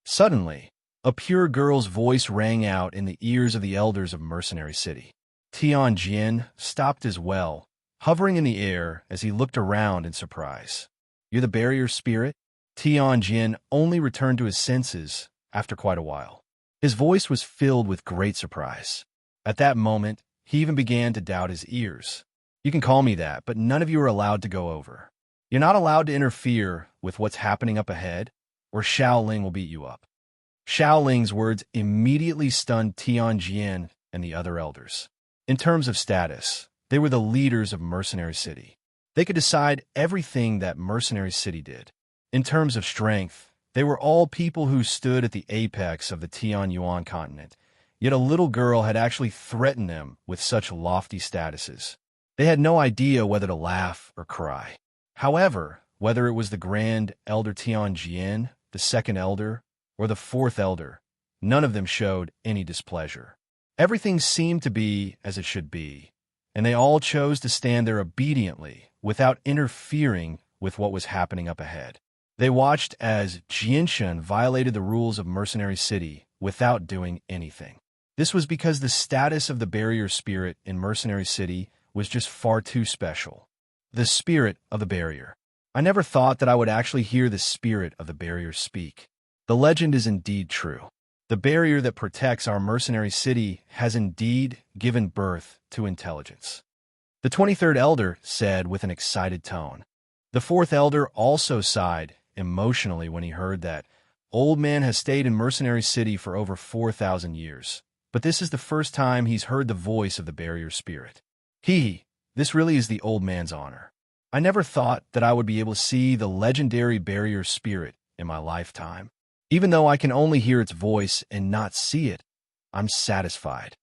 Suddenly, a pure girl's voice rang out in the ears of the elders of Mercenary City. Tianjin stopped as well, hovering in the air as he looked around in surprise. You're the barrier spirit? Tianjin only returned to his senses after quite a while. His voice was filled with great surprise. At that moment, he even began to doubt his ears. You can call me that, but none of you are allowed to go over. You're not allowed to interfere with what's happening up ahead, or Xiaoling will beat you up. Xiaoling's words immediately stunned Tianjin and the other elders. In terms of status, they were the leaders of Mercenary City. They could decide everything that Mercenary City did. In terms of strength, they were all people who stood at the apex of the Tianyuan continent, yet a little girl had actually threatened them with such lofty statuses. They had no idea whether to laugh or cry. However, whether it was the Grand Elder Tianjin, the Second Elder, or the Fourth Elder, none of them showed any displeasure. Everything seemed to be as it should be, and they all chose to stand there obediently without interfering with what was happening up ahead. They watched as Jinshin violated the rules of Mercenary City without doing anything. This was because the status of the barrier spirit in Mercenary City was just far too special. The spirit of the barrier. I never thought that I would actually hear the spirit of the barrier speak. The legend is indeed true. The barrier that protects our Mercenary City has indeed given birth to intelligence. The 23rd Elder said with an excited tone. The 4th Elder also sighed emotionally when he heard that Old Man has stayed in Mercenary City for over 4,000 years, but this is the first time he's heard the voice of the barrier spirit. This really is the old man's honor. I never thought that I would be able to see the legendary barrier spirit in my lifetime. Even though I can only hear its voice and not see it, I'm satisfied.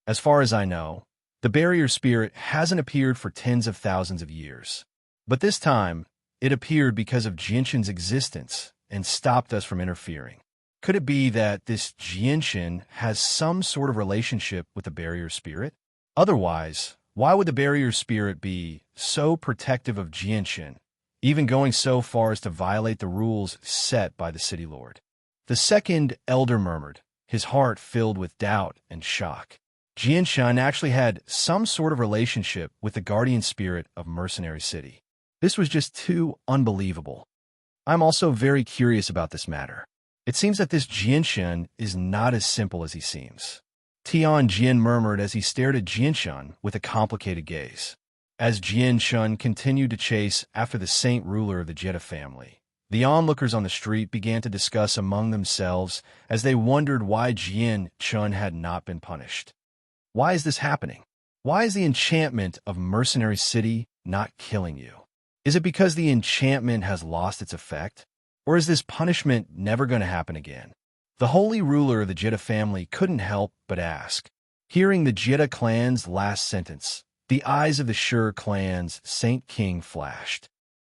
As far as I know, the barrier spirit hasn't appeared for tens of thousands of years. But this time, it appeared because of Jinshin's existence and stopped us from interfering. Could it be that this Jinshin has some sort of relationship with the barrier spirit? Otherwise, why would the barrier spirit be so protective of Jinshin, even going so far as to violate the rules set by the city lord? The second elder murmured, his heart filled with doubt and shock. Jinshin actually had some sort of relationship with the guardian spirit of Mercenary City. This was just too unbelievable. I'm also very curious about this matter. It seems that this Jinshin is not as simple as he seems. Tianjin murmured as he stared at Jinshin with a complicated gaze. as Jian-shun continued to chase after the saint ruler of the Jetta family. The onlookers on the street began to discuss among themselves as they wondered why Jian-shun had not been punished. Why is this happening? Why is the enchantment of Mercenary City not killing you? Is it because the enchantment has lost its effect? Or is this punishment never going to happen again? The holy ruler of the Jetta family couldn't help but ask. Hearing the Jetta clan's last sentence, the eyes of the Sure clan's Saint King flashed.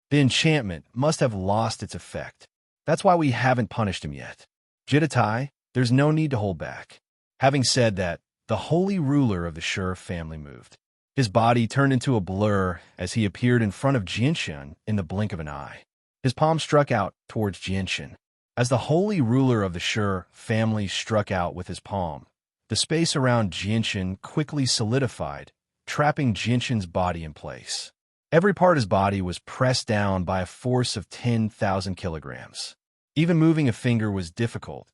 The enchantment must have lost its effect. That's why we haven't punished him yet. Jittai, there's no need to hold back. Having said that, the holy ruler of the Sure family moved. His body turned into a blur as he appeared in front of Jian-shun in the blink of an eye. His palm struck out towards Jian-shun. As the holy ruler of the Sure family struck out with his palm, the space around Jian-shun quickly solidified, trapping Jian-shun's body in place. Every part of his body was pressed down by a force of 10,000 kilograms. Even moving a finger was difficult,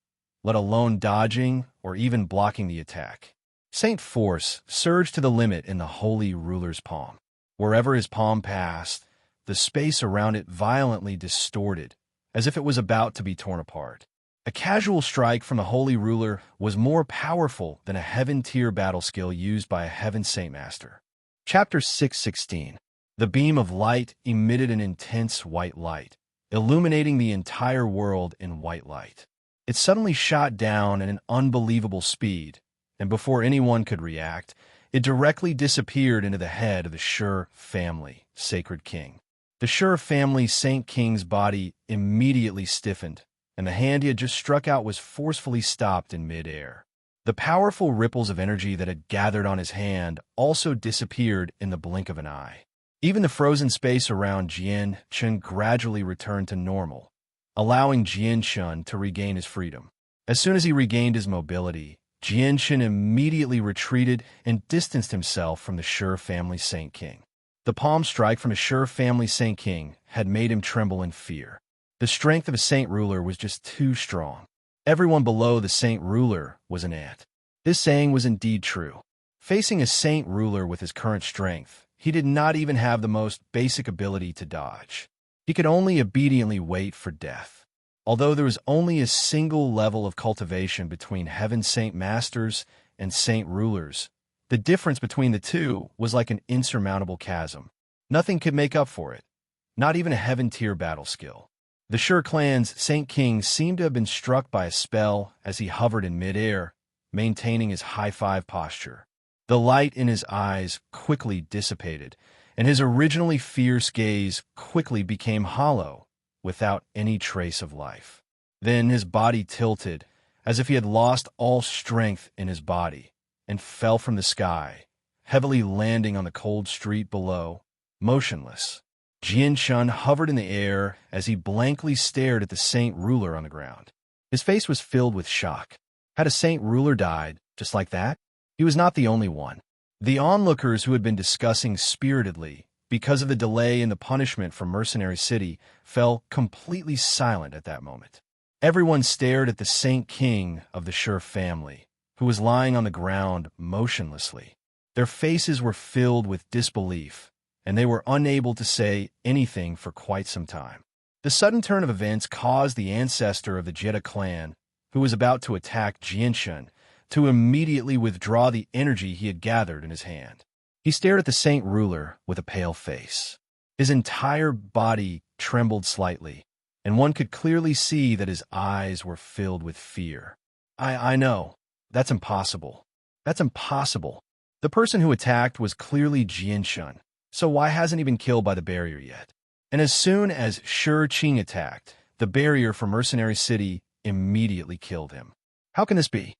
let alone dodging or even blocking the attack. Saint Force surged to the limit in the holy ruler's palm. Wherever his palm passed, the space around it violently distorted, as if it was about to be torn apart. A casual strike from the holy ruler was more powerful than a heaven-tier battle skill used by a heaven saint master. Chapter 616. The beam of light emitted an intense white light, illuminating the entire world in white light. It suddenly shot down at an unbelievable speed, and before anyone could react, it directly disappeared into the head of the Sure family, Sacred King. The Sure family Saint King's body immediately stiffened, and the hand he had just struck out was forcefully stopped in mid-air. The powerful ripples of energy that had gathered on his hand also disappeared in the blink of an eye. Even the frozen space around Jian-shun gradually returned to normal, allowing Jian-shun to regain his freedom. As soon as he regained his mobility, Jian-shun immediately retreated and distanced himself from the Sure family Saint King. The palm strike from a Sure family Saint King had made him tremble in fear. The strength of a saint ruler was just too strong. Everyone below the saint ruler was an ant. This saying was indeed true. Facing a saint ruler with his current strength, he did not even have the most basic ability to dodge. He could only obediently wait for death. Although there was only a single level of cultivation between heaven saint masters and saint rulers, the difference between the two was like an insurmountable chasm. Nothing could make up for it, not even a heaven-tier battle skill. The Sure clan's Saint King seemed to have been struck by a spell as he hovered in mid-air, maintaining his high-five posture. The light in his eyes quickly dissipated, and his originally fierce gaze quickly became hollow, without any trace of life. Then his body tilted, as if he had lost all strength in his body, and fell from the sky, heavily landing on the cold street below, motionless. Jian-shun hovered in the air as he blankly stared at the saint ruler on the ground. His face was filled with shock. Had a saint ruler died, just like that? He was not the only one. The onlookers who had been discussing spiritedly, because of the delay in the punishment from Mercenary City, fell completely silent at that moment. Everyone stared at the Saint King of the Sure family, who was lying on the ground motionlessly. Their faces were filled with disbelief, and they were unable to say anything for quite some time. The sudden turn of events caused the ancestor of the Jetta clan, who was about to attack Jian-shun, to immediately withdraw the energy he had gathered in his hand. He stared at the saint ruler with a pale face. His entire body trembled slightly, and one could clearly see that his eyes were filled with fear. I know. That's impossible. That's impossible. The person who attacked was clearly Jian-shun, so why hasn't he been killed by the barrier yet? And as soon as Shi-Qing attacked, the barrier for Mercenary City immediately killed him. How can this be?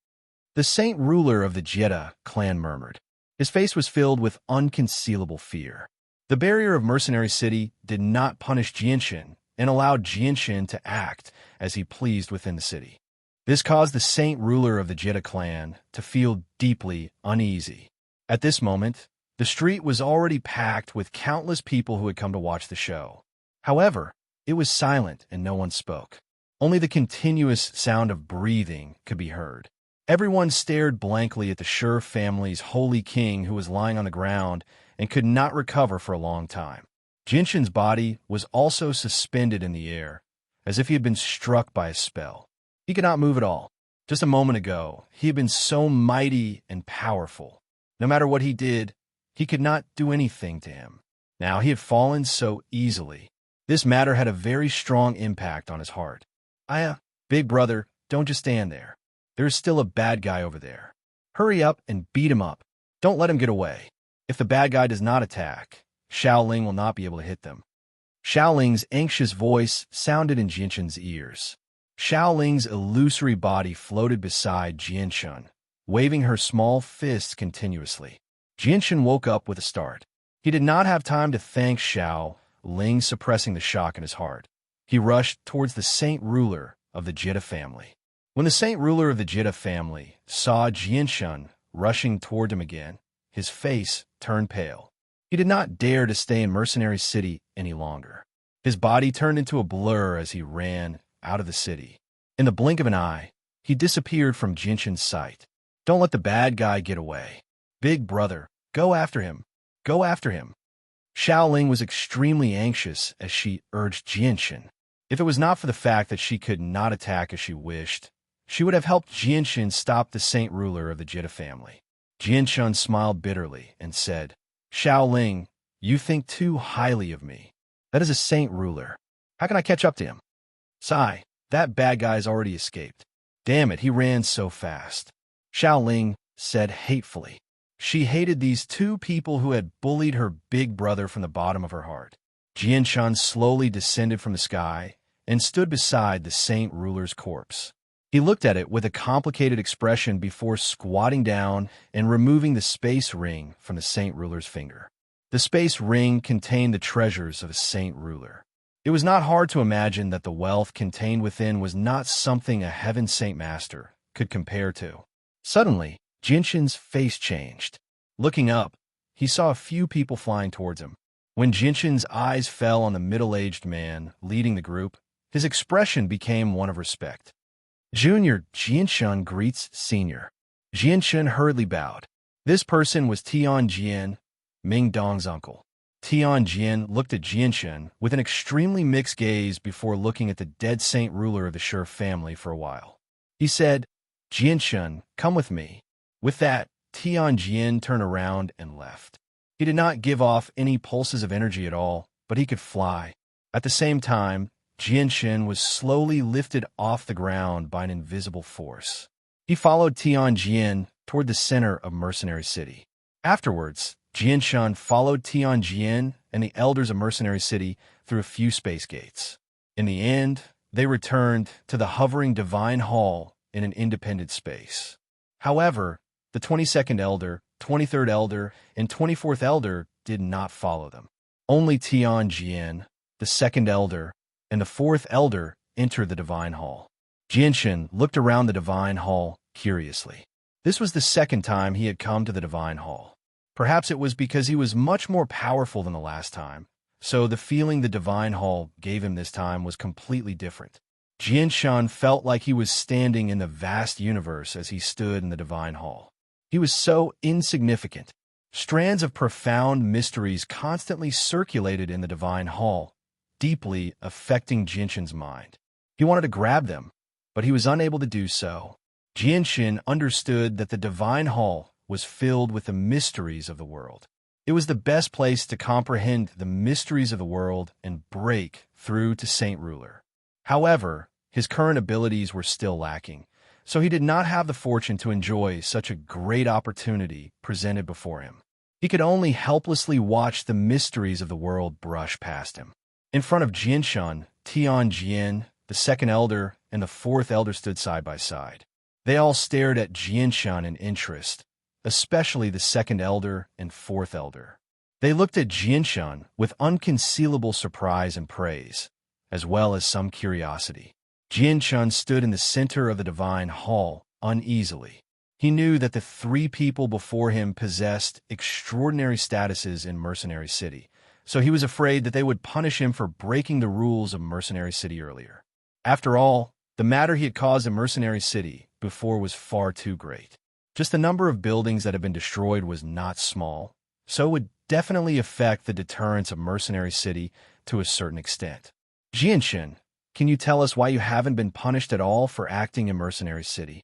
The saint ruler of the Jetta clan murmured. His face was filled with unconcealable fear. The barrier of Mercenary City did not punish Jian-shun and allowed Jian-shun to act as he pleased within the city. This caused the saint ruler of the Jetta clan to feel deeply uneasy. At this moment, the street was already packed with countless people who had come to watch the show. However, it was silent and no one spoke. Only the continuous sound of breathing could be heard. Everyone stared blankly at the Sure family's holy king who was lying on the ground and could not recover for a long time. Jinshin's body was also suspended in the air, as if he had been struck by a spell. He could not move at all. Just a moment ago, he had been so mighty and powerful. No matter what he did, he could not do anything to him. Now he had fallen so easily. This matter had a very strong impact on his heart. Big brother, don't just stand there. There is still a bad guy over there. Hurry up and beat him up. Don't let him get away. If the bad guy does not attack, Xiaoling will not be able to hit them. Xiaoling's anxious voice sounded in Jinshin's ears. Xiaoling's illusory body floated beside Jinshin, waving her small fists continuously. Jinshin woke up with a start. He did not have time to thank Xiaoling, suppressing the shock in his heart. He rushed towards the Saint Ruler of the Jitta family. When the Saint Ruler of the Jitta family saw Jinshin rushing toward him again, his face turned pale. He did not dare to stay in Mercenary City any longer. His body turned into a blur as he ran out of the city. In the blink of an eye, he disappeared from Jinshin's sight. Don't let the bad guy get away. Big brother, go after him. Go after him. Xiaoling was extremely anxious as she urged Jinshin. If it was not for the fact that she could not attack as she wished, she would have helped Jinshin stop the Saint Ruler of the Jitta family. Jinshin smiled bitterly and said, Xiaoling, you think too highly of me. That is a Saint Ruler. How can I catch up to him? Sigh, that bad guy's already escaped. Damn it, he ran so fast. Xiaoling said hatefully. She hated these two people who had bullied her big brother from the bottom of her heart. Jinshin slowly descended from the sky and stood beside the Saint Ruler's corpse. He looked at it with a complicated expression before squatting down and removing the space ring from the Saint Ruler's finger. The space ring contained the treasures of a Saint Ruler. It was not hard to imagine that the wealth contained within was not something a Heaven Saint Master could compare to. Suddenly, Jinshin's face changed. Looking up, he saw a few people flying towards him. When Jinshin's eyes fell on the middle-aged man leading the group, his expression became one of respect. Junior Jinshin greets Senior. Jinshin hurriedly bowed. This person was Tianjin, Ming Dong's uncle. Tianjin looked at Jinshin with an extremely mixed gaze before looking at the dead Saint Ruler of the Shi family for a while. He said, Jinshin, come with me. With that, Tianjin turned around and left. He did not give off any pulses of energy at all, but he could fly. At the same time, Jinshin was slowly lifted off the ground by an invisible force. He followed Tianjin toward the center of Mercenary City. Afterwards, Jinshin followed Tianjin and the elders of Mercenary City through a few space gates. In the end, they returned to the hovering Divine Hall in an independent space. However, the 22nd Elder, 23rd Elder, and 24th Elder did not follow them. Only Tianjin, the 2nd Elder, and the 4th Elder entered the Divine Hall. Jinshin looked around the Divine Hall curiously. This was the second time he had come to the Divine Hall. Perhaps it was because he was much more powerful than the last time, so the feeling the Divine Hall gave him this time was completely different. Jinshin felt like he was standing in the vast universe as he stood in the Divine Hall. He was so insignificant. Strands of profound mysteries constantly circulated in the Divine Hall, deeply affecting Jinshin's mind. He wanted to grab them, but he was unable to do so. Jinshin understood that the Divine Hall was filled with the mysteries of the world. It was the best place to comprehend the mysteries of the world and break through to Saint Ruler. However, his current abilities were still lacking, so he did not have the fortune to enjoy such a great opportunity presented before him. He could only helplessly watch the mysteries of the world brush past him. In front of Jinshin, Tianjin, the 2nd Elder, and the 4th Elder stood side by side. They all stared at Jinshin in interest, especially the 2nd Elder and 4th Elder. They looked at Jinshin with unconcealable surprise and praise, as well as some curiosity. Jinshin stood in the center of the Divine Hall uneasily. He knew that the three people before him possessed extraordinary statuses in Mercenary City, so he was afraid that they would punish him for breaking the rules of Mercenary City earlier. After all, the matter he had caused in Mercenary City before was far too great. Just the number of buildings that had been destroyed was not small, so would definitely affect the deterrence of Mercenary City to a certain extent. Jianshan, can you tell us why you haven't been punished at all for acting in Mercenary City?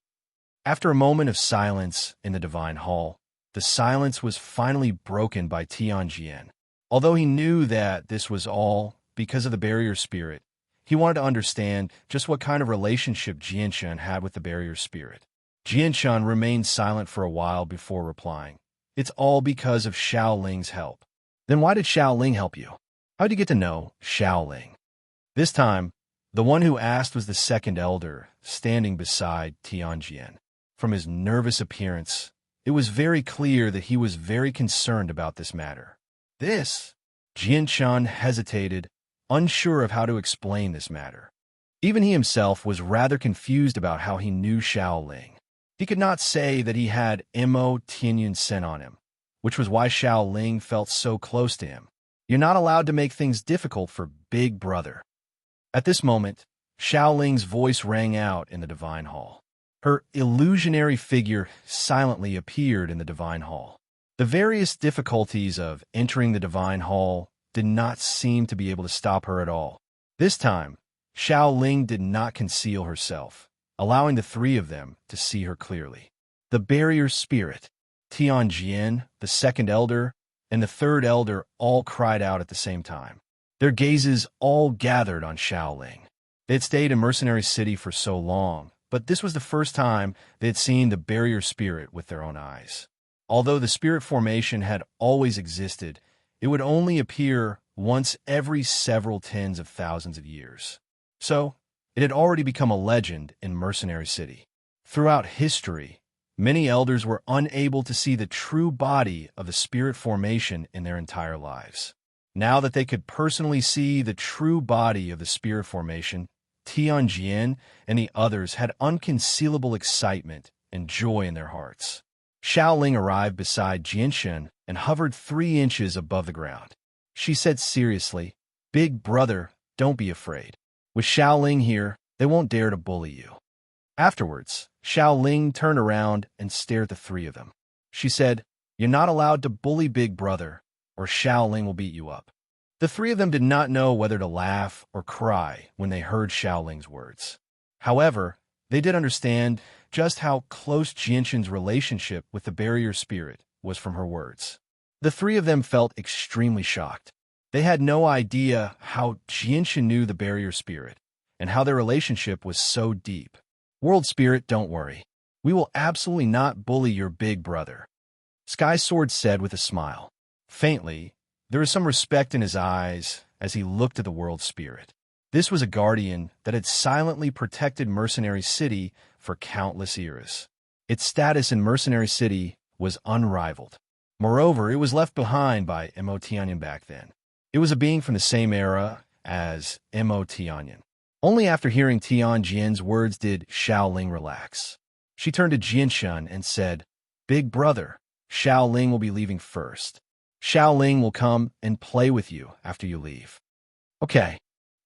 After a moment of silence in the Divine Hall, the silence was finally broken by Tianjian. Although he knew that this was all because of the barrier spirit, he wanted to understand just what kind of relationship Jianshan had with the barrier spirit. Jianshan remained silent for a while before replying. It's all because of Xiaoling's help. Then why did Xiaoling help you? How did you get to know Xiaoling? This time, the one who asked was the second elder, standing beside Tianjian. From his nervous appearance, it was very clear that he was very concerned about this matter. Jianshan hesitated, unsure of how to explain this matter. Even he himself was rather confused about how he knew Xiaoling. He could not say that he had Mo Tianyun sent on him, which was why Xiaoling felt so close to him. You're not allowed to make things difficult for Big Brother. At this moment, Xiaoling's voice rang out in the Divine Hall. Her illusionary figure silently appeared in the Divine Hall. The various difficulties of entering the Divine Hall did not seem to be able to stop her at all. This time, Xiaoling did not conceal herself, allowing the three of them to see her clearly. The barrier spirit, Tianjian, the second elder, and the third elder all cried out at the same time. Their gazes all gathered on Xiaoling. They had stayed in Mercenary City for so long, but this was the first time they had seen the barrier spirit with their own eyes. Although the spirit formation had always existed, it would only appear once every several tens of thousands of years. So, it had already become a legend in Mercenary City. Throughout history, many elders were unable to see the true body of the spirit formation in their entire lives. Now that they could personally see the true body of the spirit formation, Tianjian and the others had unconcealable excitement and joy in their hearts. Xiaoling arrived beside Jianshan and hovered 3 inches above the ground. She said seriously, "Big brother, don't be afraid. With Xiaoling here, they won't dare to bully you." Afterwards, Xiaoling turned around and stared at the 3 of them. She said, "You're not allowed to bully Big Brother, or Xiaoling will beat you up." The 3 of them did not know whether to laugh or cry when they heard Xiaoling's words. However, they did understand just how close Jianshan's relationship with the barrier spirit was from her words. The 3 of them felt extremely shocked. They had no idea how Jianshan knew the barrier spirit and how their relationship was so deep. "World Spirit, don't worry. We will absolutely not bully your big brother," Sky Sword said with a smile. Faintly, there was some respect in his eyes as he looked at the World Spirit. This was a guardian that had silently protected Mercenary City for countless eras. Its status in Mercenary City was unrivaled. Moreover, it was left behind by Mo Tianyan back then. It was a being from the same era as Mo Tianyan. Only after hearing Tianjian's words did Xiaoling relax. She turned to Jianshan and said, "Big brother, Xiaoling will be leaving first. Xiaoling will come and play with you after you leave." "Okay."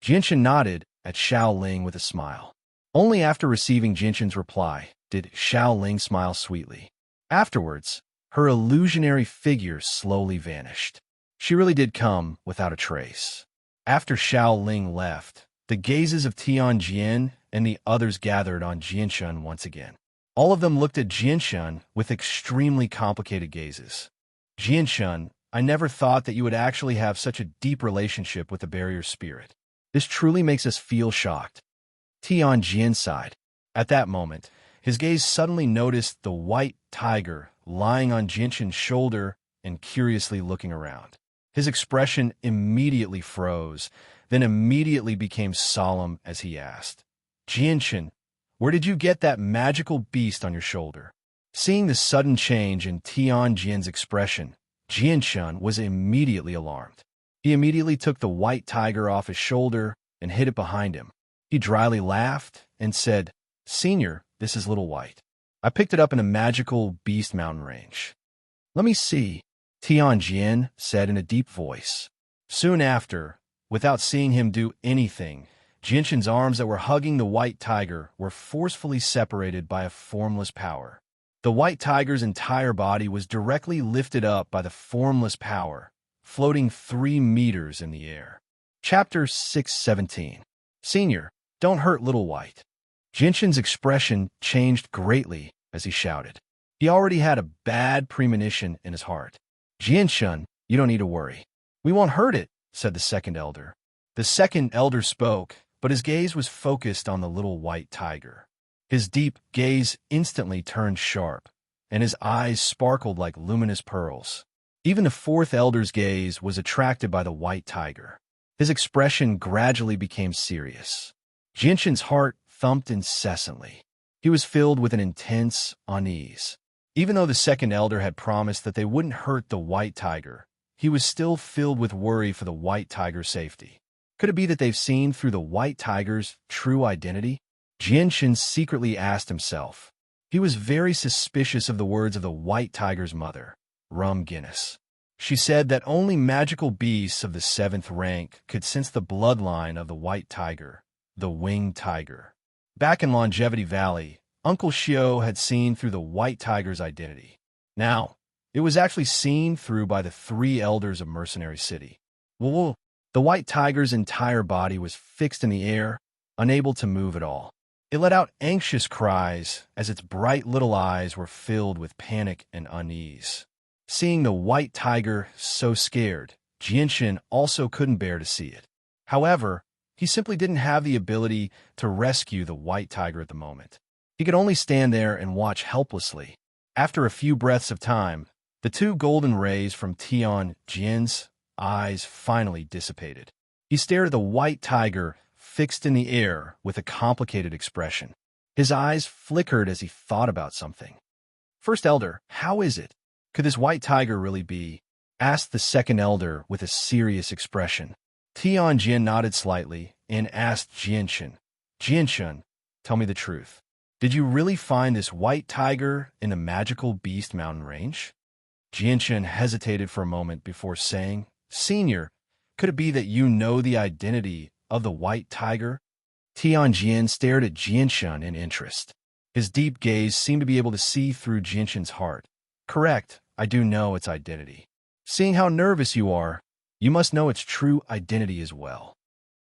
Jianshan nodded at Xiaoling with a smile. Only after receiving Jianshan's reply did Xiaoling smile sweetly. Afterwards, her illusionary figure slowly vanished. She really did come without a trace. After Xiaoling left, the gazes of Tianjian and the others gathered on Jianshan once again. All of them looked at Jianshan with extremely complicated gazes. "Jianshan, I never thought that you would actually have such a deep relationship with the barrier spirit. This truly makes us feel shocked." Tianjian sighed. At that moment, his gaze suddenly noticed the white tiger lying on Jianshan's shoulder and curiously looking around. His expression immediately froze, then immediately became solemn as he asked, "Jianshan, where did you get that magical beast on your shoulder?" Seeing the sudden change in Tianjian's expression, Jianshan was immediately alarmed. He immediately took the white tiger off his shoulder and hid it behind him. He dryly laughed and said, "Senior, this is Little White. I picked it up in a magical beast mountain range." "Let me see," Tianjian said in a deep voice. Soon after, without seeing him do anything, Jianshan's arms that were hugging the white tiger were forcefully separated by a formless power. The white tiger's entire body was directly lifted up by the formless power, floating 3 meters in the air. Chapter 617. Senior, don't hurt little white. Jinshin's expression changed greatly as he shouted. He already had a bad premonition in his heart. Jinshin, you don't need to worry. We won't hurt it, said the second elder. The second elder spoke, but his gaze was focused on the little white tiger. His deep gaze instantly turned sharp, and his eyes sparkled like luminous pearls. Even the fourth elder's gaze was attracted by the white tiger. His expression gradually became serious. Jinshin's heart thumped incessantly. He was filled with an intense unease. Even though the second elder had promised that they wouldn't hurt the white tiger, he was still filled with worry for the white tiger's safety. Could it be that they've seen through the white tiger's true identity? Jinshin secretly asked himself. He was very suspicious of the words of the white tiger's mother, Rum Guinness. She said that only magical beasts of the 7th rank could sense the bloodline of the white tiger, the winged tiger. Back in Longevity Valley, Uncle Shio had seen through the white tiger's identity. Now, it was actually seen through by the 3 elders of Mercenary City. Whoa! The white tiger's entire body was fixed in the air, unable to move at all. It let out anxious cries as its bright little eyes were filled with panic and unease. Seeing the white tiger so scared, Jinshin also couldn't bear to see it. However, he simply didn't have the ability to rescue the white tiger at the moment. He could only stand there and watch helplessly. After a few breaths of time, the 2 golden rays from Tian Jin's eyes finally dissipated. He stared at the white tiger fixed in the air with a complicated expression. His eyes flickered as he thought about something. First elder, how is it? Could this white tiger really be? Asked the second elder with a serious expression. Tian Jin nodded slightly and asked Jinshin, Jinshin, tell me the truth. Did you really find this white tiger in the magical beast mountain range? Jinshin hesitated for a moment before saying, Senior, could it be that you know the identity of the white tiger? Tian Jin stared at Jinshin in interest. His deep gaze seemed to be able to see through Jinshin's heart. Correct, I do know its identity. Seeing how nervous you are, you must know its true identity as well.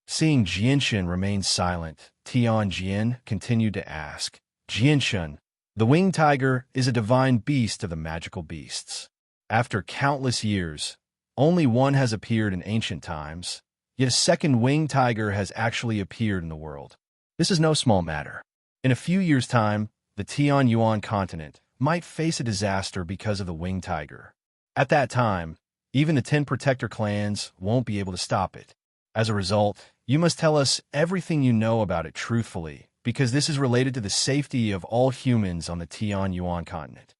Seeing Jinshin remain silent, Tian Jin continued to ask, Jinshin, the winged tiger is a divine beast of the magical beasts. After countless years, only one has appeared in ancient times, yet a second winged tiger has actually appeared in the world. This is no small matter. In a few years' time, the Tian Yuan continent might face a disaster because of the winged tiger. At that time, even the 10 protector clans won't be able to stop it. As a result, you must tell us everything you know about it truthfully, because this is related to the safety of all humans on the Tian Yuan continent.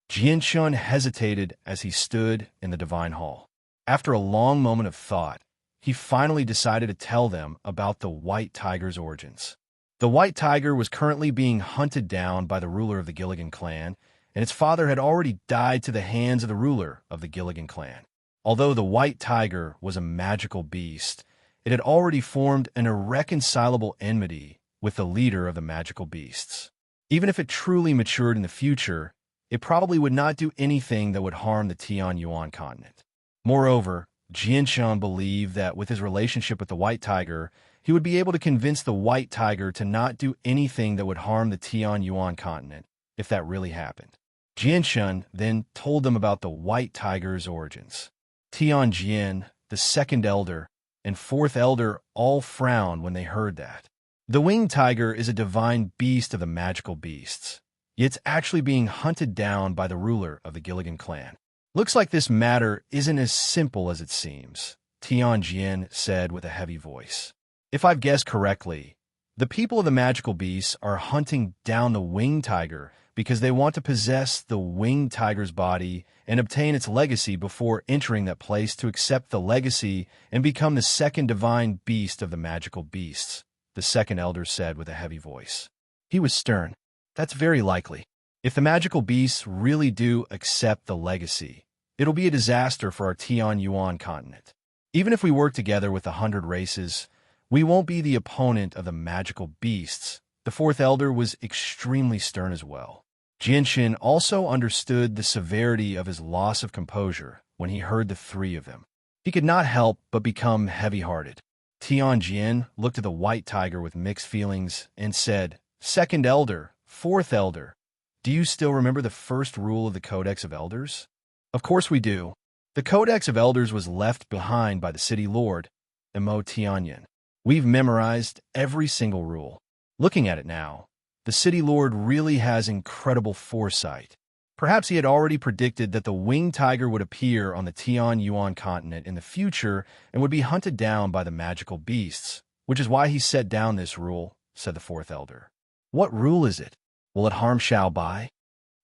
Jinshin hesitated as he stood in the Divine Hall. After a long moment of thought, he finally decided to tell them about the white tiger's origins. The white tiger was currently being hunted down by the ruler of the Gilligan clan, and its father had already died to the hands of the ruler of the Gilligan clan. Although the white tiger was a magical beast, it had already formed an irreconcilable enmity with the leader of the magical beasts. Even if it truly matured in the future, it probably would not do anything that would harm the Tian Yuan continent. Moreover, Jinshin believed that with his relationship with the white tiger, he would be able to convince the white tiger to not do anything that would harm the Tian Yuan continent, if that really happened. Jinshin then told them about the white tiger's origins. Tian Jin, the second elder, and fourth elder all frowned when they heard that. The winged tiger is a divine beast of the magical beasts, yet it's actually being hunted down by the ruler of the Gilligan clan. Looks like this matter isn't as simple as it seems, Tian Jin said with a heavy voice. If I've guessed correctly, the people of the magical beasts are hunting down the winged tiger because they want to possess the winged tiger's body and obtain its legacy before entering that place to accept the legacy and become the second divine beast of the magical beasts, the second elder said with a heavy voice. He was stern. That's very likely. If the magical beasts really do accept the legacy, it'll be a disaster for our Tian Yuan continent. Even if we work together with 100 races, we won't be the opponent of the magical beasts. The fourth elder was extremely stern as well. Jinshin also understood the severity of his loss of composure when he heard the three of them. He could not help but become heavy-hearted. Tianjin looked at the white tiger with mixed feelings and said, "Second elder, fourth elder, do you still remember the first rule of the Codex of Elders?" "Of course we do. The Codex of Elders was left behind by the city lord, Emo Tianyin. We've memorized every single rule. Looking at it now, the city lord really has incredible foresight. Perhaps he had already predicted that the winged tiger would appear on the Tian Yuan continent in the future and would be hunted down by the magical beasts, which is why he set down this rule," said the fourth elder. "What rule is it? Will it harm Xiao Bai?"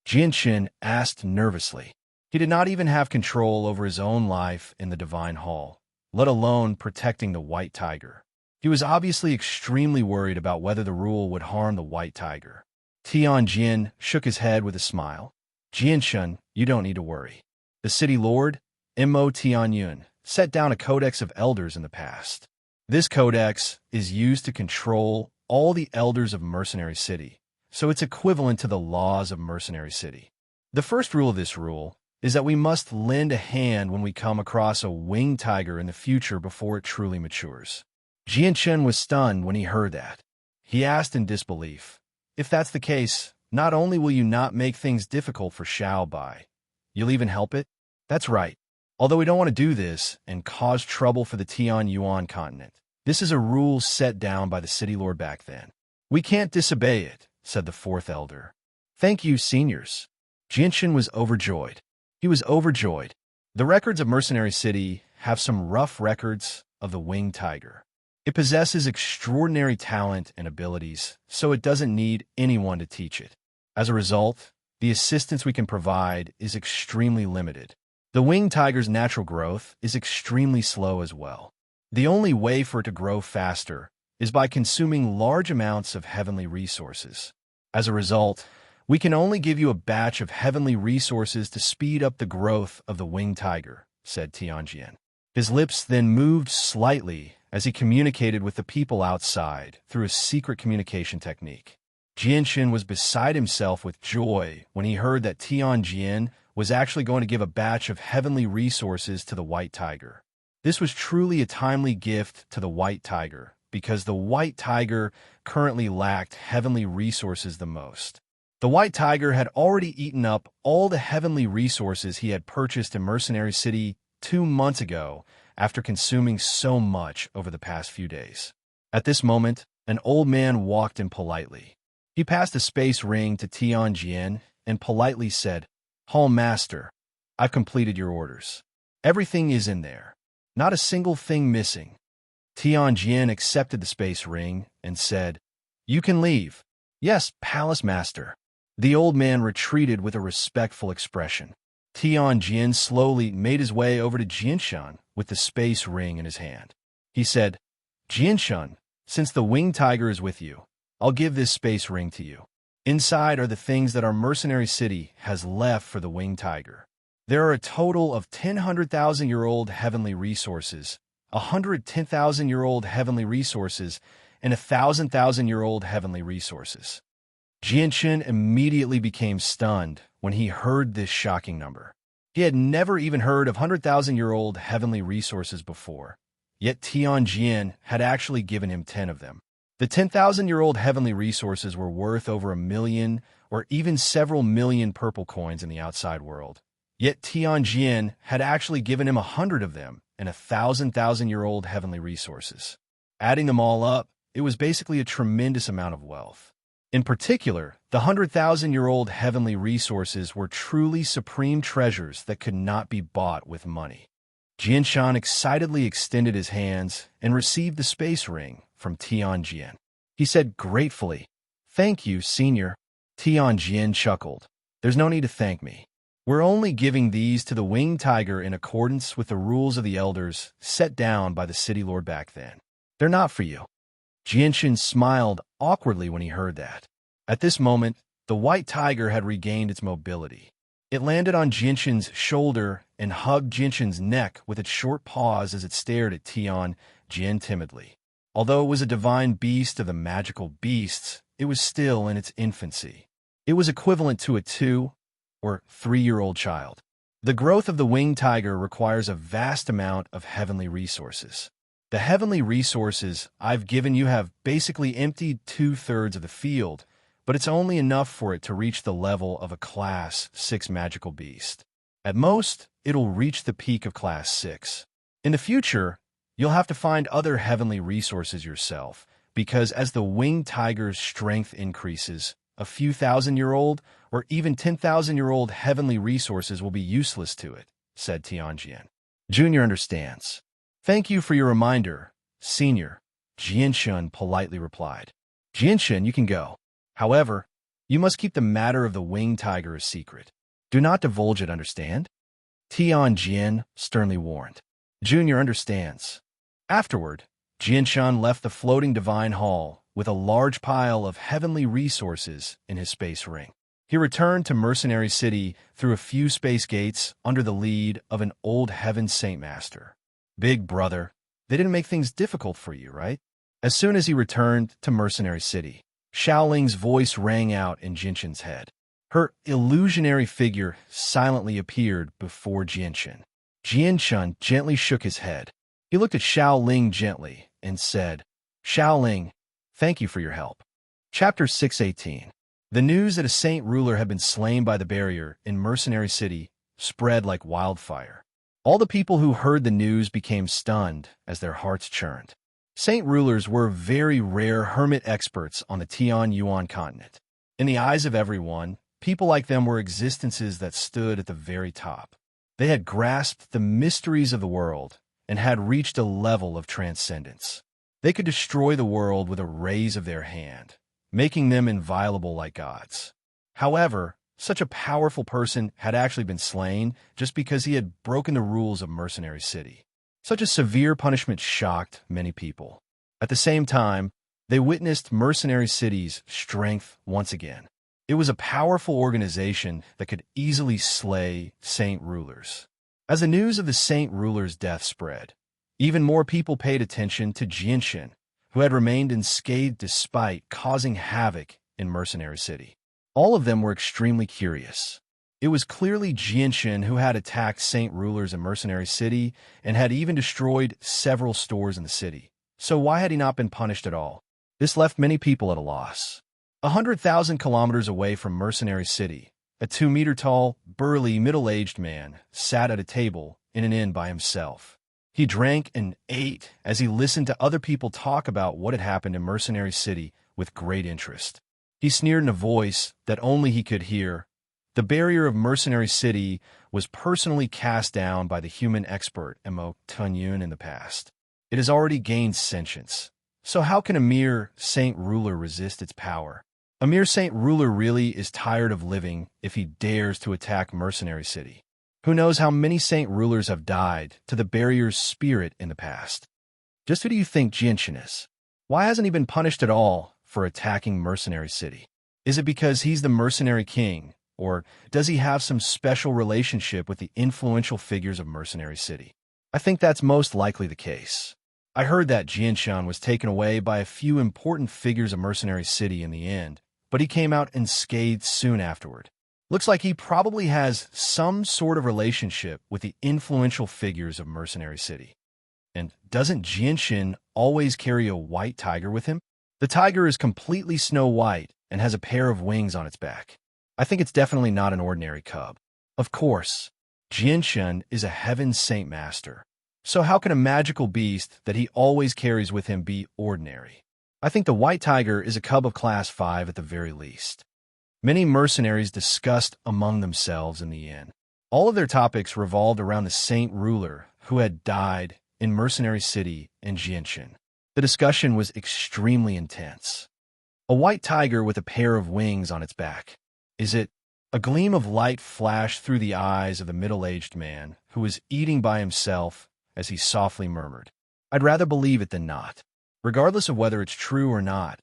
Jinshin asked nervously. He did not even have control over his own life in the Divine Hall, let alone protecting the white tiger. He was obviously extremely worried about whether the rule would harm the white tiger. Tianjin shook his head with a smile. "Jinshin, you don't need to worry. The city lord, Emo Tianyun, set down a codex of elders in the past. This codex is used to control all the elders of Mercenary City, so it's equivalent to the laws of Mercenary City. The first rule of this rule is that we must lend a hand when we come across a winged tiger in the future before it truly matures." Jinshin was stunned when he heard that. He asked in disbelief, "If that's the case, not only will you not make things difficult for Xiao Bai, you'll even help it?" "That's right. Although we don't want to do this and cause trouble for the Tian Yuan continent, this is a rule set down by the city lord back then. We can't disobey it," said the fourth elder. "Thank you, seniors." Jinshin was overjoyed. He was overjoyed. The records of Mercenary City have some rough records of the winged tiger. It possesses extraordinary talent and abilities, so it doesn't need anyone to teach it. As a result, the assistance we can provide is extremely limited. The winged tiger's natural growth is extremely slow as well. The only way for it to grow faster is by consuming large amounts of heavenly resources. As a result, we can only give you a batch of heavenly resources to speed up the growth of the winged tiger," said Tianjin. His lips then moved slightly as he communicated with the people outside through a secret communication technique. Jinshin was beside himself with joy when he heard that Tianjin was actually going to give a batch of heavenly resources to the white tiger. This was truly a timely gift to the white tiger, because the white tiger currently lacked heavenly resources the most. The white tiger had already eaten up all the heavenly resources he had purchased in Mercenary City 2 months ago after consuming so much over the past few days. At this moment, an old man walked in politely. He passed a space ring to Tianjin and politely said, "Hall Master, I've completed your orders. Everything is in there. Not a single thing missing." Tianjin accepted the space ring and said, "You can leave." "Yes, Palace Master." The old man retreated with a respectful expression. Tianjin slowly made his way over to Jinshin with the space ring in his hand. He said, "Jinshin, since the winged tiger is with you, I'll give this space ring to you. Inside are the things that our Mercenary City has left for the winged tiger. There are a total of 100,000-year-old heavenly resources, 110,000-year-old heavenly resources, and 1,000,000-year-old heavenly resources." Jinshin immediately became stunned when he heard this shocking number. He had never even heard of 100,000-year-old heavenly resources before, yet Tianjin had actually given him 10 of them. The 10,000-year-old heavenly resources were worth over 1 million or even several million purple coins in the outside world. Yet Tianjin had actually given him 100 of them and 1,000,000-year-old heavenly resources. Adding them all up, it was basically a tremendous amount of wealth. In particular, the 100,000-year-old heavenly resources were truly supreme treasures that could not be bought with money. Jinshin excitedly extended his hands and received the space ring from Tianjin. He said gratefully, "Thank you, Senior." Tianjin chuckled. "There's no need to thank me. We're only giving these to the winged tiger in accordance with the rules of the elders set down by the city lord back then. They're not for you." Jinshin smiled awkwardly when he heard that. At this moment, the white tiger had regained its mobility. It landed on Jinshin's shoulder and hugged Jinshin's neck with its short paws as it stared at Tianjin timidly. Although it was a divine beast of the magical beasts, it was still in its infancy. It was equivalent to a 2 or 3-year-old child. The growth of the winged tiger requires a vast amount of heavenly resources. The heavenly resources I've given you have basically emptied 2/3 of the field, but it's only enough for it to reach the level of a Class 6 magical beast. At most, it'll reach the peak of Class 6. In the future, you'll have to find other heavenly resources yourself, because as the winged tiger's strength increases, a few thousand-year-old or even 10,000-year-old heavenly resources will be useless to it, said Tianjian. Junior understands. Thank you for your reminder, Senior, Jianshun politely replied. Jianshun, you can go. However, you must keep the matter of the winged tiger a secret. Do not divulge it, understand? Tianjian sternly warned. Junior understands. Afterward, Jianshan left the floating divine hall with a large pile of heavenly resources in his space ring. He returned to Mercenary City through a few space gates under the lead of an old Heaven Saint Master. Big brother, they didn't make things difficult for you, right? As soon as he returned to Mercenary City, Xiaoling's voice rang out in Jinshin's head. Her illusionary figure silently appeared before Jinshin. Jinshin gently shook his head. He looked at Xiaoling gently and said, Xiaoling, thank you for your help. Chapter 618. The news that a saint ruler had been slain by the barrier in Mercenary City spread like wildfire. All the people who heard the news became stunned as their hearts churned. Saint rulers were very rare hermit experts on the Tian Yuan continent. In the eyes of everyone, people like them were existences that stood at the very top. They had grasped the mysteries of the world and had reached a level of transcendence. They could destroy the world with a raise of their hand, making them inviolable like gods. However, such a powerful person had actually been slain just because he had broken the rules of Mercenary City. Such a severe punishment shocked many people. At the same time, they witnessed Mercenary City's strength once again. It was a powerful organization that could easily slay saint rulers. As the news of the saint ruler's death spread, even more people paid attention to Jinshin, who had remained unscathed despite causing havoc in Mercenary City. All of them were extremely curious. It was clearly Jinshin who had attacked saint rulers in Mercenary City and had even destroyed several stores in the city. So why had he not been punished at all? This left many people at a loss. 100,000 kilometers away from Mercenary City, a 2-meter-tall, burly, middle-aged man sat at a table in an inn by himself. He drank and ate as he listened to other people talk about what had happened in Mercenary City with great interest. He sneered in a voice that only he could hear. The barrier of Mercenary City was personally cast down by the human expert Mo Tunyun in the past. It has already gained sentience. So how can a mere saint ruler resist its power? A mere saint ruler really is tired of living if he dares to attack Mercenary City. Who knows how many saint rulers have died to the barrier's spirit in the past? Just who do you think Jinshin is? Why hasn't he been punished at all for attacking Mercenary City? Is it because he's the mercenary king, or does he have some special relationship with the influential figures of Mercenary City? I think that's most likely the case. I heard that Jianshan was taken away by a few important figures of Mercenary City in the end, but he came out unscathed soon afterward. Looks like he probably has some sort of relationship with the influential figures of Mercenary City. And doesn't Jianshin always carry a white tiger with him? The tiger is completely snow white and has a pair of wings on its back. I think it's definitely not an ordinary cub. Of course, Jianshan is a heaven saint master. So how can a magical beast that he always carries with him be ordinary? I think the white tiger is a cub of Class 5 at the very least. Many mercenaries discussed among themselves in the inn. All of their topics revolved around the saint ruler who had died in Mercenary City and Jianshin. The discussion was extremely intense. A white tiger with a pair of wings on its back. Is it? A gleam of light flashed through the eyes of the middle-aged man who was eating by himself as he softly murmured, I'd rather believe it than not. Regardless of whether it's true or not,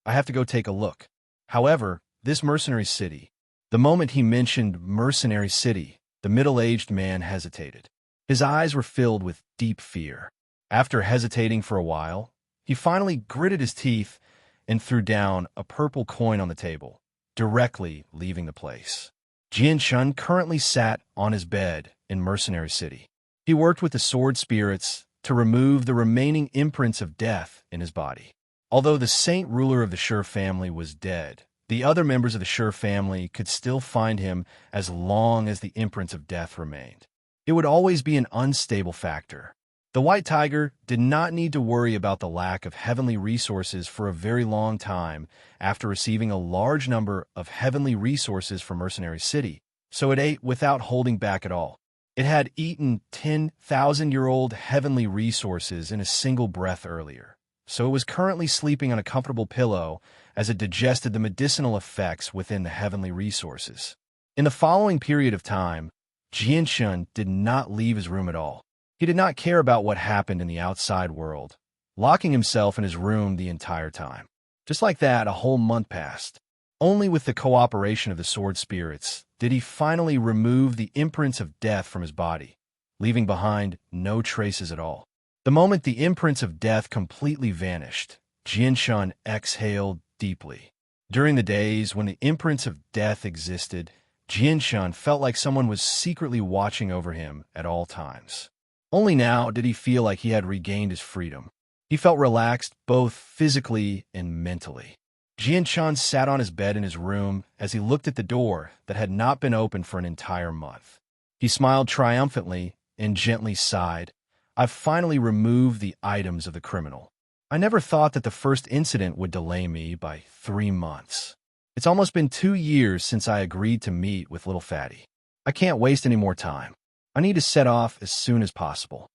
I have to go take a look. However, this Mercenary City, the moment he mentioned Mercenary City, the middle-aged man hesitated. His eyes were filled with deep fear. After hesitating for a while, he finally gritted his teeth and threw down a purple coin on the table. directly leaving the place. Jianshun currently sat on his bed in Mercenary City. He worked with the sword spirits to remove the remaining imprints of death in his body. Although the saint ruler of the Sure family was dead, the other members of the Sure family could still find him as long as the imprints of death remained. It would always be an unstable factor. The White Tiger did not need to worry about the lack of heavenly resources for a very long time after receiving a large number of heavenly resources from Mercenary City, so it ate without holding back at all. It had eaten 10,000-year-old heavenly resources in a single breath earlier, so it was currently sleeping on a comfortable pillow as it digested the medicinal effects within the heavenly resources. In the following period of time, Jianshun did not leave his room at all. He did not care about what happened in the outside world, locking himself in his room the entire time. Just like that, a whole month passed. Only with the cooperation of the sword spirits did he finally remove the imprints of death from his body, leaving behind no traces at all. The moment the imprints of death completely vanished, Jianshun exhaled deeply. During the days when the imprints of death existed, Jianshun felt like someone was secretly watching over him at all times. Only now did he feel like he had regained his freedom. He felt relaxed both physically and mentally. Jianshun sat on his bed in his room as he looked at the door that had not been opened for an entire month. He smiled triumphantly and gently sighed. "I've finally removed the items of the criminal. I never thought that the first incident would delay me by 3 months. It's almost been 2 years since I agreed to meet with Little Fatty. I can't waste any more time. I need to set off as soon as possible."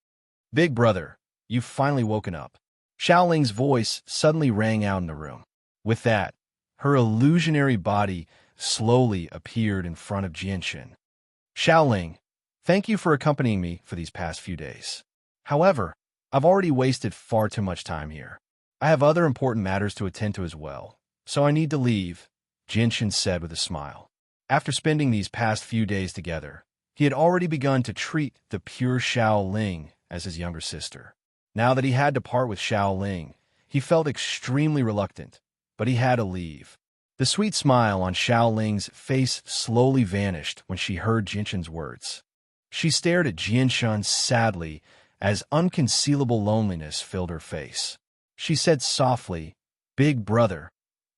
"Big brother, you've finally woken up." Xiaoling's voice suddenly rang out in the room. With that, her illusionary body slowly appeared in front of Jianshun. "Xiaoling, thank you for accompanying me for these past few days. However, I've already wasted far too much time here. I have other important matters to attend to as well, so I need to leave," Jianshun said with a smile. After spending these past few days together, he had already begun to treat the pure Xiaoling as his younger sister. Now that he had to part with Xiaoling, he felt extremely reluctant, but he had to leave. The sweet smile on Xiaoling's face slowly vanished when she heard Jianshun's words. She stared at Jianshun sadly as unconcealable loneliness filled her face. She said softly, "Big brother,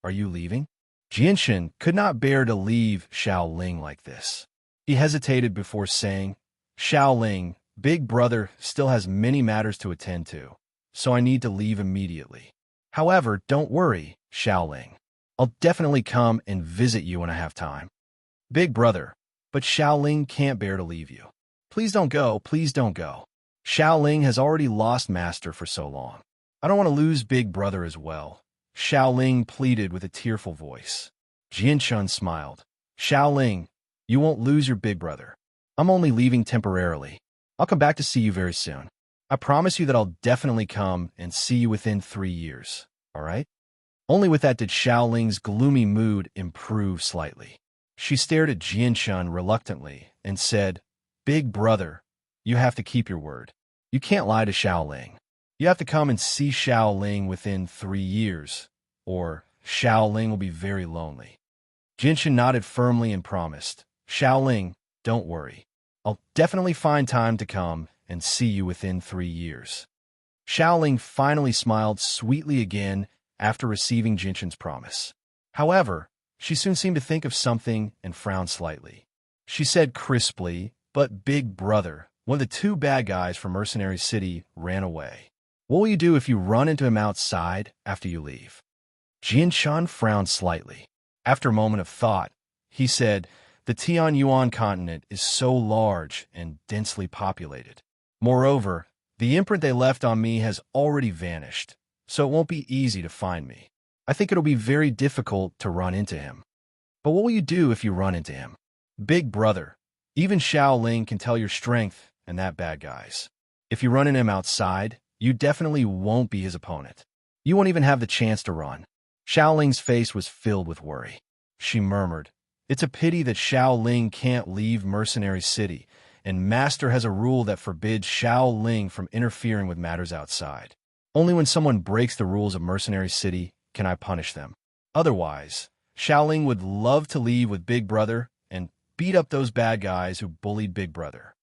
are you leaving?" Jianshun could not bear to leave Xiaoling like this. He hesitated before saying, "Xiaoling, big brother still has many matters to attend to, so I need to leave immediately. However, don't worry, Xiaoling. I'll definitely come and visit you when I have time." "Big brother, but Xiaoling can't bear to leave you. Please don't go, please don't go. Xiaoling has already lost master for so long. I don't want to lose big brother as well," Xiaoling pleaded with a tearful voice. Jianshun smiled. "Xiaoling, you won't lose your big brother. I'm only leaving temporarily. I'll come back to see you very soon. I promise you that I'll definitely come and see you within 3 years, all right?" Only with that did Xiaoling's gloomy mood improve slightly. She stared at Jianshun reluctantly and said, "Big brother, you have to keep your word. You can't lie to Xiaoling. You have to come and see Xiaoling within 3 years, or Xiaoling will be very lonely." Jianshun nodded firmly and promised, "Xiaoling, don't worry. I'll definitely find time to come and see you within 3 years." Xiaoling finally smiled sweetly again after receiving Jianshun's promise. However, she soon seemed to think of something and frowned slightly. She said crisply, "But big brother, one of the 2 bad guys from Mercenary City ran away. What will you do if you run into him outside after you leave?" Jianshun frowned slightly. After a moment of thought, he said, "The Tianyuan continent is so large and densely populated. Moreover, the imprint they left on me has already vanished, so it won't be easy to find me. I think it'll be very difficult to run into him. But what will you do if you run into him?" "Big brother, even Xiaoling can tell your strength and that bad guy's. If you run into him outside, you definitely won't be his opponent. You won't even have the chance to run." Xiaoling's face was filled with worry. She murmured, "It's a pity that Xiaoling can't leave Mercenary City, and Master has a rule that forbids Xiaoling from interfering with matters outside. Only when someone breaks the rules of Mercenary City can I punish them. Otherwise, Xiaoling would love to leave with Big Brother and beat up those bad guys who bullied Big Brother.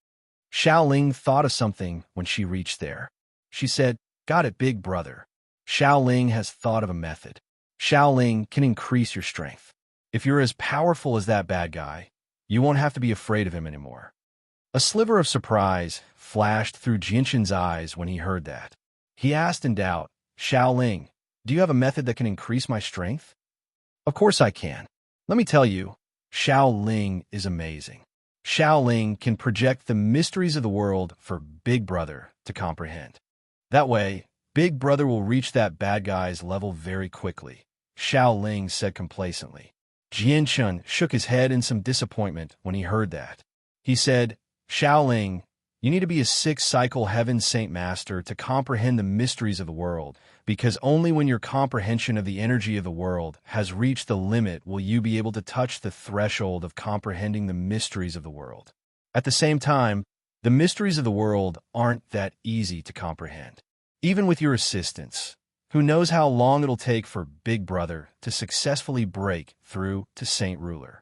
Xiaoling thought of something when she reached there. She said, "Got it, Big Brother. Xiaoling has thought of a method. Xiaoling can increase your strength. If you're as powerful as that bad guy, you won't have to be afraid of him anymore." A sliver of surprise flashed through Jinshan's eyes when he heard that. He asked in doubt, "Xiaoling, do you have a method that can increase my strength?" "Of course I can. Let me tell you, Xiaoling is amazing. Xiaoling can project the mysteries of the world for Big Brother to comprehend. That way, Big Brother will reach that bad guy's level very quickly," Xiaoling said complacently. Jianshan shook his head in some disappointment when he heard that. He said, "Xiaoling, you need to be a six-cycle Heaven Saint Master to comprehend the mysteries of the world, because only when your comprehension of the energy of the world has reached the limit will you be able to touch the threshold of comprehending the mysteries of the world. At the same time, the mysteries of the world aren't that easy to comprehend. Even with your assistance, who knows how long it'll take for Big Brother to successfully break through to Saint Ruler.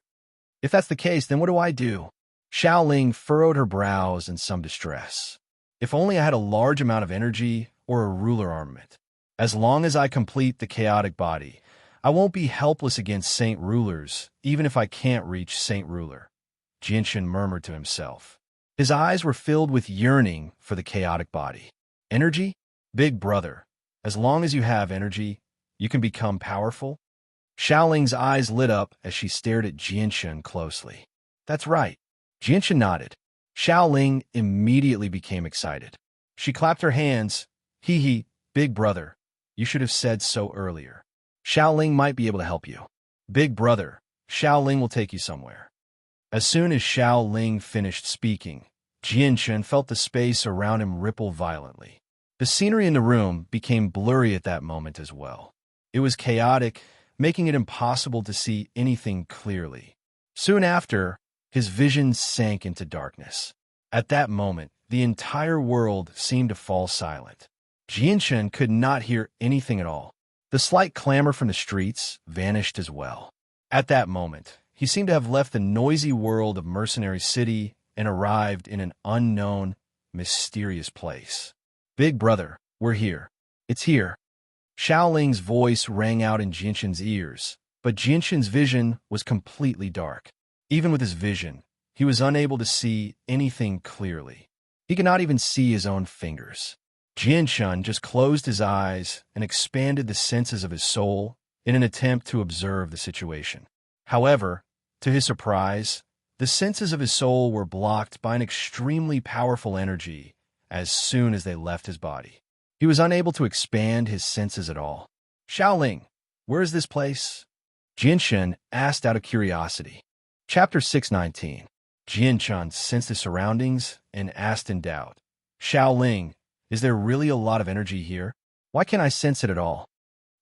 If that's the case, then what do I do?" Xiaoling furrowed her brows in some distress. "If only I had a large amount of energy or a ruler armament. As long as I complete the chaotic body, I won't be helpless against Saint Rulers, even if I can't reach Saint Ruler," Jinshan murmured to himself. His eyes were filled with yearning for the chaotic body. "Energy? Big Brother, as long as you have energy, you can become powerful?" Xiaoling's eyes lit up as she stared at Jinshan closely. "That's right." Jinshan nodded. Xiaoling immediately became excited. She clapped her hands. "Hee, Big Brother, you should have said so earlier. Xiaoling might be able to help you. Big Brother, Xiaoling will take you somewhere." As soon as Xiaoling finished speaking, Jinshan felt the space around him ripple violently. The scenery in the room became blurry at that moment as well. It was chaotic, making it impossible to see anything clearly. Soon after, his vision sank into darkness. At that moment, the entire world seemed to fall silent. Jinshan could not hear anything at all. The slight clamor from the streets vanished as well. At that moment, he seemed to have left the noisy world of Mercenary City and arrived in an unknown, mysterious place. "Big Brother, we're here. It's here." Xiaoling's voice rang out in Jinshan's ears, but Jinshan's vision was completely dark. Even with his vision, he was unable to see anything clearly. He could not even see his own fingers. Jinshan just closed his eyes and expanded the senses of his soul in an attempt to observe the situation. However, to his surprise, the senses of his soul were blocked by an extremely powerful energy as soon as they left his body. He was unable to expand his senses at all. "Xiaoling, where is this place?" Jinshan asked out of curiosity. Chapter 619. Jinshan sensed the surroundings and asked in doubt, "Xiaoling, is there really a lot of energy here? Why can't I sense it at all?"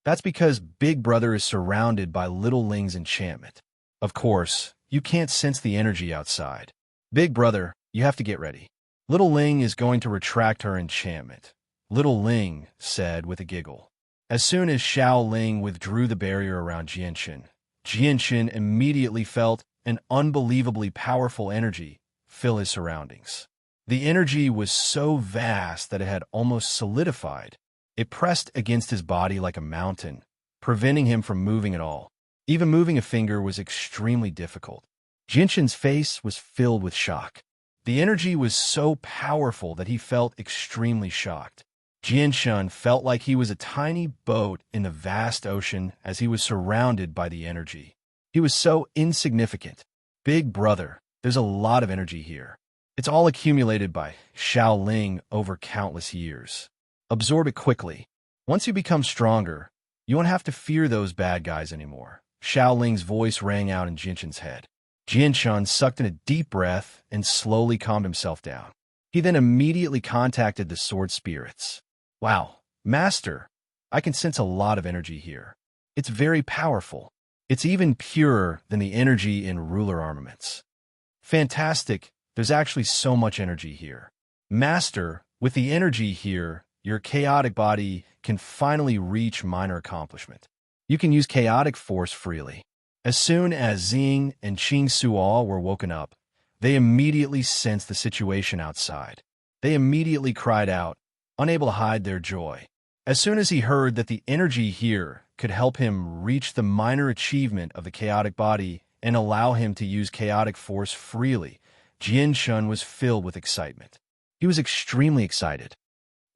"That's because Big Brother is surrounded by Little Ling's enchantment. Of course, you can't sense the energy outside. Big Brother, you have to get ready. Little Ling is going to retract her enchantment," Little Ling said with a giggle. As soon as Xiaoling withdrew the barrier around Jinshan, Jinshan immediately felt an unbelievably powerful energy fill his surroundings. The energy was so vast that it had almost solidified. It pressed against his body like a mountain, preventing him from moving at all. Even moving a finger was extremely difficult. Jinshan's face was filled with shock. The energy was so powerful that he felt extremely shocked. Jinshan felt like he was a tiny boat in the vast ocean as he was surrounded by the energy. He was so insignificant. "Big Brother, there's a lot of energy here. It's all accumulated by Xiaoling over countless years. Absorb it quickly. Once you become stronger, you won't have to fear those bad guys anymore." Xiaoling's voice rang out in Jinshan's head. Jinshan sucked in a deep breath and slowly calmed himself down. He then immediately contacted the sword spirits. "Wow, Master, I can sense a lot of energy here. It's very powerful. It's even purer than the energy in ruler armaments. Fantastic, there's actually so much energy here. Master, with the energy here, your chaotic body can finally reach minor accomplishment. You can use chaotic force freely. As soon as Xing and Qing Suo were woken up, they immediately sensed the situation outside. They immediately cried out, unable to hide their joy. As soon as he heard that the energy here could help him reach the minor achievement of the chaotic body and allow him to use chaotic force freely, Jianshun was filled with excitement. He was extremely excited.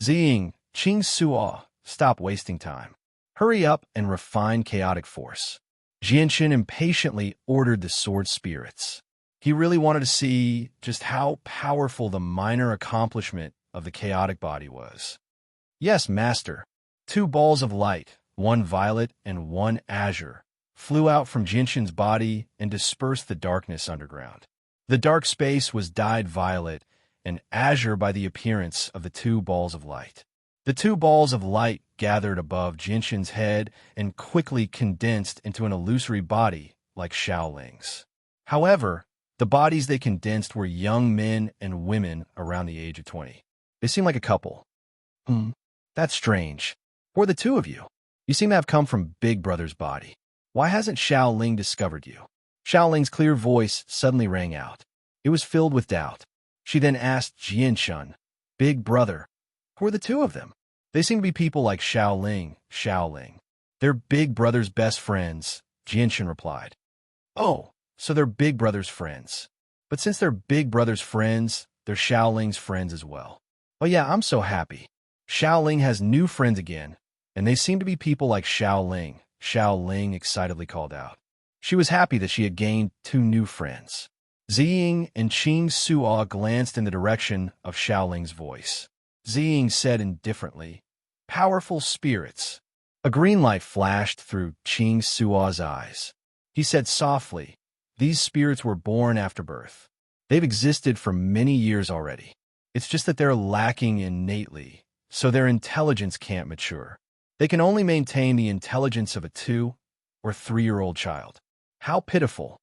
Xing, Qing Suo, stop wasting time. Hurry up and refine chaotic force. Jianshun impatiently ordered the sword spirits. He really wanted to see just how powerful the minor accomplishment of the chaotic body was. Yes, master. 2 balls of light, one violet and one azure, flew out from Jianshun's body and dispersed the darkness underground. The dark space was dyed violet and azure by the appearance of the 2 balls of light. The 2 balls of light gathered above Jianshun's head and quickly condensed into an illusory body like Shaoling's. However, the bodies they condensed were young men and women around the age of 20. They seemed like a couple. That's strange. Who are the 2 of you? You seem to have come from Big Brother's body. Why hasn't Shaoling discovered you? Shaoling's clear voice suddenly rang out. It was filled with doubt. She then asked Jianshun, Big Brother, who are the 2 of them? They seem to be people like Shaoling. They're Big Brother's best friends, Jianshun replied. Oh, so they're Big Brother's friends. But since they're Big Brother's friends, they're Shaoling's friends as well. Oh yeah, I'm so happy. Shaoling has new friends again, and they seem to be people like Shaoling, Shaoling excitedly called out. She was happy that she had gained 2 new friends. Xing and Qing Suo glanced in the direction of Shaoling's voice. Xing said indifferently, Powerful spirits. A green light flashed through Qing Suo's eyes. He said softly, These spirits were born after birth. They've existed for many years already. It's just that they're lacking innately, so their intelligence can't mature. They can only maintain the intelligence of a 2 or 3-year-old child. How pitiful.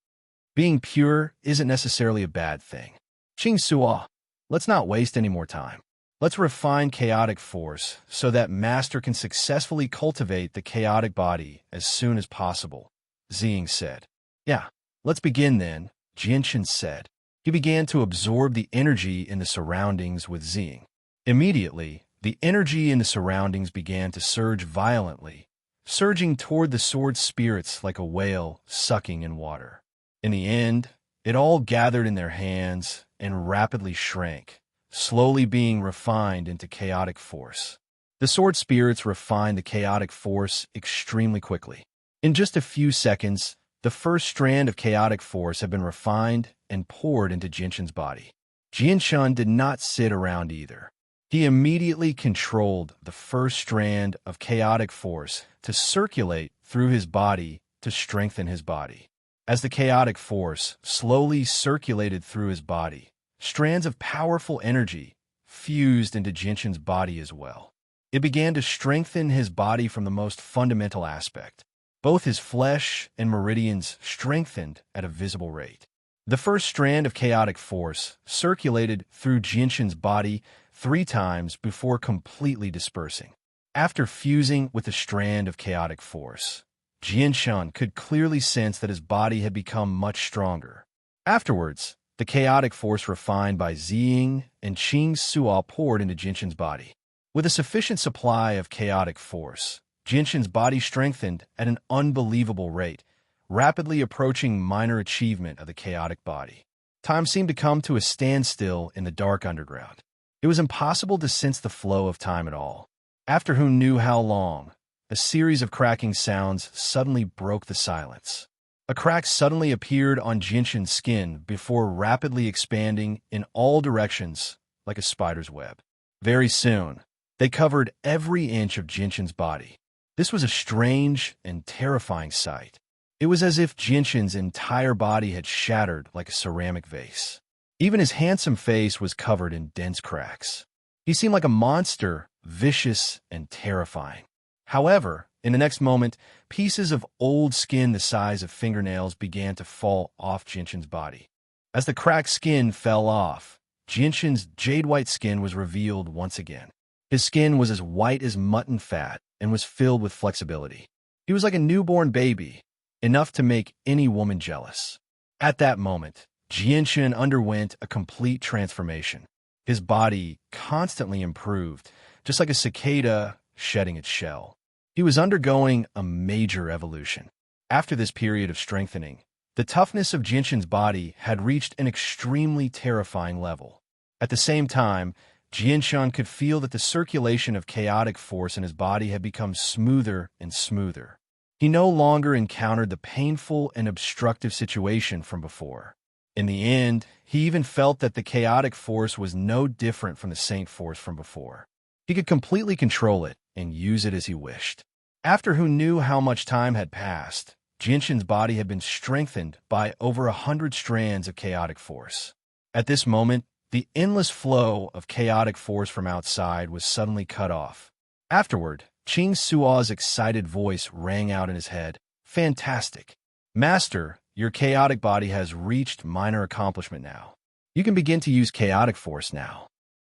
Being pure isn't necessarily a bad thing. Qing Suo, let's not waste any more time. Let's refine chaotic force so that Master can successfully cultivate the chaotic body as soon as possible, Xing said. Yeah, let's begin then, Jianshun said. He began to absorb the energy in the surroundings with Xing. Immediately, the energy in the surroundings began to surge violently, surging toward the sword spirits like a whale sucking in water. In the end, it all gathered in their hands and rapidly shrank, slowly being refined into chaotic force. The sword spirits refined the chaotic force extremely quickly. In just a few seconds, the first strand of chaotic force had been refined and poured into Jianshun's body. Jianshun did not sit around either. He immediately controlled the first strand of chaotic force to circulate through his body to strengthen his body. As the chaotic force slowly circulated through his body, strands of powerful energy fused into Jianshun's body as well. It began to strengthen his body from the most fundamental aspect. Both his flesh and meridians strengthened at a visible rate. The first strand of chaotic force circulated through Jianshun's body 3 times before completely dispersing. After fusing with the strand of chaotic force, Jianshun could clearly sense that his body had become much stronger. Afterwards, the chaotic force refined by Xing and Qing Suo poured into Jianshun's body. With a sufficient supply of chaotic force, Jianshun's body strengthened at an unbelievable rate, rapidly approaching minor achievement of the chaotic body. Time seemed to come to a standstill in the dark underground. It was impossible to sense the flow of time at all. After who knew how long, a series of cracking sounds suddenly broke the silence. A crack suddenly appeared on Jianshun's skin before rapidly expanding in all directions like a spider's web. Very soon, they covered every inch of Jianshun's body. This was a strange and terrifying sight. It was as if Jianshun's entire body had shattered like a ceramic vase. Even his handsome face was covered in dense cracks. He seemed like a monster, vicious and terrifying. However, in the next moment, pieces of old skin the size of fingernails began to fall off Jianshun's body. As the cracked skin fell off, Jianshun's jade-white skin was revealed once again. His skin was as white as mutton fat and was filled with flexibility. He was like a newborn baby, enough to make any woman jealous. At that moment, Jianshan underwent a complete transformation. His body constantly improved, just like a cicada shedding its shell. He was undergoing a major evolution. After this period of strengthening, the toughness of Jianshan's body had reached an extremely terrifying level. At the same time, Jianshan could feel that the circulation of chaotic force in his body had become smoother and smoother. He no longer encountered the painful and obstructive situation from before. In the end, he even felt that the chaotic force was no different from the saint force from before. He could completely control it and use it as he wished. After who knew how much time had passed, Jianshan's body had been strengthened by over 100 strands of chaotic force. At this moment, the endless flow of chaotic force from outside was suddenly cut off. Afterward, Qing Sua's excited voice rang out in his head. Fantastic! Master, your chaotic body has reached minor accomplishment now. You can begin to use chaotic force now.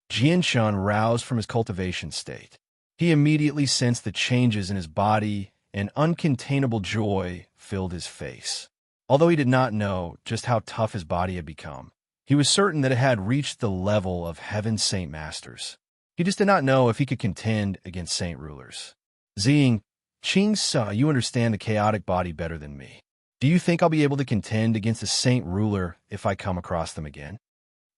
Jianshan roused from his cultivation state. He immediately sensed the changes in his body, and uncontainable joy filled his face. Although he did not know just how tough his body had become, he was certain that it had reached the level of Heaven's Saint Masters. He just did not know if he could contend against Saint Rulers. Zing, Qing Sa, you understand the chaotic body better than me. Do you think I'll be able to contend against a Saint Ruler if I come across them again?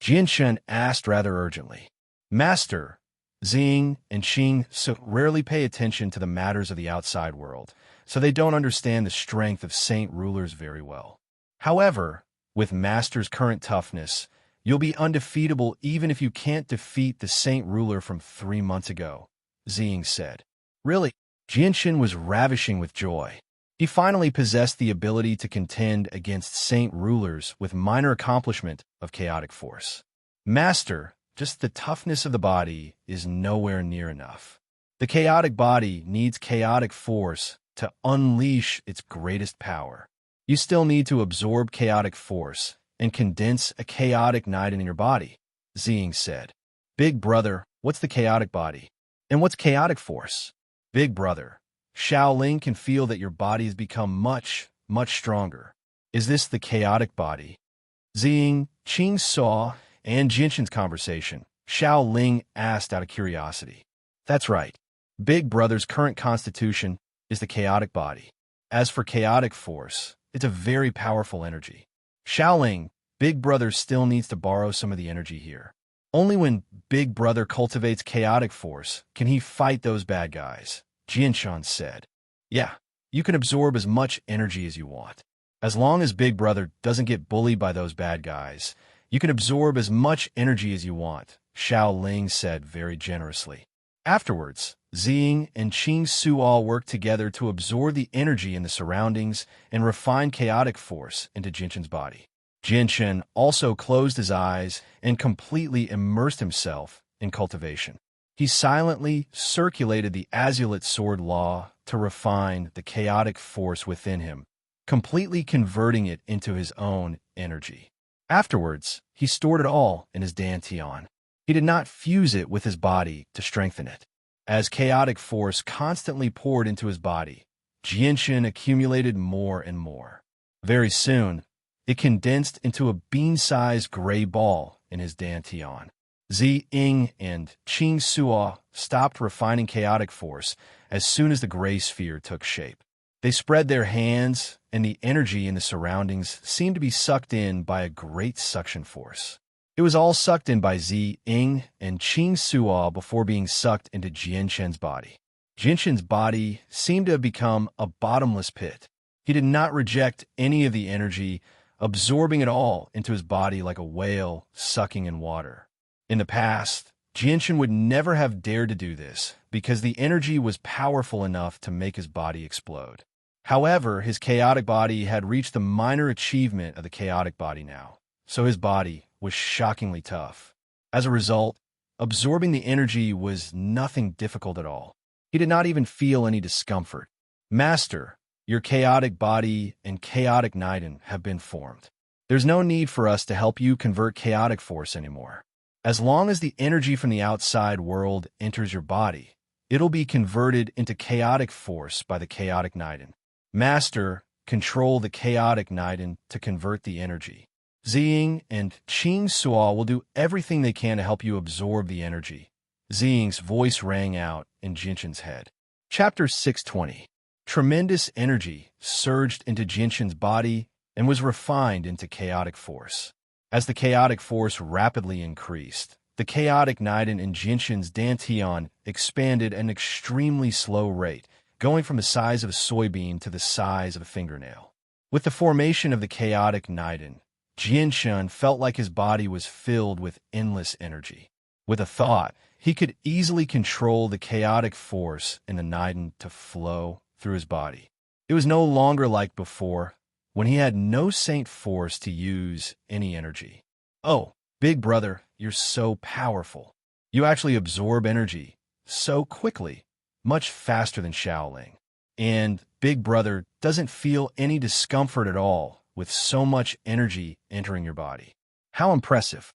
Jianshan asked rather urgently. Master, Zing and Qing Sa rarely pay attention to the matters of the outside world, so they don't understand the strength of Saint Rulers very well. However, with Master's current toughness, you'll be undefeatable even if you can't defeat the Saint Ruler from 3 months ago, Zing said. Really? Jianshan was ravishing with joy. He finally possessed the ability to contend against Saint Rulers with minor accomplishment of chaotic force. Master, just the toughness of the body is nowhere near enough. The chaotic body needs chaotic force to unleash its greatest power. You still need to absorb chaotic force and condense a chaotic night in your body, Zing said. Big brother, what's the chaotic body? And what's chaotic force? Big brother, Shaolin can feel that your body has become much, much stronger. Is this the chaotic body? Zing, Qing Sa, and Jianshan's conversation, Shaolin asked out of curiosity. That's right. Big brother's current constitution is the chaotic body. As for chaotic force, it's a very powerful energy. Shaolin, Big brother still needs to borrow some of the energy here. Only when Big brother cultivates chaotic force can he fight those bad guys, Jianshan said. Yeah, you can absorb as much energy as you want. As long as Big brother doesn't get bullied by those bad guys, you can absorb as much energy as you want, Shaolin said very generously. Afterwards, Zing and Qing Sua worked together to absorb the energy in the surroundings and refine chaotic force into Jianshan's body. Jianshan also closed his eyes and completely immersed himself in cultivation. He silently circulated the Azulite sword law to refine the chaotic force within him, completely converting it into his own energy. Afterwards, he stored it all in his dantian. He did not fuse it with his body to strengthen it. As chaotic force constantly poured into his body, Jianshan accumulated more and more. Very soon, it condensed into a bean-sized gray ball in his dantian. Zi Ying and Qing Sua stopped refining chaotic force as soon as the gray sphere took shape. They spread their hands, and the energy in the surroundings seemed to be sucked in by a great suction force. It was all sucked in by Zi Ying and Qing Sua before being sucked into Jianshan's body. Jianshan's body seemed to have become a bottomless pit. He did not reject any of the energy, absorbing it all into his body like a whale sucking in water. In the past, Jianshan would never have dared to do this because the energy was powerful enough to make his body explode. However, his chaotic body had reached the minor achievement of the chaotic body now, so his body was shockingly tough. As a result, absorbing the energy was nothing difficult at all. He did not even feel any discomfort. Master, your chaotic body and chaotic Niden have been formed. There's no need for us to help you convert chaotic force anymore. As long as the energy from the outside world enters your body, it'll be converted into chaotic force by the chaotic Niden. Master, control the chaotic Niden to convert the energy. Ziying and Qing Suo will do everything they can to help you absorb the energy. Ziying's voice rang out in Jinshan's head. Chapter 620. Tremendous energy surged into Jinshan's body and was refined into chaotic force. As the chaotic force rapidly increased, the chaotic Niden in Jinshan's dantian expanded at an extremely slow rate, going from the size of a soybean to the size of a fingernail. With the formation of the chaotic Niden, Jinshan felt like his body was filled with endless energy. With a thought, he could easily control the chaotic force in the Niden to flow through his body. It was no longer like before, when he had no saint force to use any energy. Oh, big brother, you're so powerful. You actually absorb energy so quickly, much faster than Shaoling. And big brother doesn't feel any discomfort at all with so much energy entering your body. How impressive.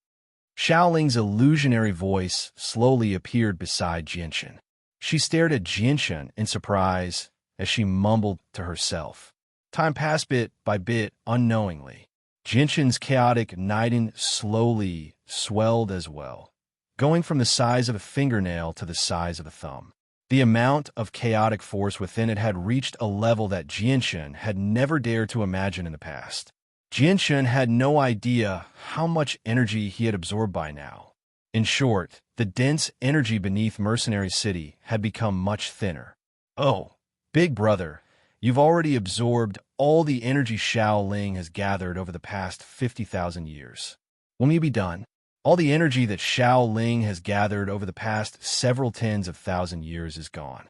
Shaoling's illusionary voice slowly appeared beside Jinshan. She stared at Jinshan in surprise as she mumbled to herself. Time passed bit by bit unknowingly. Jinshan's chaotic Niden slowly swelled as well, going from the size of a fingernail to the size of a thumb. The amount of chaotic force within it had reached a level that Jinshan had never dared to imagine in the past. Jinshan had no idea how much energy he had absorbed by now. In short, the dense energy beneath Mercenary City had become much thinner. Oh, big brother, you've already absorbed all the energy Shaoling has gathered over the past 50,000 years. When will you be done? All the energy that Shaoling has gathered over the past several tens of thousand years is gone.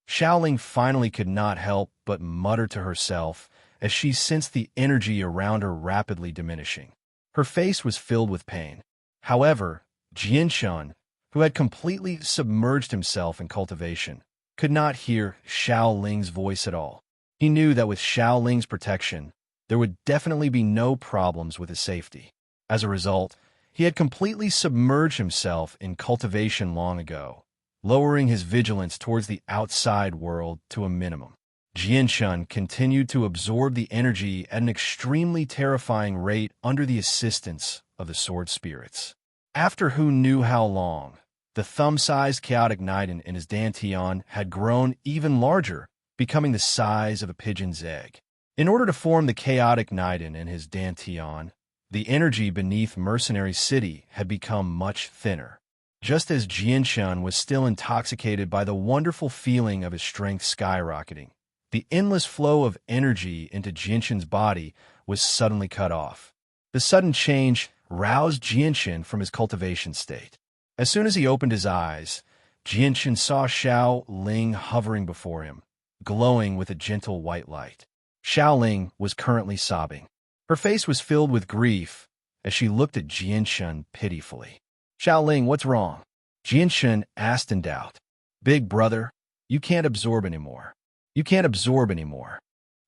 Shaoling finally could not help but mutter to herself as she sensed the energy around her rapidly diminishing. Her face was filled with pain. However, Jinshan, who had completely submerged himself in cultivation, could not hear Shaoling's voice at all. He knew that with Shaoling's protection, there would definitely be no problems with his safety. As a result, he had completely submerged himself in cultivation long ago, lowering his vigilance towards the outside world to a minimum. Jinshan continued to absorb the energy at an extremely terrifying rate under the assistance of the sword spirits. After who knew how long, the thumb-sized chaotic Niden in his dantian had grown even larger, becoming the size of a pigeon's egg. In order to form the chaotic Niden in his dantian, the energy beneath Mercenary City had become much thinner. Just as Jinshan was still intoxicated by the wonderful feeling of his strength skyrocketing, the endless flow of energy into Jinshan's body was suddenly cut off. The sudden change roused Jinshan from his cultivation state. As soon as he opened his eyes, Jinshan saw Shaoling hovering before him, glowing with a gentle white light. Shaoling was currently sobbing. Her face was filled with grief as she looked at Jinshan pitifully. Shaoling, what's wrong? Jinshan asked in doubt. Big brother, you can't absorb anymore. You can't absorb anymore.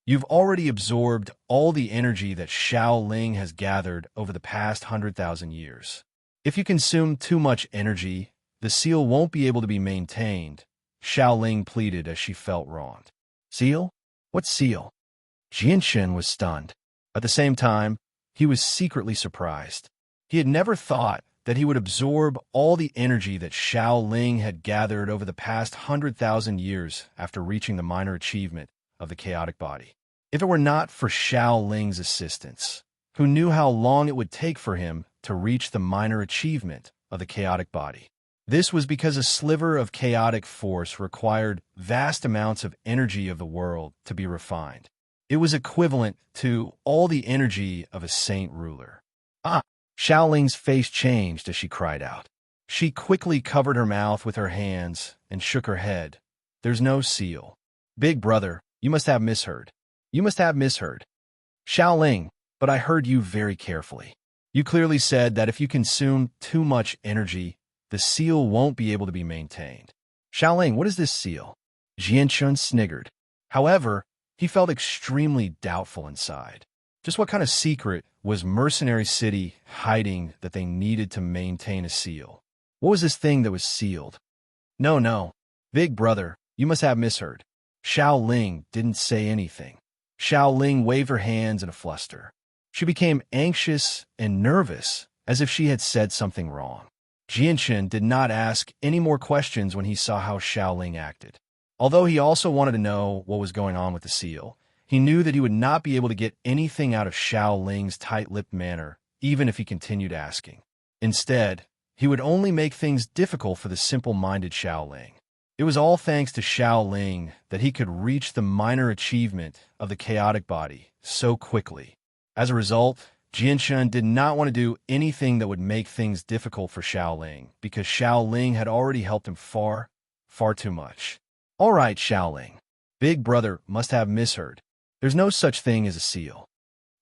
You've already absorbed all the energy that Shaoling has gathered over the past 100,000 years. If you consume too much energy, the seal won't be able to be maintained, Shaoling pleaded as she felt wronged. Seal? What seal? Jinshan was stunned. At the same time, he was secretly surprised. He had never thought that he would absorb all the energy that Shaoling had gathered over the past 100,000 years after reaching the minor achievement of the chaotic body. If it were not for Shaoling's assistance, who knew how long it would take for him to reach the minor achievement of the chaotic body. This was because a sliver of chaotic force required vast amounts of energy of the world to be refined. It was equivalent to all the energy of a saint ruler. Ah! Shaoling's face changed as she cried out. She quickly covered her mouth with her hands and shook her head. There's no seal. Big brother, you must have misheard. You must have misheard. Shaoling, but I heard you very carefully. You clearly said that if you consume too much energy, the seal won't be able to be maintained. Shaoling, what is this seal? Jinshan sniggered. However, he felt extremely doubtful inside. Just what kind of secret was Mercenary City hiding that they needed to maintain a seal? What was this thing that was sealed? No. Big brother, you must have misheard. Shaoling didn't say anything. Xiao Ling waved her hands in a fluster. She became anxious and nervous, as if she had said something wrong. Jianchen did not ask any more questions when he saw how Xiao Ling acted. Although he also wanted to know what was going on with the seal, he knew that he would not be able to get anything out of Xiao Ling's tight-lipped manner, even if he continued asking. Instead, he would only make things difficult for the simple-minded Xiao Ling. It was all thanks to Xiao Ling that he could reach the minor achievement of the chaotic body so quickly. As a result, Jianchen did not want to do anything that would make things difficult for Xiao Ling, because Xiao Ling had already helped him far, far too much. All right, Xiao Ling. Big brother must have misheard. There's no such thing as a seal.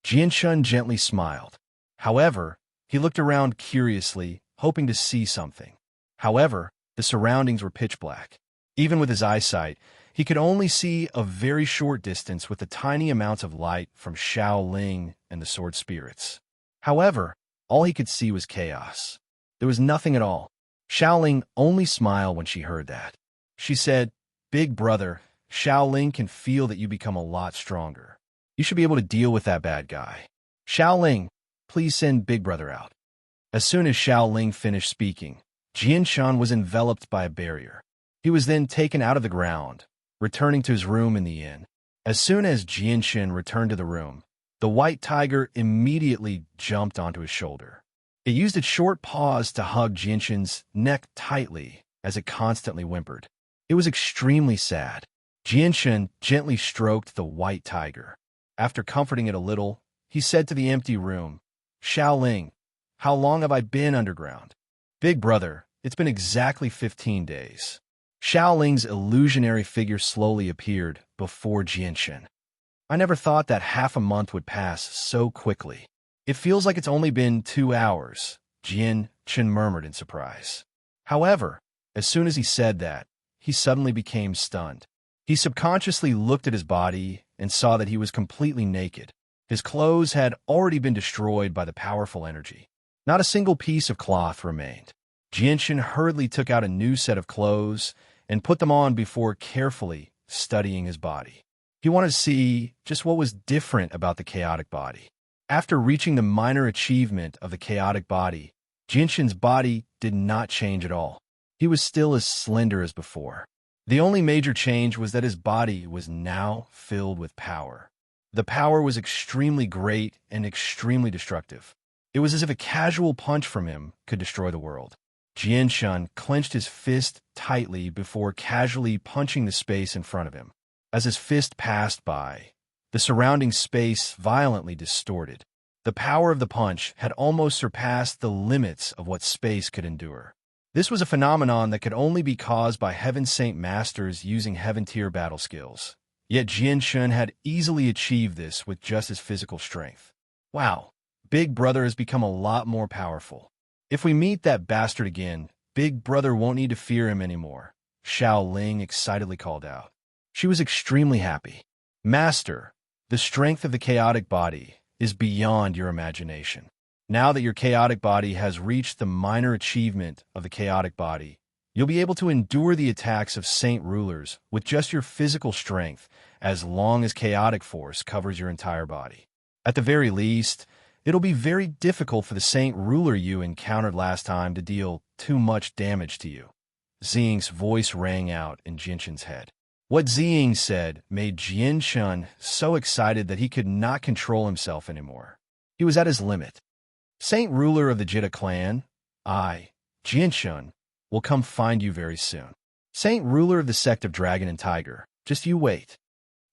Jianchen gently smiled. However, he looked around curiously, hoping to see something. However, the surroundings were pitch black. Even with his eyesight, he could only see a very short distance with the tiny amounts of light from Xiao Ling and the sword spirits. However, all he could see was chaos. There was nothing at all. Xiao Ling only smiled when she heard that. She said, "Big brother, Xiao Ling can feel that you become a lot stronger. You should be able to deal with that bad guy. Xiao Ling, please send Big brother out." As soon as Xiao Ling finished speaking, Jianchen was enveloped by a barrier. He was then taken out of the ground, returning to his room in the inn. As soon as Jianchen returned to the room, the white tiger immediately jumped onto his shoulder. It used its short paws to hug Jianchen's neck tightly as it constantly whimpered. It was extremely sad. Jianchen gently stroked the white tiger. After comforting it a little, he said to the empty room, "Xiao Ling, how long have I been underground?" "Big brother, it's been exactly 15 days. Xiao Ling's illusionary figure slowly appeared before Jianchen. "I never thought that half a month would pass so quickly. It feels like it's only been 2 hours, Jianchen murmured in surprise. However, as soon as he said that, he suddenly became stunned. He subconsciously looked at his body and saw that he was completely naked. His clothes had already been destroyed by the powerful energy. Not a single piece of cloth remained. Jianchen hurriedly took out a new set of clothes and put them on before carefully studying his body. He wanted to see just what was different about the chaotic body. After reaching the minor achievement of the chaotic body, Jianchen's body did not change at all. He was still as slender as before. The only major change was that his body was now filled with power. The power was extremely great and extremely destructive. It was as if a casual punch from him could destroy the world. Jianchen clenched his fist tightly before casually punching the space in front of him. As his fist passed by, the surrounding space violently distorted. The power of the punch had almost surpassed the limits of what space could endure. This was a phenomenon that could only be caused by Heaven Saint Masters using Heaven-tier battle skills. Yet Jianchen had easily achieved this with just his physical strength. Wow, Big Brother has become a lot more powerful. If we meet that bastard again, Big Brother won't need to fear him anymore, Xiao Ling excitedly called out. She was extremely happy. Master, the strength of the chaotic body is beyond your imagination. Now that your chaotic body has reached the minor achievement of the chaotic body, you'll be able to endure the attacks of saint rulers with just your physical strength as long as chaotic force covers your entire body. At the very least, it'll be very difficult for the saint ruler you encountered last time to deal too much damage to you. Xing's voice rang out in Jianchen's head. What Xing said made Jianchen so excited that he could not control himself anymore. He was at his limit. Saint ruler of the Jitta clan, I, Jianchen, will come find you very soon. Saint ruler of the sect of Dragon and Tiger, just you wait.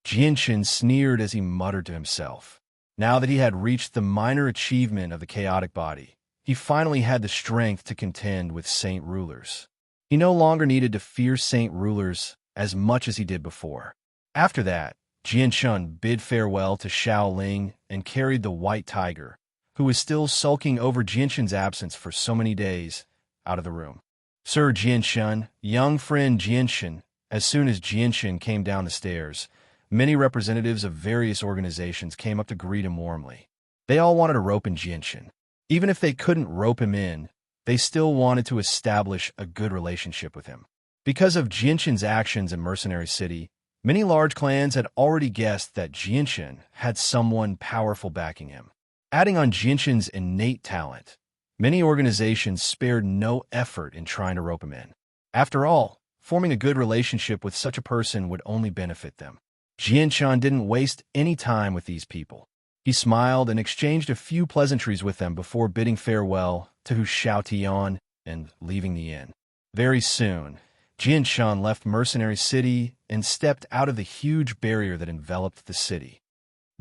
Jianchen sneered as he muttered to himself. Now that he had reached the minor achievement of the chaotic body, he finally had the strength to contend with saint rulers. He no longer needed to fear saint rulers as much as he did before. After that, Jianchen bid farewell to Xiao Ling and carried the white tiger, who was still sulking over Jianchen's absence for so many days, out of the room. Sir Jianchen, young friend Jianchen. As soon as Jianchen came down the stairs, many representatives of various organizations came up to greet him warmly. They all wanted to rope in Jianchen. Even if they couldn't rope him in, they still wanted to establish a good relationship with him. Because of Jianchen's actions in Mercenary City, Many large clans had already guessed that Jianshan had someone powerful backing him. Adding on Jianshan's innate talent, many organizations spared no effort in trying to rope him in. After all, forming a good relationship with such a person would only benefit them. Jianshan didn't waste any time with these people. He smiled and exchanged a few pleasantries with them before bidding farewell to Xiaotian and leaving the inn. Very soon, Jianshan left Mercenary City and stepped out of the huge barrier that enveloped the city.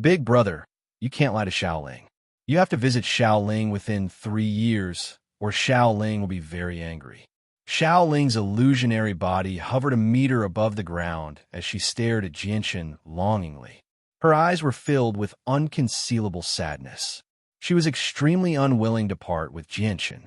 Big brother, you can't lie to Xiaoling. You have to visit Xiaoling within 3 years, or Xiaoling will be very angry. Xiaoling's illusionary body hovered a meter above the ground as she stared at Jianshan longingly. Her eyes were filled with unconcealable sadness. She was extremely unwilling to part with Jianshan.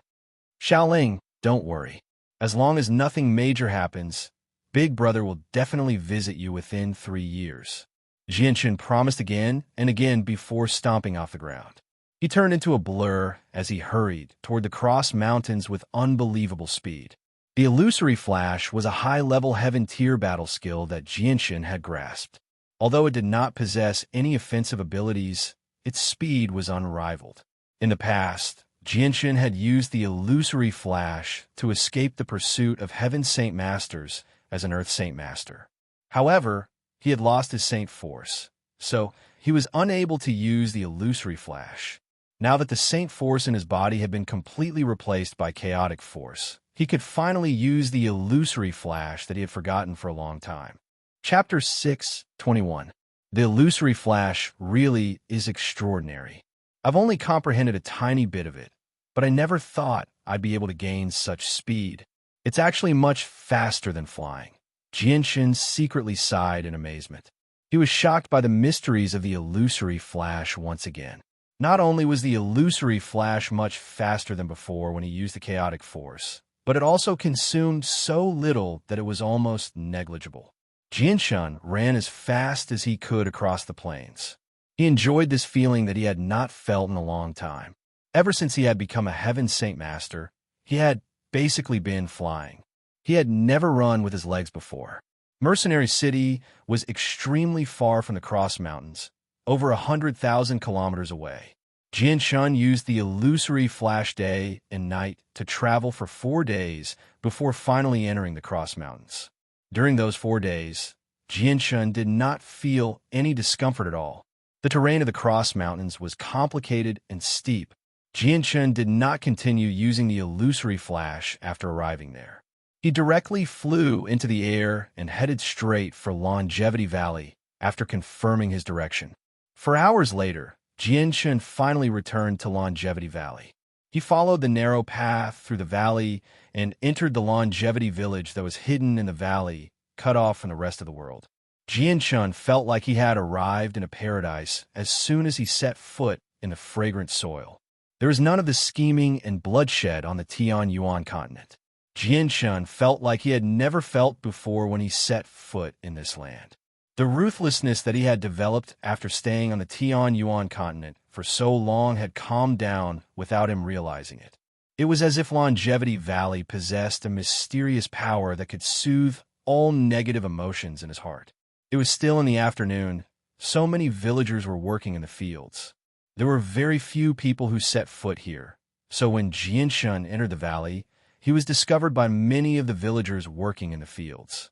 Xiaoling, don't worry. As long as nothing major happens, Big Brother will definitely visit you within 3 years. Jianshan promised again and again before stomping off the ground. He turned into a blur as he hurried toward the Cross Mountains with unbelievable speed. The illusory flash was a high-level heaven-tier battle skill that Jianshan had grasped. Although it did not possess any offensive abilities, its speed was unrivaled. In the past, Jianshan had used the illusory flash to escape the pursuit of Heaven Saint Masters as an Earth Saint Master. However, he had lost his Saint Force, so he was unable to use the illusory flash. Now that the Saint Force in his body had been completely replaced by Chaotic Force, he could finally use the illusory flash that he had forgotten for a long time. Chapter 6:21. The illusory flash really is extraordinary. I've only comprehended a tiny bit of it, but I never thought I'd be able to gain such speed. It's actually much faster than flying. Jianshan secretly sighed in amazement. He was shocked by the mysteries of the illusory flash once again. Not only was the illusory flash much faster than before when he used the Chaotic Force, but it also consumed so little that it was almost negligible. Jianshan ran as fast as he could across the plains. He enjoyed this feeling that he had not felt in a long time. Ever since he had become a Heaven Saint Master, he had basically been flying. He had never run with his legs before. Mercenary City was extremely far from the Cross Mountains, over 100,000 kilometers away. Jianshan used the illusory flash day and night to travel for 4 days before finally entering the Cross Mountains. During those 4 days, Jianshan did not feel any discomfort at all. The terrain of the Cross Mountains was complicated and steep. Jianshan did not continue using the illusory flash after arriving there. He directly flew into the air and headed straight for Longevity Valley after confirming his direction. For hours later, Jianshan finally returned to Longevity Valley. He followed the narrow path through the valley and entered the Longevity Village that was hidden in the valley, cut off from the rest of the world. Jianshan felt like he had arrived in a paradise as soon as he set foot in the fragrant soil. There was none of the scheming and bloodshed on the Tianyuan continent. Jianshan felt like he had never felt before when he set foot in this land. The ruthlessness that he had developed after staying on the Tianyuan continent for so long had calmed down without him realizing it. It was as if Longevity Valley possessed a mysterious power that could soothe all negative emotions in his heart. It was still in the afternoon. So many villagers were working in the fields. There were very few people who set foot here, so when Jianshan entered the valley, he was discovered by many of the villagers working in the fields.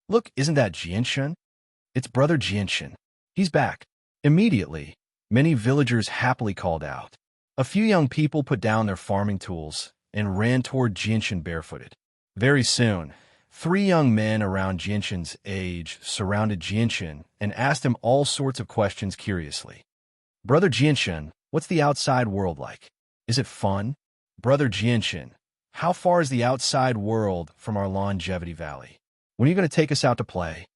Look, isn't that Jianshan? It's brother Jianshan. He's back. Immediately, many villagers happily called out. A few young people put down their farming tools and ran toward Jianshan barefooted. Very soon, 3 young men around Jianshan's age surrounded Jianshan and asked him all sorts of questions curiously. Brother Jianshan, what's the outside world like? Is it fun? Brother Jianshan, how far is the outside world from our Longevity Valley? When are you going to take us out to play?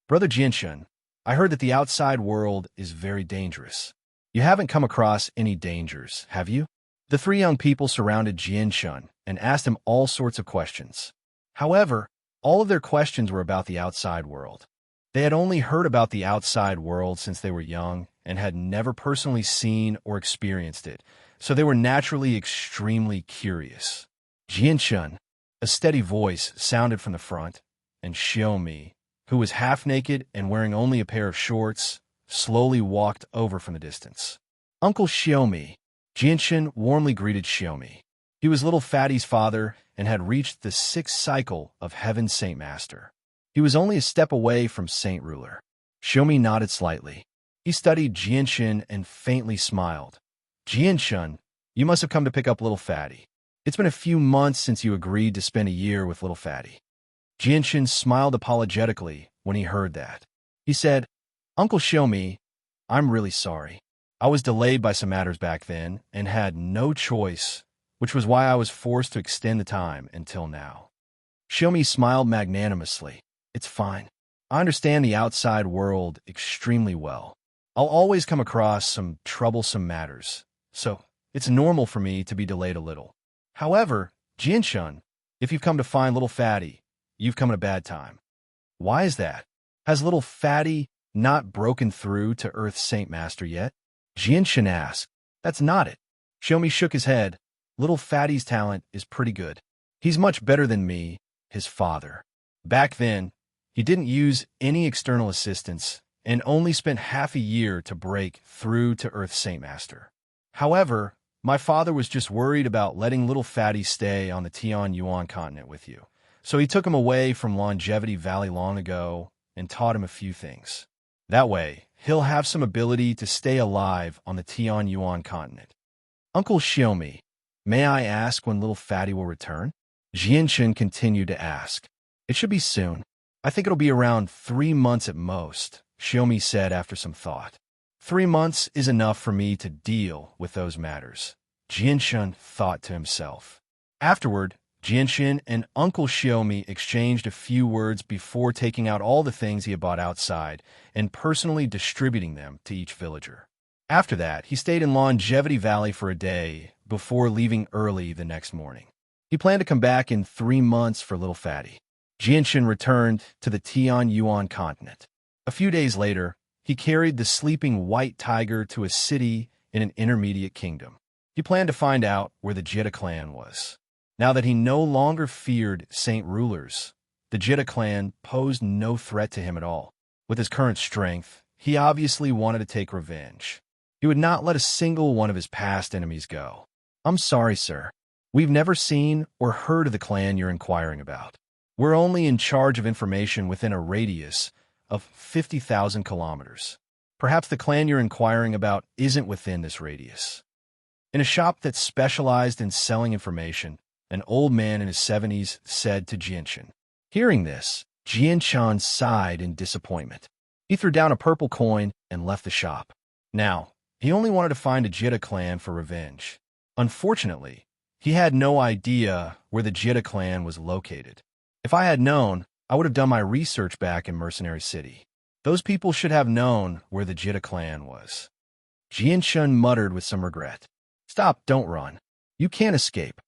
Brother Jianshan, I heard that the outside world is very dangerous. You haven't come across any dangers, have you? The 3 young people surrounded Jianshan and asked him all sorts of questions. However, all of their questions were about the outside world. They had only heard about the outside world since they were young and had never personally seen or experienced it, so they were naturally extremely curious. Jianshan, a steady voice sounded from the front, and Xiaomi, who was half-naked and wearing only a pair of shorts, slowly walked over from the distance. "Uncle Xiaomi." Jianshan warmly greeted Xiaomi. He was little Fatty's father and had reached the 6th cycle of Heaven's Saint Master. He was only a step away from Saint Ruler. Xiaomi nodded slightly. He studied Jianshan and faintly smiled. "Jianshan, you must have come to pick up little Fatty. It's been a few months since you agreed to spend a year with little Fatty." Jianshan smiled apologetically when he heard that. He said, "Uncle Xiaomi, I'm really sorry. I was delayed by some matters back then and had no choice, which was why I was forced to extend the time until now." Xiaomi smiled magnanimously. "It's fine. I understand the outside world extremely well. I'll always come across some troublesome matters, so it's normal for me to be delayed a little. However, Jianshan, if you've come to find little Fatty, you've come at a bad time." "Why is that? Has little Fatty not broken through to Earth's Saint Master yet?" Jianshan asked. "That's not it." Xiaomi shook his head. "Little Fatty's talent is pretty good. He's much better than me, his father. Back then, he didn't use any external assistance and only spent half a year to break through to Earth's Saint Master. However, my father was just worried about letting little Fatty stay on the Tian Yuan continent with you. So he took him away from Longevity Valley long ago and taught him a few things. That way, he'll have some ability to stay alive on the Tian Yuan continent." "Uncle Xiaomi, may I ask when little Fatty will return?" Jianshan continued to ask. "It should be soon. I think it'll be around 3 months at most," Xiaomi said after some thought. 3 months is enough for me to deal with those matters," Jianshan thought to himself. Afterward, Jianshan and Uncle Xiaomi exchanged a few words before taking out all the things he had bought outside and personally distributing them to each villager. After that, he stayed in Longevity Valley for a day before leaving early the next morning. He planned to come back in 3 months for little Fatty. Jianshan returned to the Tian Yuan continent. A few days later, he carried the sleeping white tiger to a city in an intermediate kingdom. He planned to find out where the Jitta clan was. Now that he no longer feared Saint Rulers, the Jitta clan posed no threat to him at all. With his current strength, he obviously wanted to take revenge. He would not let a single one of his past enemies go. "I'm sorry, sir. We've never seen or heard of the clan you're inquiring about. We're only in charge of information within a radius of 50,000 kilometers. Perhaps the clan you're inquiring about isn't within this radius." In a shop that specialized in selling information, an old man in his 70s said to Jianshan. Hearing this, Jianshan sighed in disappointment. He threw down a purple coin and left the shop. Now, he only wanted to find a Jitta clan for revenge. Unfortunately, he had no idea where the Jitta clan was located. If I had known, I would have done my research back in Mercenary City. Those people should have known where the Jitta clan was. Jianshan muttered with some regret. "Stop, don't run. You can't escape.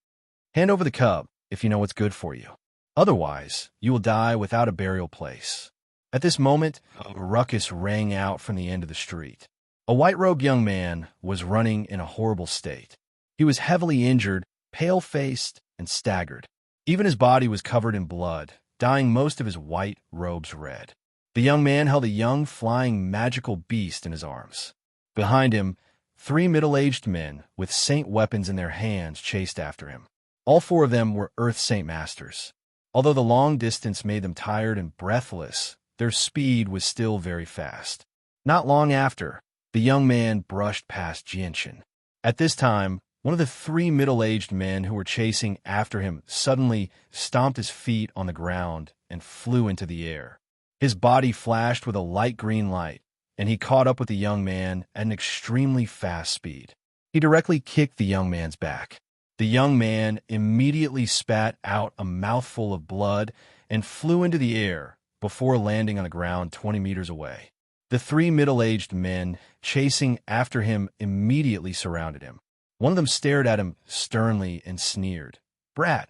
Hand over the cub if you know what's good for you. Otherwise, you will die without a burial place." At this moment, a ruckus rang out from the end of the street. A white-robed young man was running in a horrible state. He was heavily injured, pale-faced, and staggered. Even his body was covered in blood, dyeing most of his white robes red. The young man held a young, flying, magical beast in his arms. Behind him, 3 middle-aged men with saint weapons in their hands chased after him. All 4 of them were Earth Saint Masters. Although the long distance made them tired and breathless, their speed was still very fast. Not long after, the young man brushed past Jianshan. At this time, one of the 3 middle-aged men who were chasing after him suddenly stomped his feet on the ground and flew into the air. His body flashed with a light green light, and he caught up with the young man at an extremely fast speed. He directly kicked the young man's back. The young man immediately spat out a mouthful of blood and flew into the air before landing on the ground 20 meters away. The 3 middle-aged men chasing after him immediately surrounded him. One of them stared at him sternly and sneered. "Brat,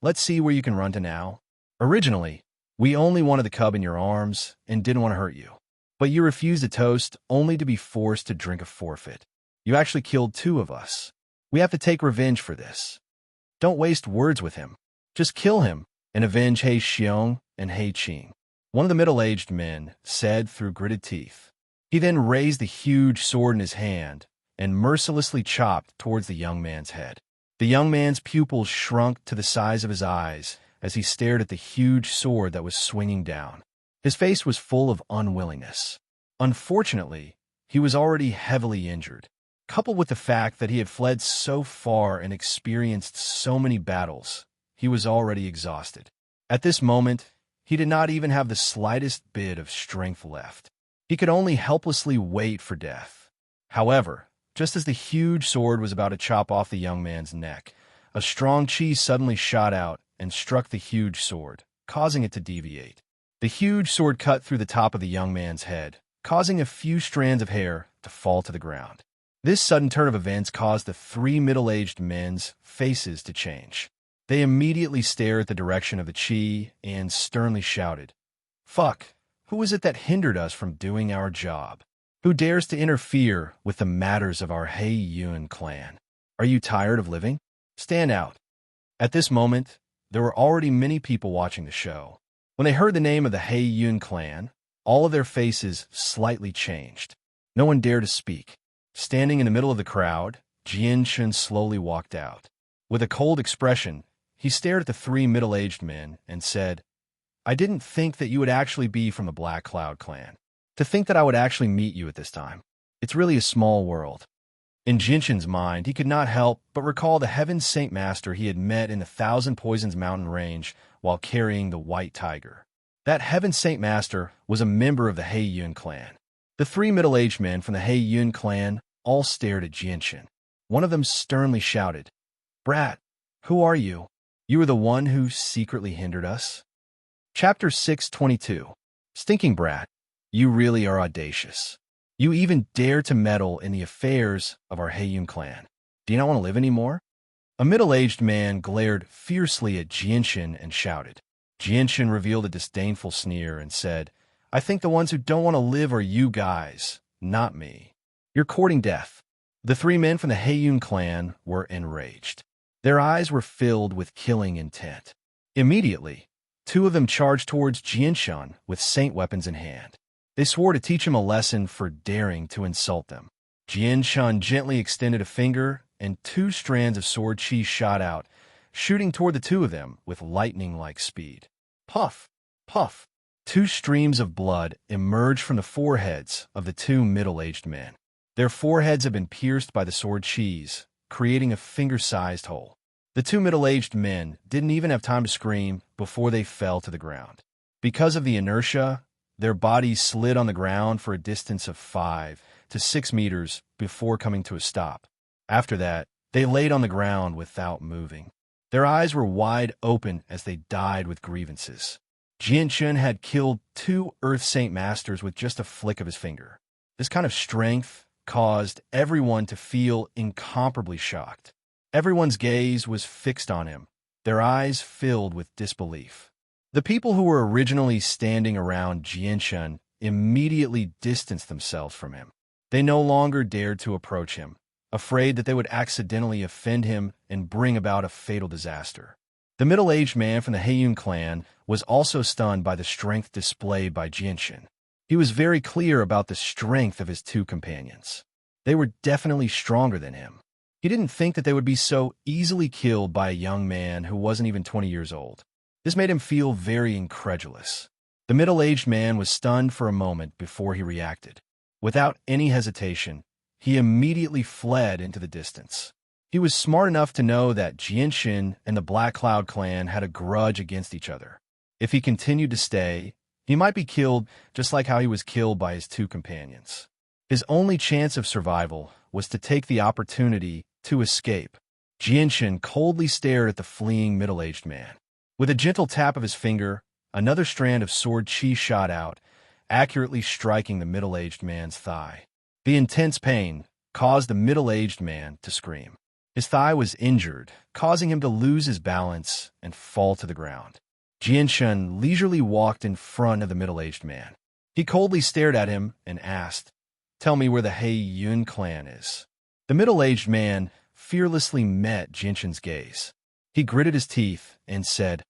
let's see where you can run to now. Originally, we only wanted the cub in your arms and didn't want to hurt you. But you refused a toast only to be forced to drink a forfeit. You actually killed 2 of us. We have to take revenge for this. Don't waste words with him. Just kill him and avenge He Xiong and He Qing." one of the middle-aged men said through gritted teeth. He then raised the huge sword in his hand and mercilessly chopped towards the young man's head. The young man's pupils shrunk to the size of his eyes as he stared at the huge sword that was swinging down. His face was full of unwillingness. Unfortunately, he was already heavily injured. Coupled with the fact that he had fled so far and experienced so many battles, he was already exhausted. At this moment, he did not even have the slightest bit of strength left. He could only helplessly wait for death. However, just as the huge sword was about to chop off the young man's neck, a strong chi suddenly shot out and struck the huge sword, causing it to deviate. The huge sword cut through the top of the young man's head, causing a few strands of hair to fall to the ground. This sudden turn of events caused the three middle-aged men's faces to change. They immediately stared at the direction of the chi and sternly shouted, "Fuck! Who is it that hindered us from doing our job? Who dares to interfere with the matters of our He-Yun clan? Are you tired of living? Stand out." At this moment, there were already many people watching the show. When they heard the name of the He-Yun clan, all of their faces slightly changed. No one dared to speak. Standing in the middle of the crowd, Jian-Shun slowly walked out. With a cold expression, he stared at the three middle-aged men and said, "I didn't think that you would actually be from the Black Cloud clan. To think that I would actually meet you at this time. It's really a small world." In Jinshin's mind, he could not help but recall the Heaven Saint Master he had met in the Thousand Poisons mountain range while carrying the White Tiger. That Heaven Saint Master was a member of the He-Yun clan. The three middle-aged men from the He-Yun clan all stared at Jinshin. One of them sternly shouted, "Brat, who are you? You are the one who secretly hindered us?" Chapter 622. Stinking brat, you really are audacious. You even dare to meddle in the affairs of our He-Yun clan. Do you not want to live anymore? A middle-aged man glared fiercely at Jinshin and shouted. Jinshin revealed a disdainful sneer and said, "I think the ones who don't want to live are you guys, not me. You're courting death." The three men from the He-Yun clan were enraged. Their eyes were filled with killing intent. Immediately, two of them charged towards Jinshin with saint weapons in hand. They swore to teach him a lesson for daring to insult them. Jinshin gently extended a finger, and two strands of sword chi shot out, shooting toward the two of them with lightning-like speed. Puff! Puff! Two streams of blood emerged from the foreheads of the two middle-aged men. Their foreheads had been pierced by the sword chis, creating a finger-sized hole. The two middle-aged men didn't even have time to scream before they fell to the ground. Because of the inertia, their bodies slid on the ground for a distance of 5 to 6 meters before coming to a stop. After that, they laid on the ground without moving. Their eyes were wide open as they died with grievances. Jinshin had killed 2 Earth Saint Masters with just a flick of his finger. This kind of strength caused everyone to feel incomparably shocked. Everyone's gaze was fixed on him, their eyes filled with disbelief. The people who were originally standing around Jinshin immediately distanced themselves from him. They no longer dared to approach him, afraid that they would accidentally offend him and bring about a fatal disaster. The middle-aged man from the He-Yun clan was also stunned by the strength displayed by Jinshin. He was very clear about the strength of his 2 companions. They were definitely stronger than him. He didn't think that they would be so easily killed by a young man who wasn't even 20 years old. This made him feel very incredulous. The middle-aged man was stunned for a moment before he reacted. Without any hesitation, he immediately fled into the distance. He was smart enough to know that Jinshin and the Black Cloud clan had a grudge against each other. If he continued to stay, he might be killed just like how he was killed by his 2 companions. His only chance of survival was to take the opportunity to escape. Jinshin coldly stared at the fleeing middle-aged man. With a gentle tap of his finger, another strand of sword chi shot out, accurately striking the middle-aged man's thigh. The intense pain caused the middle-aged man to scream. His thigh was injured, causing him to lose his balance and fall to the ground. Jinshin leisurely walked in front of the middle-aged man. He coldly stared at him and asked, "Tell me where the He-Yun clan is." The middle-aged man fearlessly met Jinshin's gaze. He gritted his teeth and said,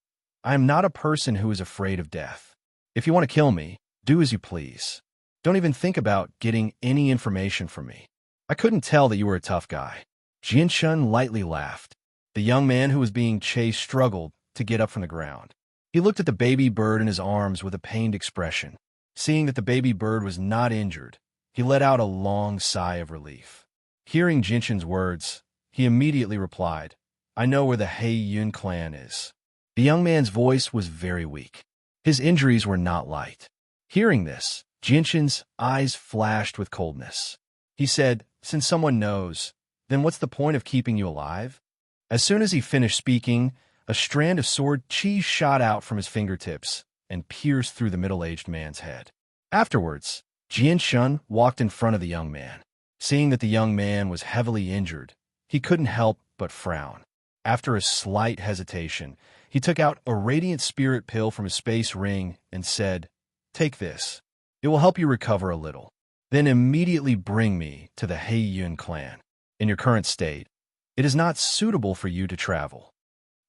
"I am not a person who is afraid of death. If you want to kill me, do as you please. Don't even think about getting any information from me. I couldn't tell that you were a tough guy." Jianshun lightly laughed. The young man who was being chased struggled to get up from the ground. He looked at the baby bird in his arms with a pained expression. Seeing that the baby bird was not injured, he let out a long sigh of relief. Hearing Jianshun's words, he immediately replied, "I know where the He Yun clan is." The young man's voice was very weak. His injuries were not light. Hearing this, Jianshun's eyes flashed with coldness. He said, "Since someone knows, then what's the point of keeping you alive?" As soon as he finished speaking, a strand of sword chi shot out from his fingertips and pierced through the middle-aged man's head. Afterwards, Jianshun walked in front of the young man. Seeing that the young man was heavily injured, he couldn't help but frown. After a slight hesitation, he took out a radiant spirit pill from his space ring and said, "Take this. It will help you recover a little. Then immediately bring me to the He Yun clan. In your current state, it is not suitable for you to travel.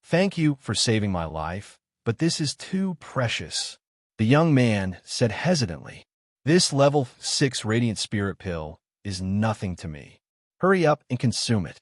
Thank you for saving my life, but this is too precious." The young man said hesitantly, "This level 6 radiant spirit pill is nothing to me. Hurry up and consume it."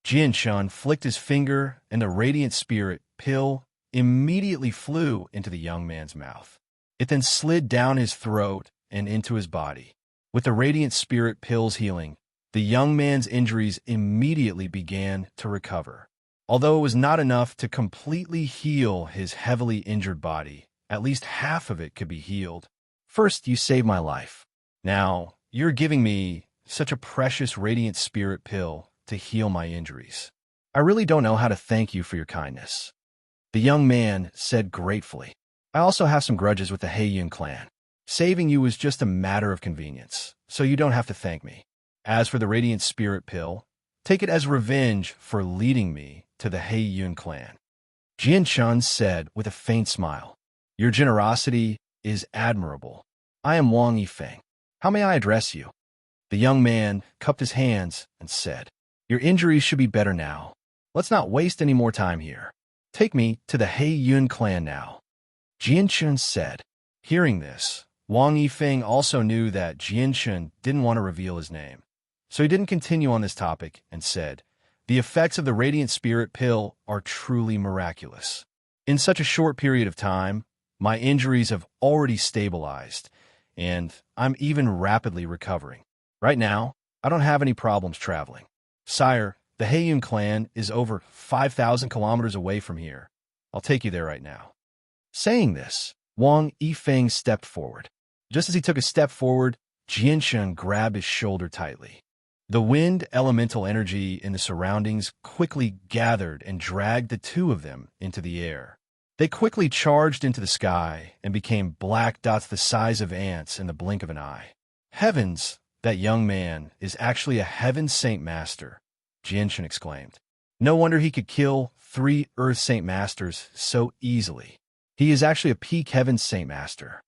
Jianshun flicked his finger, and the radiant spirit pill immediately flew into the young man's mouth. It then slid down his throat and into his body. With the radiant spirit pill's healing, the young man's injuries immediately began to recover. Although it was not enough to completely heal his heavily injured body, at least half of it could be healed. "First, you saved my life. Now, you're giving me such a precious radiant spirit pill to heal my injuries. I really don't know how to thank you for your kindness." The young man said gratefully, "I also have some grudges with the He Yun clan. Saving you was just a matter of convenience, so you don't have to thank me. As for the radiant spirit pill, take it as revenge for leading me to the He Yun clan." Jianshun said with a faint smile, "Your generosity is admirable. I am Wang Yifeng. How may I address you?" The young man cupped his hands and said, "Your injuries should be better now. Let's not waste any more time here. Take me to the He Yun clan now." Jianshun said. Hearing this, Wang Yifeng also knew that Jianshun didn't want to reveal his name, so he didn't continue on this topic and said, "The effects of the radiant spirit pill are truly miraculous. In such a short period of time, my injuries have already stabilized, and I'm even rapidly recovering. Right now, I don't have any problems traveling. Sire, the He Yun clan is over 5,000 kilometers away from here. I'll take you there right now." Saying this, Wang Yifeng stepped forward. Just as he took a step forward, Jianshun grabbed his shoulder tightly. The wind elemental energy in the surroundings quickly gathered and dragged the two of them into the air. They quickly charged into the sky and became black dots the size of ants in the blink of an eye. "Heavens, that young man is actually a Heaven Saint Master," Jianshun exclaimed. "No wonder he could kill 3 Earth Saint Masters so easily. He is actually a peak Heaven Saint Master."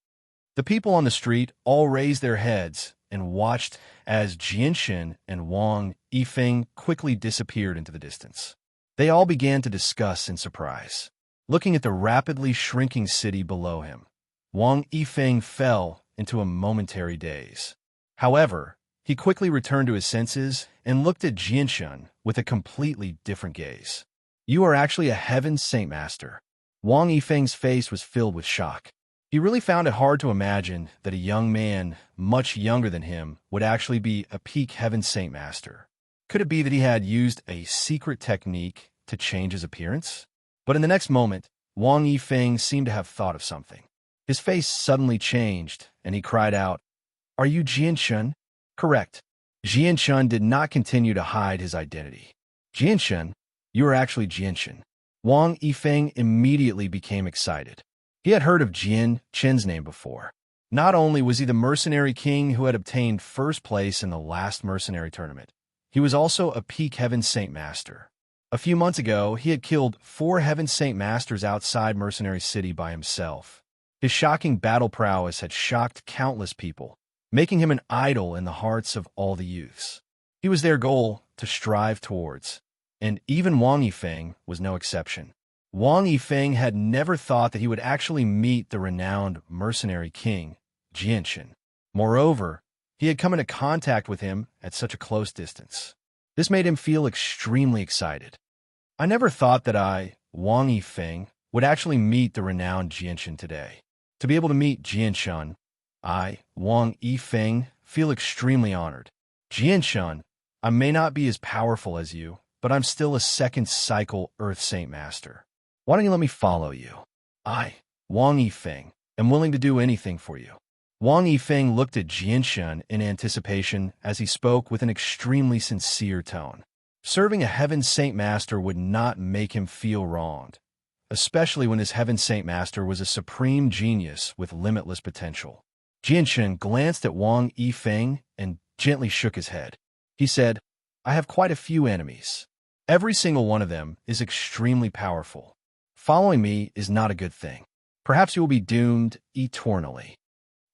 The people on the street all raised their heads and watched as Jianshun and Wang Yifeng quickly disappeared into the distance. They all began to discuss in surprise. Looking at the rapidly shrinking city below him, Wang Yifeng fell into a momentary daze. However, he quickly returned to his senses and looked at Jianshun with a completely different gaze. "You are actually a Heaven Saint Master." Wang Yifeng's face was filled with shock. He really found it hard to imagine that a young man much younger than him would actually be a peak Heaven Saint Master. Could it be that he had used a secret technique to change his appearance? But in the next moment, Wang Yifeng seemed to have thought of something. His face suddenly changed, and he cried out, "Are you Jianshun?" "Correct." Jianshun did not continue to hide his identity. "Jianshun, you are actually Jianshun." Wang Yifeng immediately became excited. He had heard of Jian Chen's name before. Not only was he the mercenary king who had obtained first place in the last mercenary tournament, he was also a peak Heaven Saint Master. A few months ago, he had killed 4 Heaven Saint Masters outside Mercenary City by himself. His shocking battle prowess had shocked countless people, making him an idol in the hearts of all the youths. He was their goal to strive towards, and even Wang Yifeng was no exception. Wang Yifeng had never thought that he would actually meet the renowned mercenary king, Jianshan. Moreover, he had come into contact with him at such a close distance. This made him feel extremely excited. I never thought that I, Wang Yifeng, would actually meet the renowned Jianshan today. To be able to meet Jianshan, I, Wang Yifeng, feel extremely honored. Jianshan, I may not be as powerful as you, but I'm still a second cycle Earth Saint Master. Why don't you let me follow you? I, Wang Yifeng, am willing to do anything for you. Wang Yifeng looked at Jianshan in anticipation as he spoke with an extremely sincere tone. Serving a Heaven Saint Master would not make him feel wronged, especially when this Heaven Saint Master was a supreme genius with limitless potential. Jianshan glanced at Wang Yifeng and gently shook his head. He said, I have quite a few enemies. Every single one of them is extremely powerful. Following me is not a good thing. Perhaps you will be doomed eternally.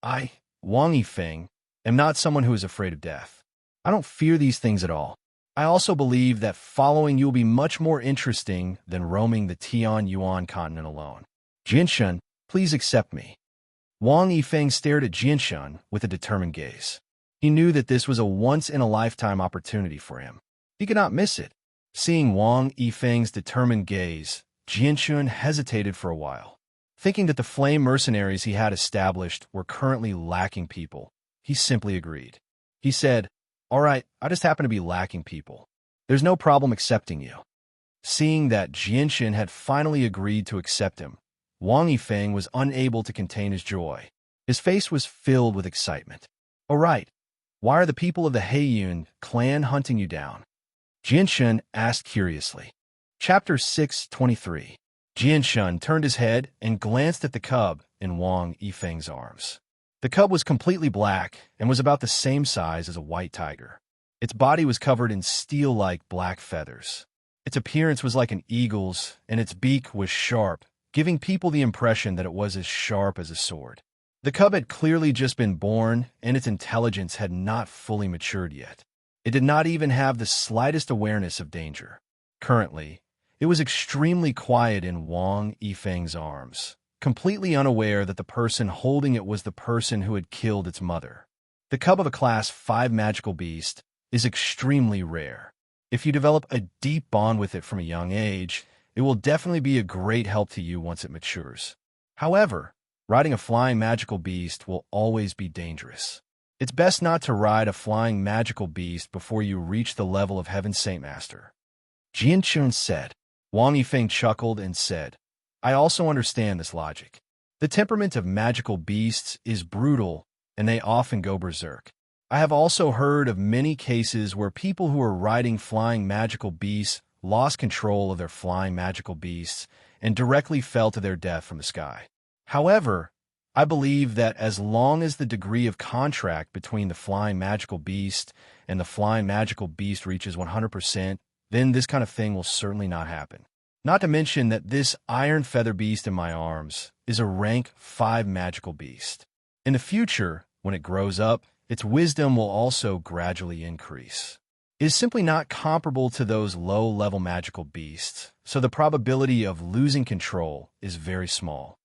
I, Wang Yifeng, am not someone who is afraid of death. I don't fear these things at all. I also believe that following you will be much more interesting than roaming the Tian-Yuan continent alone. Jianshan, please accept me. Wang Yifeng stared at Jianshan with a determined gaze. He knew that this was a once-in-a-lifetime opportunity for him. He could not miss it. Seeing Wang Yifeng's determined gaze, Jianshan hesitated for a while. Thinking that the flame mercenaries he had established were currently lacking people, he simply agreed. He said, All right, I just happen to be lacking people. There's no problem accepting you. Seeing that Jianshan had finally agreed to accept him, Wang Yifeng was unable to contain his joy. His face was filled with excitement. All right, why are the people of the Heiyun clan hunting you down? Jianshan asked curiously. Chapter 6:23. Jianshan turned his head and glanced at the cub in Wang Yifeng's arms. The cub was completely black and was about the same size as a white tiger. Its body was covered in steel-like black feathers. Its appearance was like an eagle's, and its beak was sharp, giving people the impression that it was as sharp as a sword. The cub had clearly just been born, and its intelligence had not fully matured yet. It did not even have the slightest awareness of danger. Currently, it was extremely quiet in Wang Yifeng's arms, completely unaware that the person holding it was the person who had killed its mother. The cub of a Class 5 magical beast is extremely rare. If you develop a deep bond with it from a young age, it will definitely be a great help to you once it matures. However, riding a flying magical beast will always be dangerous. It's best not to ride a flying magical beast before you reach the level of Heaven Saint Master. Jianshan said. Wang Yifeng chuckled and said, I also understand this logic. The temperament of magical beasts is brutal, and they often go berserk. I have also heard of many cases where people who were riding flying magical beasts lost control of their flying magical beasts and directly fell to their death from the sky. However, I believe that as long as the degree of contract between the flying magical beast and the flying magical beast reaches 100%, then this kind of thing will certainly not happen. Not to mention that this iron feather beast in my arms is a rank 5 magical beast. In the future, when it grows up, its wisdom will also gradually increase. It is simply not comparable to those low-level magical beasts, so the probability of losing control is very small.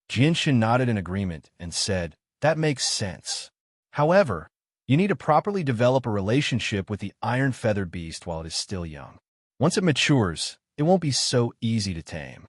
Jianshan nodded in agreement and said, That makes sense. However, you need to properly develop a relationship with the iron feather beast while it is still young. Once it matures, it won't be so easy to tame.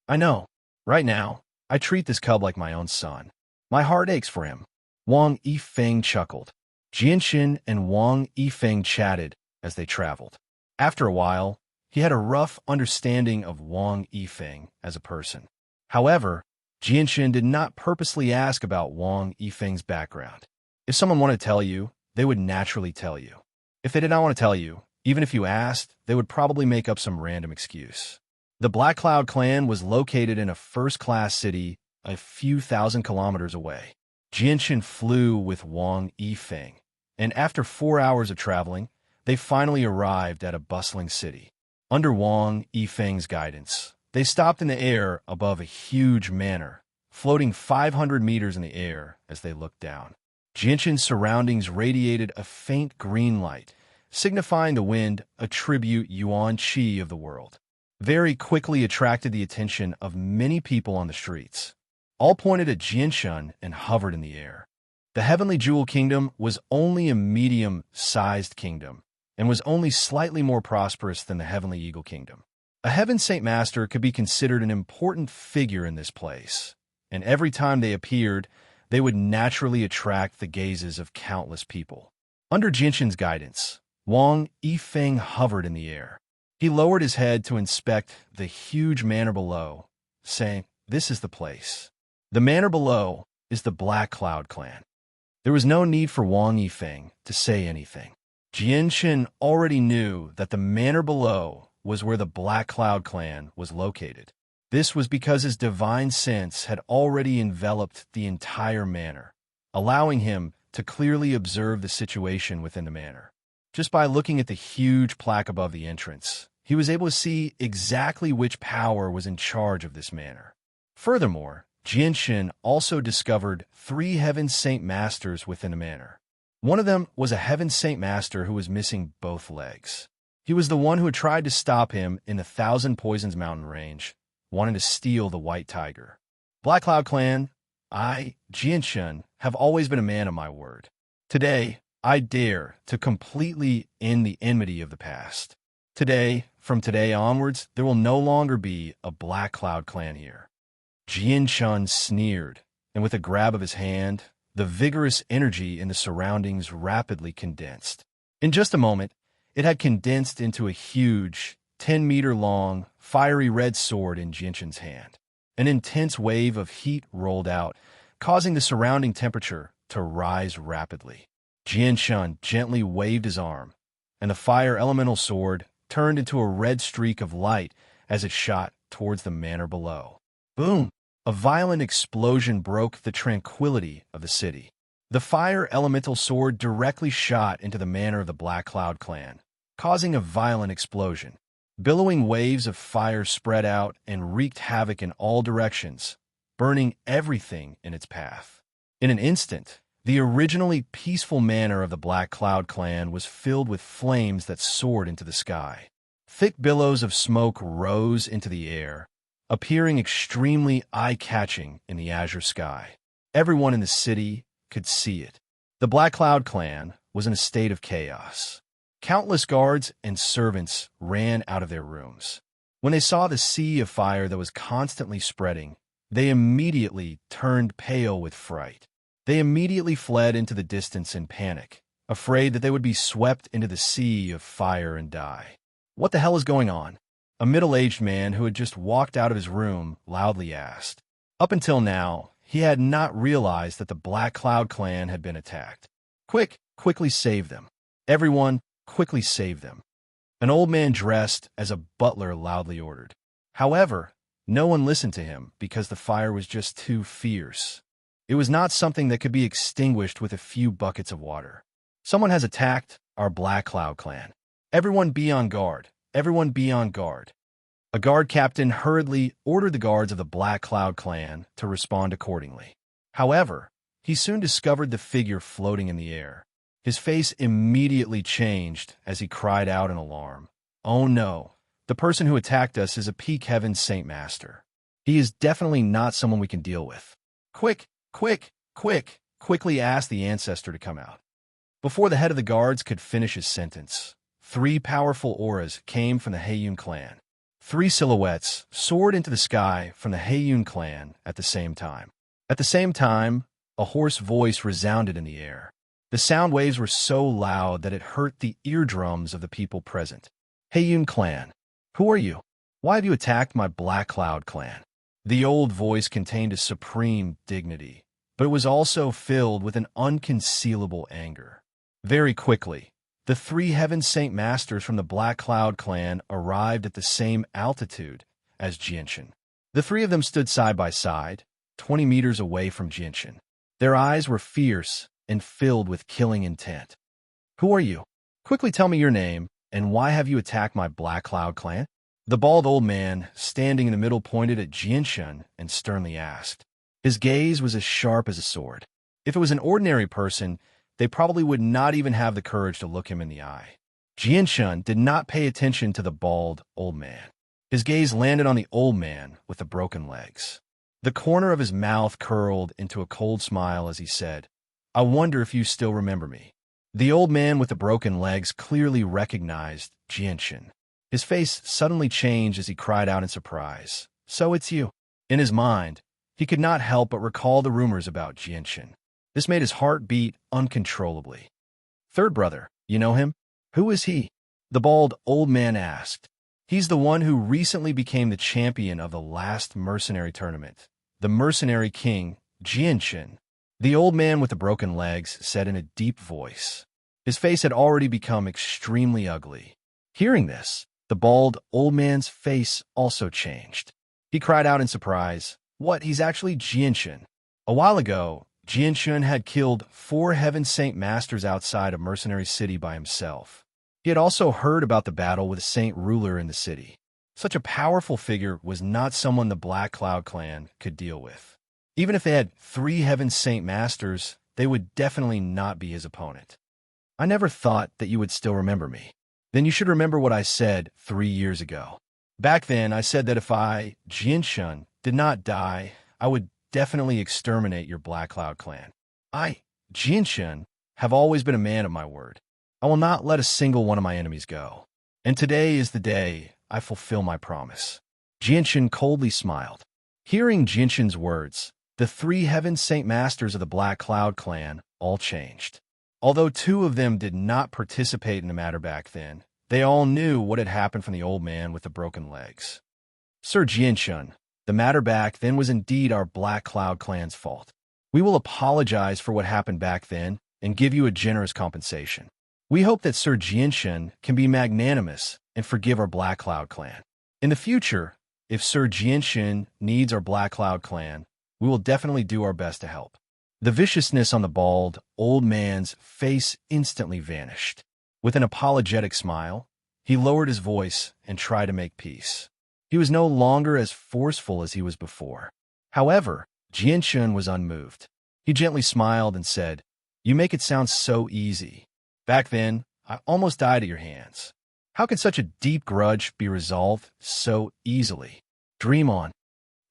I know. Right now, I treat this cub like my own son. My heart aches for him. Wang Yifeng chuckled. Jianshan and Wang Yifeng chatted as they traveled. After a while, he had a rough understanding of Wang Yifeng as a person. However, Jianshan did not purposely ask about Wang Yifeng's background. If someone wanted to tell you, they would naturally tell you. If they did not want to tell you, even if you asked, they would probably make up some random excuse. The Black Cloud clan was located in a first-class city a few thousand kilometers away. Jianshan flew with Wang Yifeng, and after 4 hours of traveling, they finally arrived at a bustling city. Under Wang Yifeng's guidance, they stopped in the air above a huge manor, floating 500 meters in the air as they looked down. Jianshan's surroundings radiated a faint green light, signifying the wind, a tribute Yuan Qi of the world. very quickly attracted the attention of many people on the streets. All pointed at Jianshun and hovered in the air. The Heavenly Jewel Kingdom was only a medium-sized kingdom and was only slightly more prosperous than the Heavenly Eagle Kingdom. A Heaven Saint Master could be considered an important figure in this place, and every time they appeared, they would naturally attract the gazes of countless people. Under Jianshun's guidance, Wang Yifeng hovered in the air. He lowered his head to inspect the huge manor below, saying, "This is the place. The manor below is the Black Cloud clan." There was no need for Wang Yifeng to say anything. Jianshun already knew that the manor below was where the Black Cloud clan was located. This was because his divine sense had already enveloped the entire manor, allowing him to clearly observe the situation within the manor. Just by looking at the huge plaque above the entrance, he was able to see exactly which power was in charge of this manor. Furthermore, Jianshun also discovered 3 Heaven Saint Masters within the manor. One of them was a Heaven Saint Master who was missing both legs. He was the one who had tried to stop him in the Thousand Poisons mountain range, wanting to steal the White Tiger. Black Cloud Clan, I, Jianshun, have always been a man of my word. Today, I dare to completely end the enmity of the past. Today, from today onwards, there will no longer be a Black Cloud Clan here. Jianshun sneered, and with a grab of his hand, the vigorous energy in the surroundings rapidly condensed. In just a moment, it had condensed into a huge, 10-meter-long, fiery red sword in Jianshun's hand. An intense wave of heat rolled out, causing the surrounding temperature to rise rapidly. Jianshun gently waved his arm, and the fire elemental sword turned into a red streak of light as it shot towards the manor below. Boom! A violent explosion broke the tranquility of the city. The fire elemental sword directly shot into the manor of the Black Cloud clan, causing a violent explosion. Billowing waves of fire spread out and wreaked havoc in all directions, burning everything in its path. In an instant, the originally peaceful manor of the Black Cloud clan was filled with flames that soared into the sky. Thick billows of smoke rose into the air, appearing extremely eye-catching in the azure sky. Everyone in the city could see it. The Black Cloud clan was in a state of chaos. Countless guards and servants ran out of their rooms. When they saw the sea of fire that was constantly spreading, they immediately turned pale with fright. They immediately fled into the distance in panic, afraid that they would be swept into the sea of fire and die. "What the hell is going on?" A middle-aged man who had just walked out of his room loudly asked. Up until now, he had not realized that the Black Cloud clan had been attacked. Quickly save them. Everyone, quickly save them." An old man dressed as a butler loudly ordered. However, no one listened to him because the fire was just too fierce. It was not something that could be extinguished with a few buckets of water. "Someone has attacked our Black Cloud clan. Everyone be on guard. Everyone be on guard." A guard captain hurriedly ordered the guards of the Black Cloud clan to respond accordingly. However, he soon discovered the figure floating in the air. His face immediately changed as he cried out in alarm. "Oh no, the person who attacked us is a Peak Heaven Saint Master. He is definitely not someone we can deal with. Quickly ask the ancestor to come out." Before the head of the guards could finish his sentence, 3 powerful auras came from the Heiyun clan. 3 silhouettes soared into the sky from the Heiyun clan at the same time. At the same time, a hoarse voice resounded in the air. The sound waves were so loud that it hurt the eardrums of the people present. "Heiyun clan, who are you? Why have you attacked my Black Cloud clan?" The old voice contained a supreme dignity, but it was also filled with an unconcealable anger. Very quickly, the 3 Heaven Saint Masters from the Black Cloud clan arrived at the same altitude as Jianshun. The 3 of them stood side by side, 20 meters away from Jianshun. Their eyes were fierce and filled with killing intent. "Who are you? Quickly tell me your name, and why have you attacked my Black Cloud clan?" The bald old man, standing in the middle, pointed at Jianshun and sternly asked. His gaze was as sharp as a sword. If it was an ordinary person, they probably would not even have the courage to look him in the eye. Jianshun did not pay attention to the bald old man. His gaze landed on the old man with the broken legs. The corner of his mouth curled into a cold smile as he said, "I wonder if you still remember me." The old man with the broken legs clearly recognized Jianshan. His face suddenly changed as he cried out in surprise, "So it's you." In his mind, he could not help but recall the rumors about Jianshan. This made his heart beat uncontrollably. "Third brother, you know him? Who is he?" The bald old man asked. "He's the one who recently became the champion of the last mercenary tournament. The mercenary king, Jianshan." The old man with the broken legs said in a deep voice. His face had already become extremely ugly. Hearing this, the bald old man's face also changed. He cried out in surprise, "What, he's actually Jianshan." A while ago, Jianshan had killed 4 Heaven Saint Masters outside a mercenary city by himself. He had also heard about the battle with a saint ruler in the city. Such a powerful figure was not someone the Black Cloud clan could deal with. Even if they had 3 Heaven Saint Masters, they would definitely not be his opponent. "I never thought that you would still remember me." "Then you should remember what I said 3 years ago. Back then, I said that if I, Jianshan, did not die, I would definitely exterminate your Black Cloud clan. I, Jianshan, have always been a man of my word. I will not let a single one of my enemies go. And today is the day I fulfill my promise." Jianshan coldly smiled. Hearing Jianshan's words, the 3 Heaven Saint Masters of the Black Cloud clan all changed. Although 2 of them did not participate in the matter back then, they all knew what had happened from the old man with the broken legs. "Sir Jianshan, the matter back then was indeed our Black Cloud clan's fault. We will apologize for what happened back then and give you a generous compensation. We hope that Sir Jianshan can be magnanimous and forgive our Black Cloud clan. In the future, if Sir Jianshan needs our Black Cloud clan, we will definitely do our best to help." The viciousness on the bald, old man's face instantly vanished. With an apologetic smile, he lowered his voice and tried to make peace. He was no longer as forceful as he was before. However, Jianshan was unmoved. He gently smiled and said, "You make it sound so easy. Back then, I almost died at your hands. How can such a deep grudge be resolved so easily? Dream on."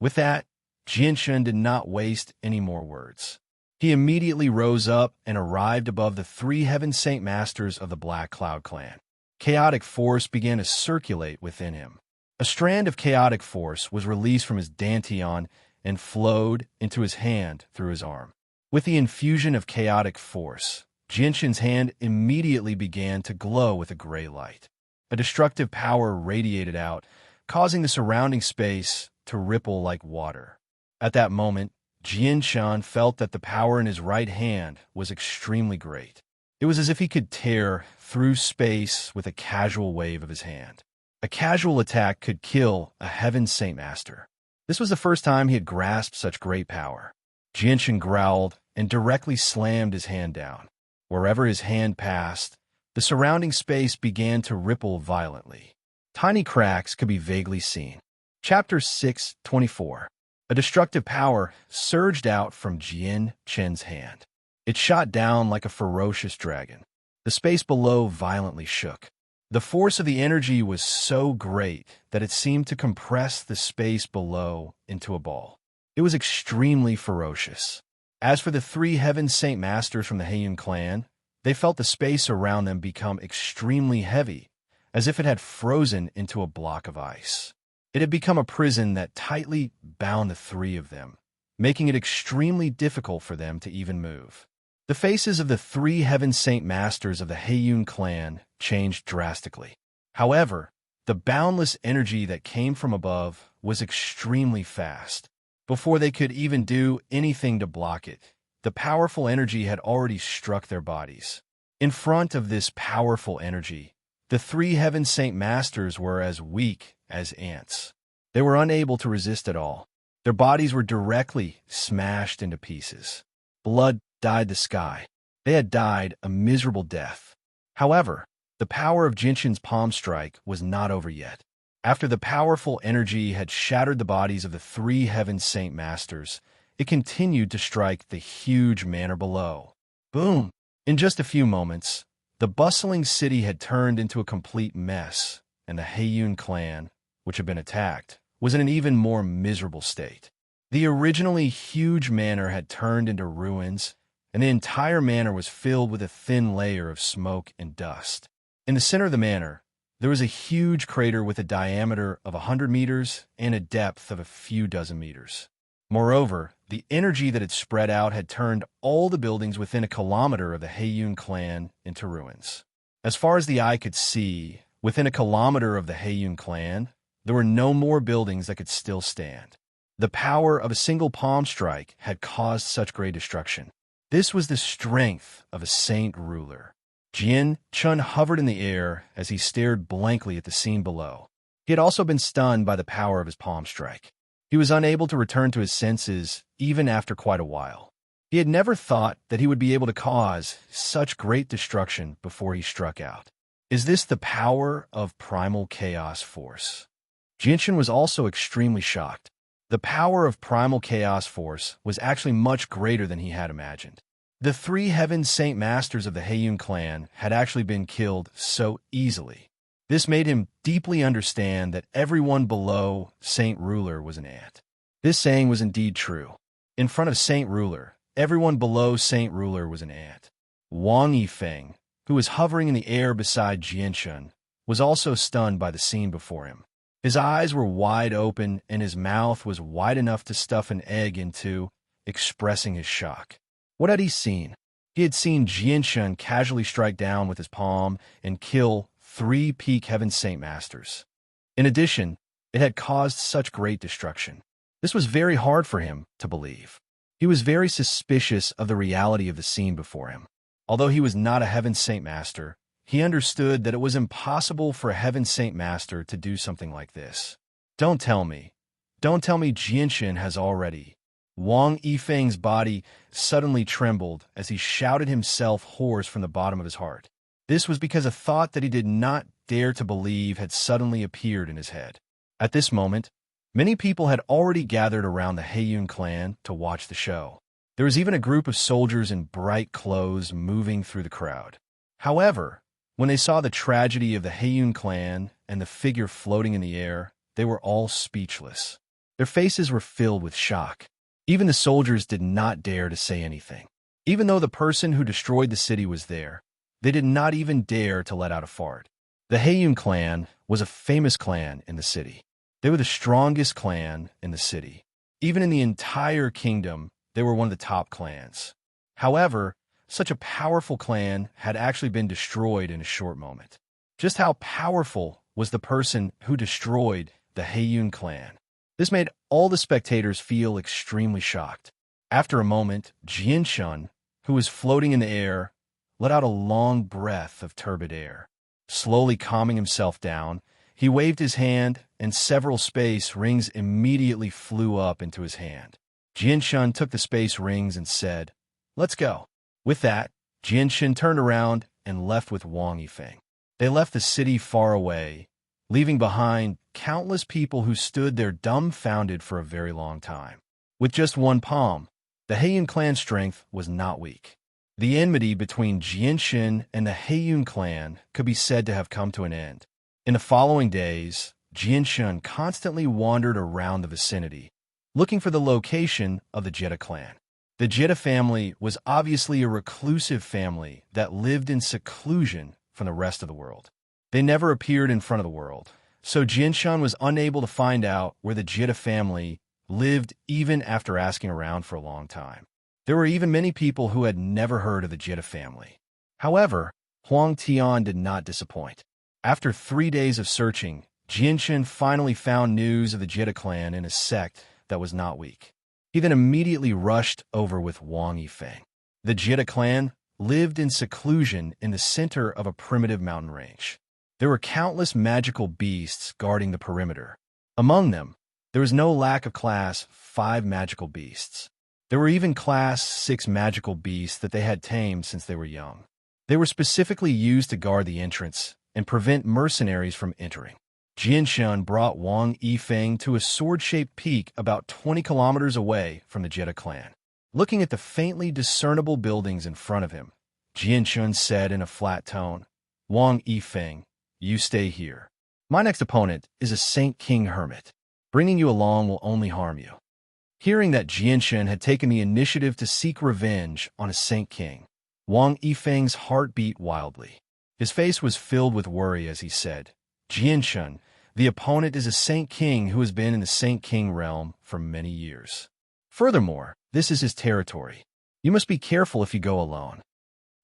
With that, Jianshan did not waste any more words. He immediately rose up and arrived above the 3 Heaven Saint Masters of the Black Cloud clan. Chaotic force began to circulate within him. A strand of chaotic force was released from his dantian and flowed into his hand through his arm. With the infusion of chaotic force, Jianshan's hand immediately began to glow with a gray light. A destructive power radiated out, causing the surrounding space to ripple like water. At that moment, Jianshan felt that the power in his right hand was extremely great. It was as if he could tear through space with a casual wave of his hand. A casual attack could kill a Heaven Saint Master. This was the first time he had grasped such great power. Jianshan growled and directly slammed his hand down. Wherever his hand passed, the surrounding space began to ripple violently. Tiny cracks could be vaguely seen. Chapter 6:24. A destructive power surged out from Jianshan's hand. It shot down like a ferocious dragon. The space below violently shook. The force of the energy was so great that it seemed to compress the space below into a ball. It was extremely ferocious. As for the 3 Heaven Saint Masters from the Heiyun clan, they felt the space around them become extremely heavy, as if it had frozen into a block of ice. It had become a prison that tightly bound the 3 of them, making it extremely difficult for them to even move. The faces of the 3 Heaven Saint Masters of the Heiyun clan changed drastically. However, the boundless energy that came from above was extremely fast. Before they could even do anything to block it, the powerful energy had already struck their bodies. In front of this powerful energy, the 3 Heaven Saint Masters were as weak as ants. They were unable to resist at all. Their bodies were directly smashed into pieces. Blood dyed the sky. They had died a miserable death. However, the power of Jianshan's palm strike was not over yet. After the powerful energy had shattered the bodies of the 3 Heaven Saint Masters, it continued to strike the huge manor below. Boom! In just a few moments, the bustling city had turned into a complete mess, and the Heiyun clan which had been attacked, was in an even more miserable state. The originally huge manor had turned into ruins, and the entire manor was filled with a thin layer of smoke and dust. In the center of the manor, there was a huge crater with a diameter of 100 meters and a depth of a few dozen meters. Moreover, the energy that had spread out had turned all the buildings within a kilometer of the Haeyun clan into ruins. As far as the eye could see, within a kilometer of the Haeyun clan, there were no more buildings that could still stand. The power of a single palm strike had caused such great destruction. This was the strength of a saint ruler. Jian Chun hovered in the air as he stared blankly at the scene below. He had also been stunned by the power of his palm strike. He was unable to return to his senses even after quite a while. He had never thought that he would be able to cause such great destruction before he struck out. Is this the power of primal chaos force? Jinshin was also extremely shocked. The power of primal chaos force was actually much greater than he had imagined. The 3 Heaven Saint Masters of the Haeyun clan had actually been killed so easily. This made him deeply understand that everyone below Saint Ruler was an ant. This saying was indeed true. In front of Saint Ruler, everyone below Saint Ruler was an ant. Wang Yifeng, who was hovering in the air beside Jianshun, was also stunned by the scene before him. His eyes were wide open and his mouth was wide enough to stuff an egg into, expressing his shock. What had he seen? He had seen Jianshun casually strike down with his palm and kill 3 peak Heaven Saint Masters. In addition, it had caused such great destruction. This was very hard for him to believe. He was very suspicious of the reality of the scene before him. Although he was not a Heaven Saint Master, he understood that it was impossible for a Heaven Saint Master to do something like this. Don't tell me Jianshin has already. Wang Yifeng's body suddenly trembled as he shouted himself hoarse from the bottom of his heart. This was because a thought that he did not dare to believe had suddenly appeared in his head. At this moment, many people had already gathered around the Haeyun clan to watch the show. There was even a group of soldiers in bright clothes moving through the crowd. However, when they saw the tragedy of the Haeyun clan and the figure floating in the air, they were all speechless. Their faces were filled with shock. Even the soldiers did not dare to say anything. Even though the person who destroyed the city was there, they did not even dare to let out a fart. The Haeyun clan was a famous clan in the city. They were the strongest clan in the city. Even in the entire kingdom, they were one of the top clans. However, such a powerful clan had actually been destroyed in a short moment. Just how powerful was the person who destroyed the Haeyun clan? This made all the spectators feel extremely shocked. After a moment, Jianshun, who was floating in the air, let out a long breath of turbid air. Slowly calming himself down, he waved his hand, and several space rings immediately flew up into his hand. Jianshun took the space rings and said, "Let's go." With that, Jianshun turned around and left with Wang Yifeng. They left the city far away, leaving behind countless people who stood there dumbfounded for a very long time. With just one palm, the Haeyun clan strength was not weak. The enmity between Jianshun and the Haeyun clan could be said to have come to an end. In the following days, Jianshun constantly wandered around the vicinity, looking for the location of the Jetta clan. The Jetta family was obviously a reclusive family that lived in seclusion from the rest of the world. They never appeared in front of the world, so Jianshun was unable to find out where the Jetta family lived even after asking around for a long time. There were even many people who had never heard of the Jetta family. However, Huang Tian did not disappoint. After 3 days of searching, Jianshun finally found news of the Jetta clan in a sect that was not weak. He then immediately rushed over with Wang Yifeng. The Jetta clan lived in seclusion in the center of a primitive mountain range. There were countless magical beasts guarding the perimeter. Among them, there was no lack of Class 5 magical beasts. There were even Class 6 magical beasts that they had tamed since they were young. They were specifically used to guard the entrance and prevent mercenaries from entering. Jianshun brought Wang Yifeng to a sword-shaped peak about 20 kilometers away from the Jetta clan. Looking at the faintly discernible buildings in front of him, Jianshun said in a flat tone, "Wang Yifeng, you stay here. My next opponent is a Saint King Hermit. Bringing you along will only harm you. Hearing that Jianshan had taken the initiative to seek revenge on a Saint King, Wang Yifeng's heart beat wildly. His face was filled with worry as he said, Jianshan, the opponent is a Saint King who has been in the Saint King realm for many years. Furthermore, this is his territory. You must be careful if you go alone.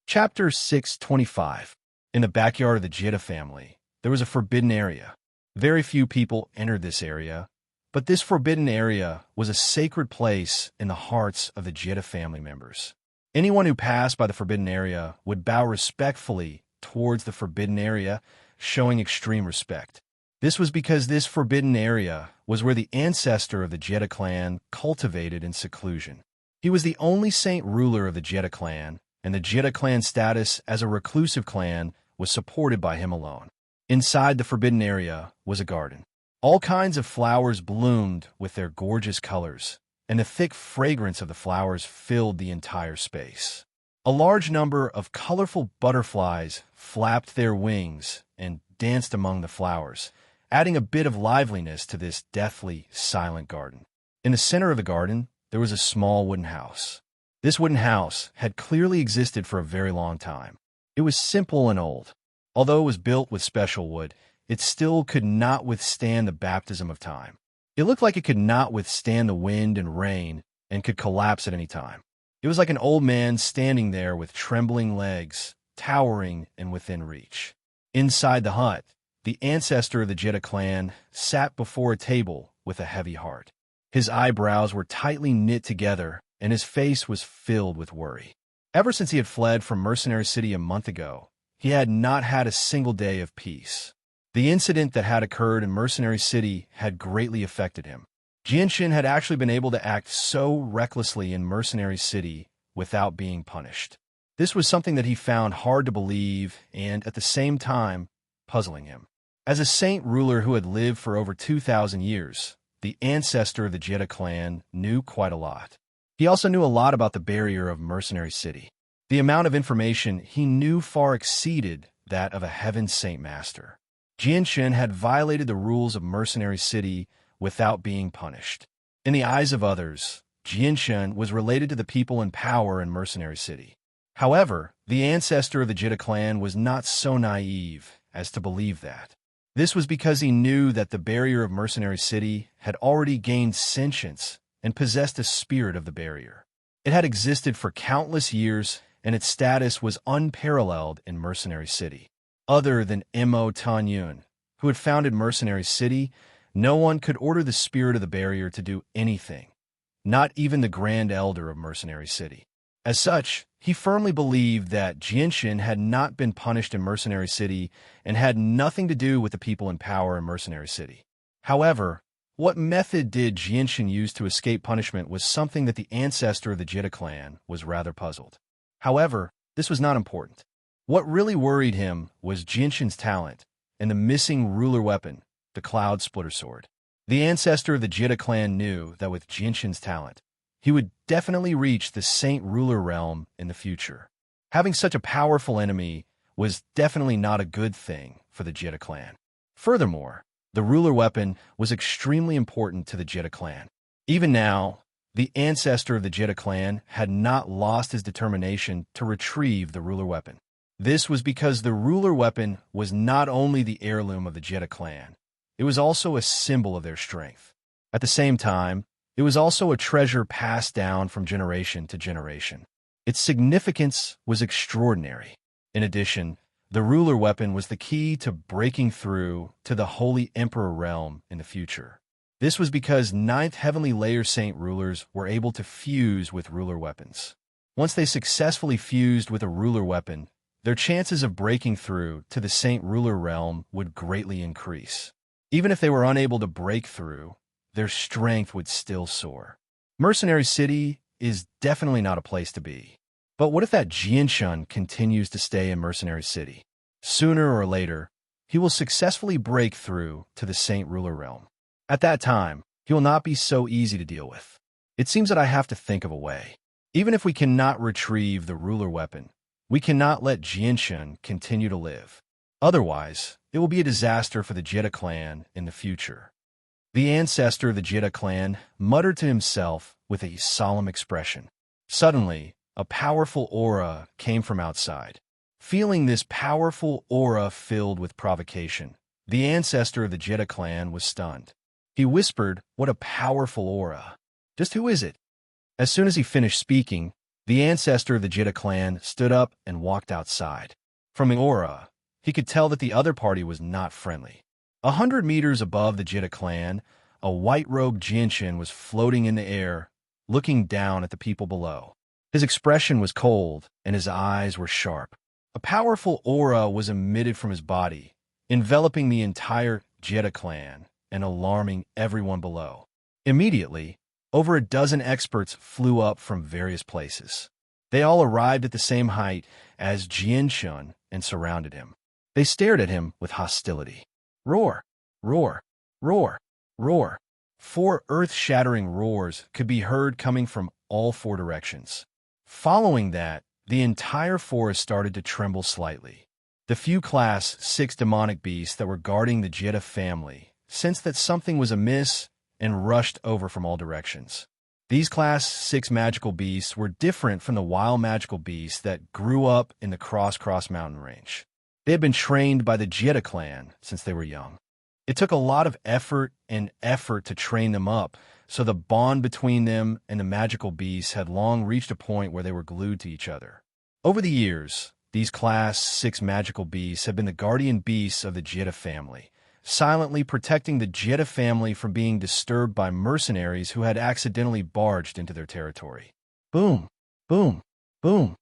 Chapter 625. In the backyard of the Jita family, there was a forbidden area. Very few people entered this area, but this forbidden area was a sacred place in the hearts of the Jita family members. Anyone who passed by the forbidden area would bow respectfully towards the forbidden area, showing extreme respect. This was because this forbidden area was where the ancestor of the Jita clan cultivated in seclusion. He was the only saint ruler of the Jita clan, and the Jita clan status as a reclusive clan was supported by him alone. Inside the forbidden area was a garden. All kinds of flowers bloomed with their gorgeous colors, and the thick fragrance of the flowers filled the entire space. A large number of colorful butterflies flapped their wings and danced among the flowers, adding a bit of liveliness to this deathly, silent garden. In the center of the garden, there was a small wooden house. This wooden house had clearly existed for a very long time. It was simple and old. Although it was built with special wood, it still could not withstand the baptism of time. It looked like it could not withstand the wind and rain and could collapse at any time. It was like an old man standing there with trembling legs, towering and within reach. Inside the hut, the ancestor of the Jita clan sat before a table with a heavy heart. His eyebrows were tightly knit together, and his face was filled with worry. Ever since he had fled from Mercenary City a month ago, he had not had a single day of peace. The incident that had occurred in Mercenary City had greatly affected him. Jianshan had actually been able to act so recklessly in Mercenary City without being punished. This was something that he found hard to believe and, at the same time, puzzling him. As a saint ruler who had lived for over 2,000 years, the ancestor of the Jita clan knew quite a lot. He also knew a lot about the barrier of Mercenary City. The amount of information he knew far exceeded that of a Heaven Saint Master. Jianshan had violated the rules of Mercenary City without being punished. In the eyes of others, Jianshan was related to the people in power in Mercenary City. However, the ancestor of the Jita clan was not so naive as to believe that. This was because he knew that the barrier of Mercenary City had already gained sentience and possessed a spirit of the barrier. It had existed for countless years, and its status was unparalleled in Mercenary City. Other than Mo Tanyun, who had founded Mercenary City, no one could order the spirit of the barrier to do anything, not even the Grand Elder of Mercenary City. As such, he firmly believed that Jianshan had not been punished in Mercenary City and had nothing to do with the people in power in Mercenary City. However, what method did Jianshan use to escape punishment was something that the ancestor of the Jita clan was rather puzzled. However, this was not important. What really worried him was Jianshan's talent and the missing ruler weapon, the Cloud Splitter Sword. The ancestor of the Jita clan knew that with Jianshan's talent, he would definitely reach the Saint Ruler realm in the future. Having such a powerful enemy was definitely not a good thing for the Jita clan. Furthermore, the ruler weapon was extremely important to the Jita clan. Even now, the ancestor of the Jita clan had not lost his determination to retrieve the ruler weapon. This was because the ruler weapon was not only the heirloom of the Jita clan, it was also a symbol of their strength. At the same time, it was also a treasure passed down from generation to generation. Its significance was extraordinary. In addition, the ruler weapon was the key to breaking through to the Holy Emperor realm in the future. This was because 9th Heavenly Layer Saint rulers were able to fuse with ruler weapons. Once they successfully fused with a ruler weapon, their chances of breaking through to the Saint Ruler realm would greatly increase. Even if they were unable to break through, their strength would still soar. Mercenary City is definitely not a place to be. But what if that Jianshan continues to stay in Mercenary City? Sooner or later, he will successfully break through to the Saint Ruler realm. At that time, he will not be so easy to deal with. It seems that I have to think of a way. Even if we cannot retrieve the ruler weapon, we cannot let Jianshan continue to live. Otherwise, it will be a disaster for the Jetta clan in the future. The ancestor of the Jetta clan muttered to himself with a solemn expression. Suddenly, a powerful aura came from outside. Feeling this powerful aura filled with provocation, the ancestor of the Jetta clan was stunned. He whispered, "What a powerful aura! Just who is it?" As soon as he finished speaking, the ancestor of the Jetta clan stood up and walked outside. From the aura, he could tell that the other party was not friendly. 100 meters above the Jetta clan, a white-robed Jinshin was floating in the air, looking down at the people below. His expression was cold, and his eyes were sharp. A powerful aura was emitted from his body, enveloping the entire Jetta clan and alarming everyone below. Immediately, over a dozen experts flew up from various places. They all arrived at the same height as Jinshin and surrounded him. They stared at him with hostility. Roar! Roar! Roar! Roar! 4 earth-shattering roars could be heard coming from all 4 directions. Following that, the entire forest started to tremble slightly. The few Class 6 demonic beasts that were guarding the Jetta family sensed that something was amiss and rushed over from all directions. These Class 6 magical beasts were different from the wild magical beasts that grew up in the Cross mountain range. They had been trained by the Jetta clan since they were young. It took a lot of effort to train them up, so the bond between them and the magical beasts had long reached a point where they were glued to each other. Over the years, these Class 6 magical beasts have been the guardian beasts of the Jetta family, silently protecting the Jetta family from being disturbed by mercenaries who had accidentally barged into their territory. Boom! Boom! Boom!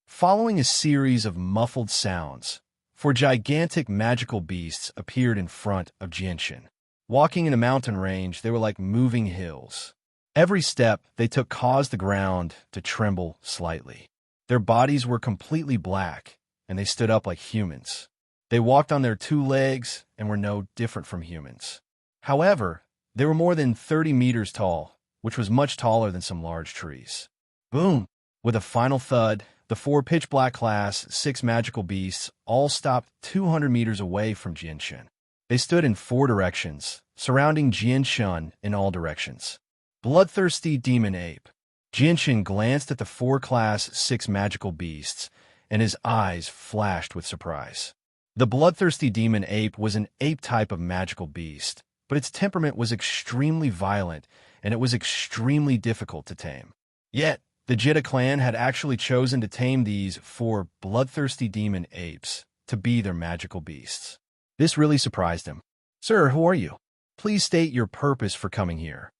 Following a series of muffled sounds, 4 gigantic magical beasts appeared in front of Jinshin. Walking in a mountain range, they were like moving hills. Every step they took caused the ground to tremble slightly. Their bodies were completely black, and they stood up like humans. They walked on their 2 legs and were no different from humans. However, they were more than 30 meters tall, which was much taller than some large trees. Boom! With a final thud, the 4 pitch-black Class 6 magical beasts all stopped 200 meters away from Jinshin. They stood in 4 directions, surrounding Jinshin in all directions. Bloodthirsty Demon Ape. Jinshin glanced at the 4 Class 6 magical beasts, and his eyes flashed with surprise. The bloodthirsty demon ape was an ape type of magical beast, but its temperament was extremely violent, and it was extremely difficult to tame. Yet, the Jetta clan had actually chosen to tame these 4 bloodthirsty demon apes to be their magical beasts. This really surprised him. "Sir, who are you? Please state your purpose for coming here."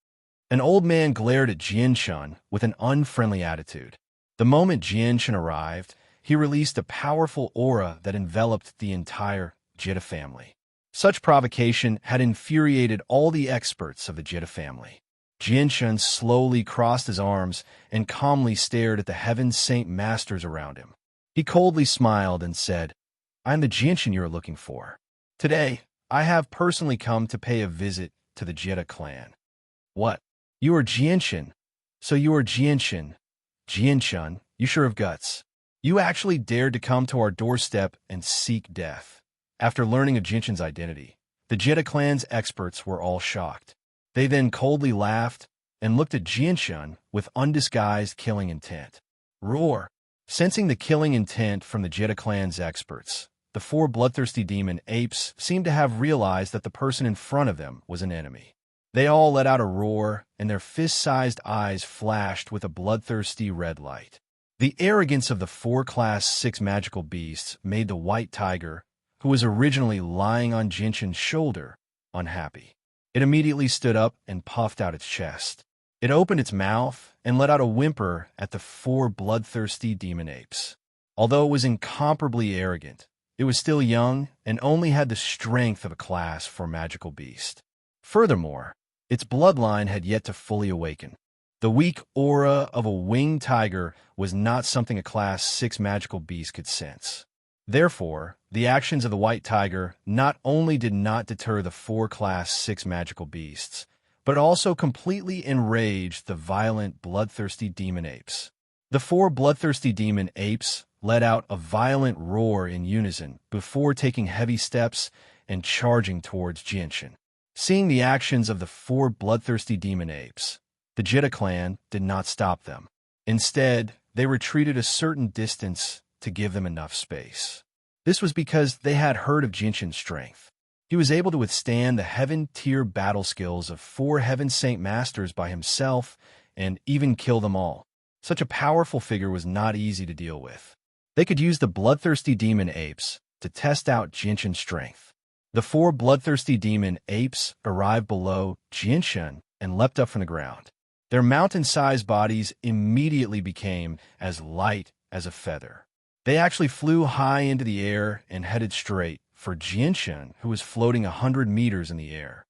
An old man glared at Jinshin with an unfriendly attitude. The moment Jinshin arrived, he released a powerful aura that enveloped the entire Jetta family. Such provocation had infuriated all the experts of the Jetta family. Jinshin slowly crossed his arms and calmly stared at the Heaven Saint Masters around him. He coldly smiled and said, "I am the Jinshin you are looking for. Today, I have personally come to pay a visit to the Jetta clan." "What? You are Jinshin? So you are Jinshin. Jinshin, you sure have guts. You actually dared to come to our doorstep and seek death." After learning of Jinshin's identity, the Jetta clan's experts were all shocked. They then coldly laughed and looked at Jinshin with undisguised killing intent. Roar! Sensing the killing intent from the Jetta clan's experts, the 4 bloodthirsty demon apes seemed to have realized that the person in front of them was an enemy. They all let out a roar, and their fist-sized eyes flashed with a bloodthirsty red light. The arrogance of the 4 Class 6 magical beasts made the white tiger, who was originally lying on Jinshin's shoulder, unhappy. It immediately stood up and puffed out its chest. It opened its mouth and let out a whimper at the 4 bloodthirsty demon apes. Although it was incomparably arrogant, it was still young and only had the strength of a Class 4 magical beast. Furthermore, its bloodline had yet to fully awaken. The weak aura of a winged tiger was not something a Class 6 magical beast could sense. Therefore, the actions of the white tiger not only did not deter the 4 Class 6 magical beasts, but also completely enraged the violent, bloodthirsty demon apes. The 4 bloodthirsty demon apes let out a violent roar in unison before taking heavy steps and charging towards Jinshin. Seeing the actions of the 4 bloodthirsty demon apes, the Jitta clan did not stop them. Instead, they retreated a certain distance to give them enough space. This was because they had heard of Jinshin's strength. He was able to withstand the heaven-tier battle skills of 4 Heaven Saint Masters by himself and even kill them all. Such a powerful figure was not easy to deal with. They could use the bloodthirsty demon apes to test out Jinshin's strength. The 4 bloodthirsty demon apes arrived below Jinshin and leapt up from the ground. Their mountain-sized bodies immediately became as light as a feather. They actually flew high into the air and headed straight for Jinshin, who was floating 100 meters in the air.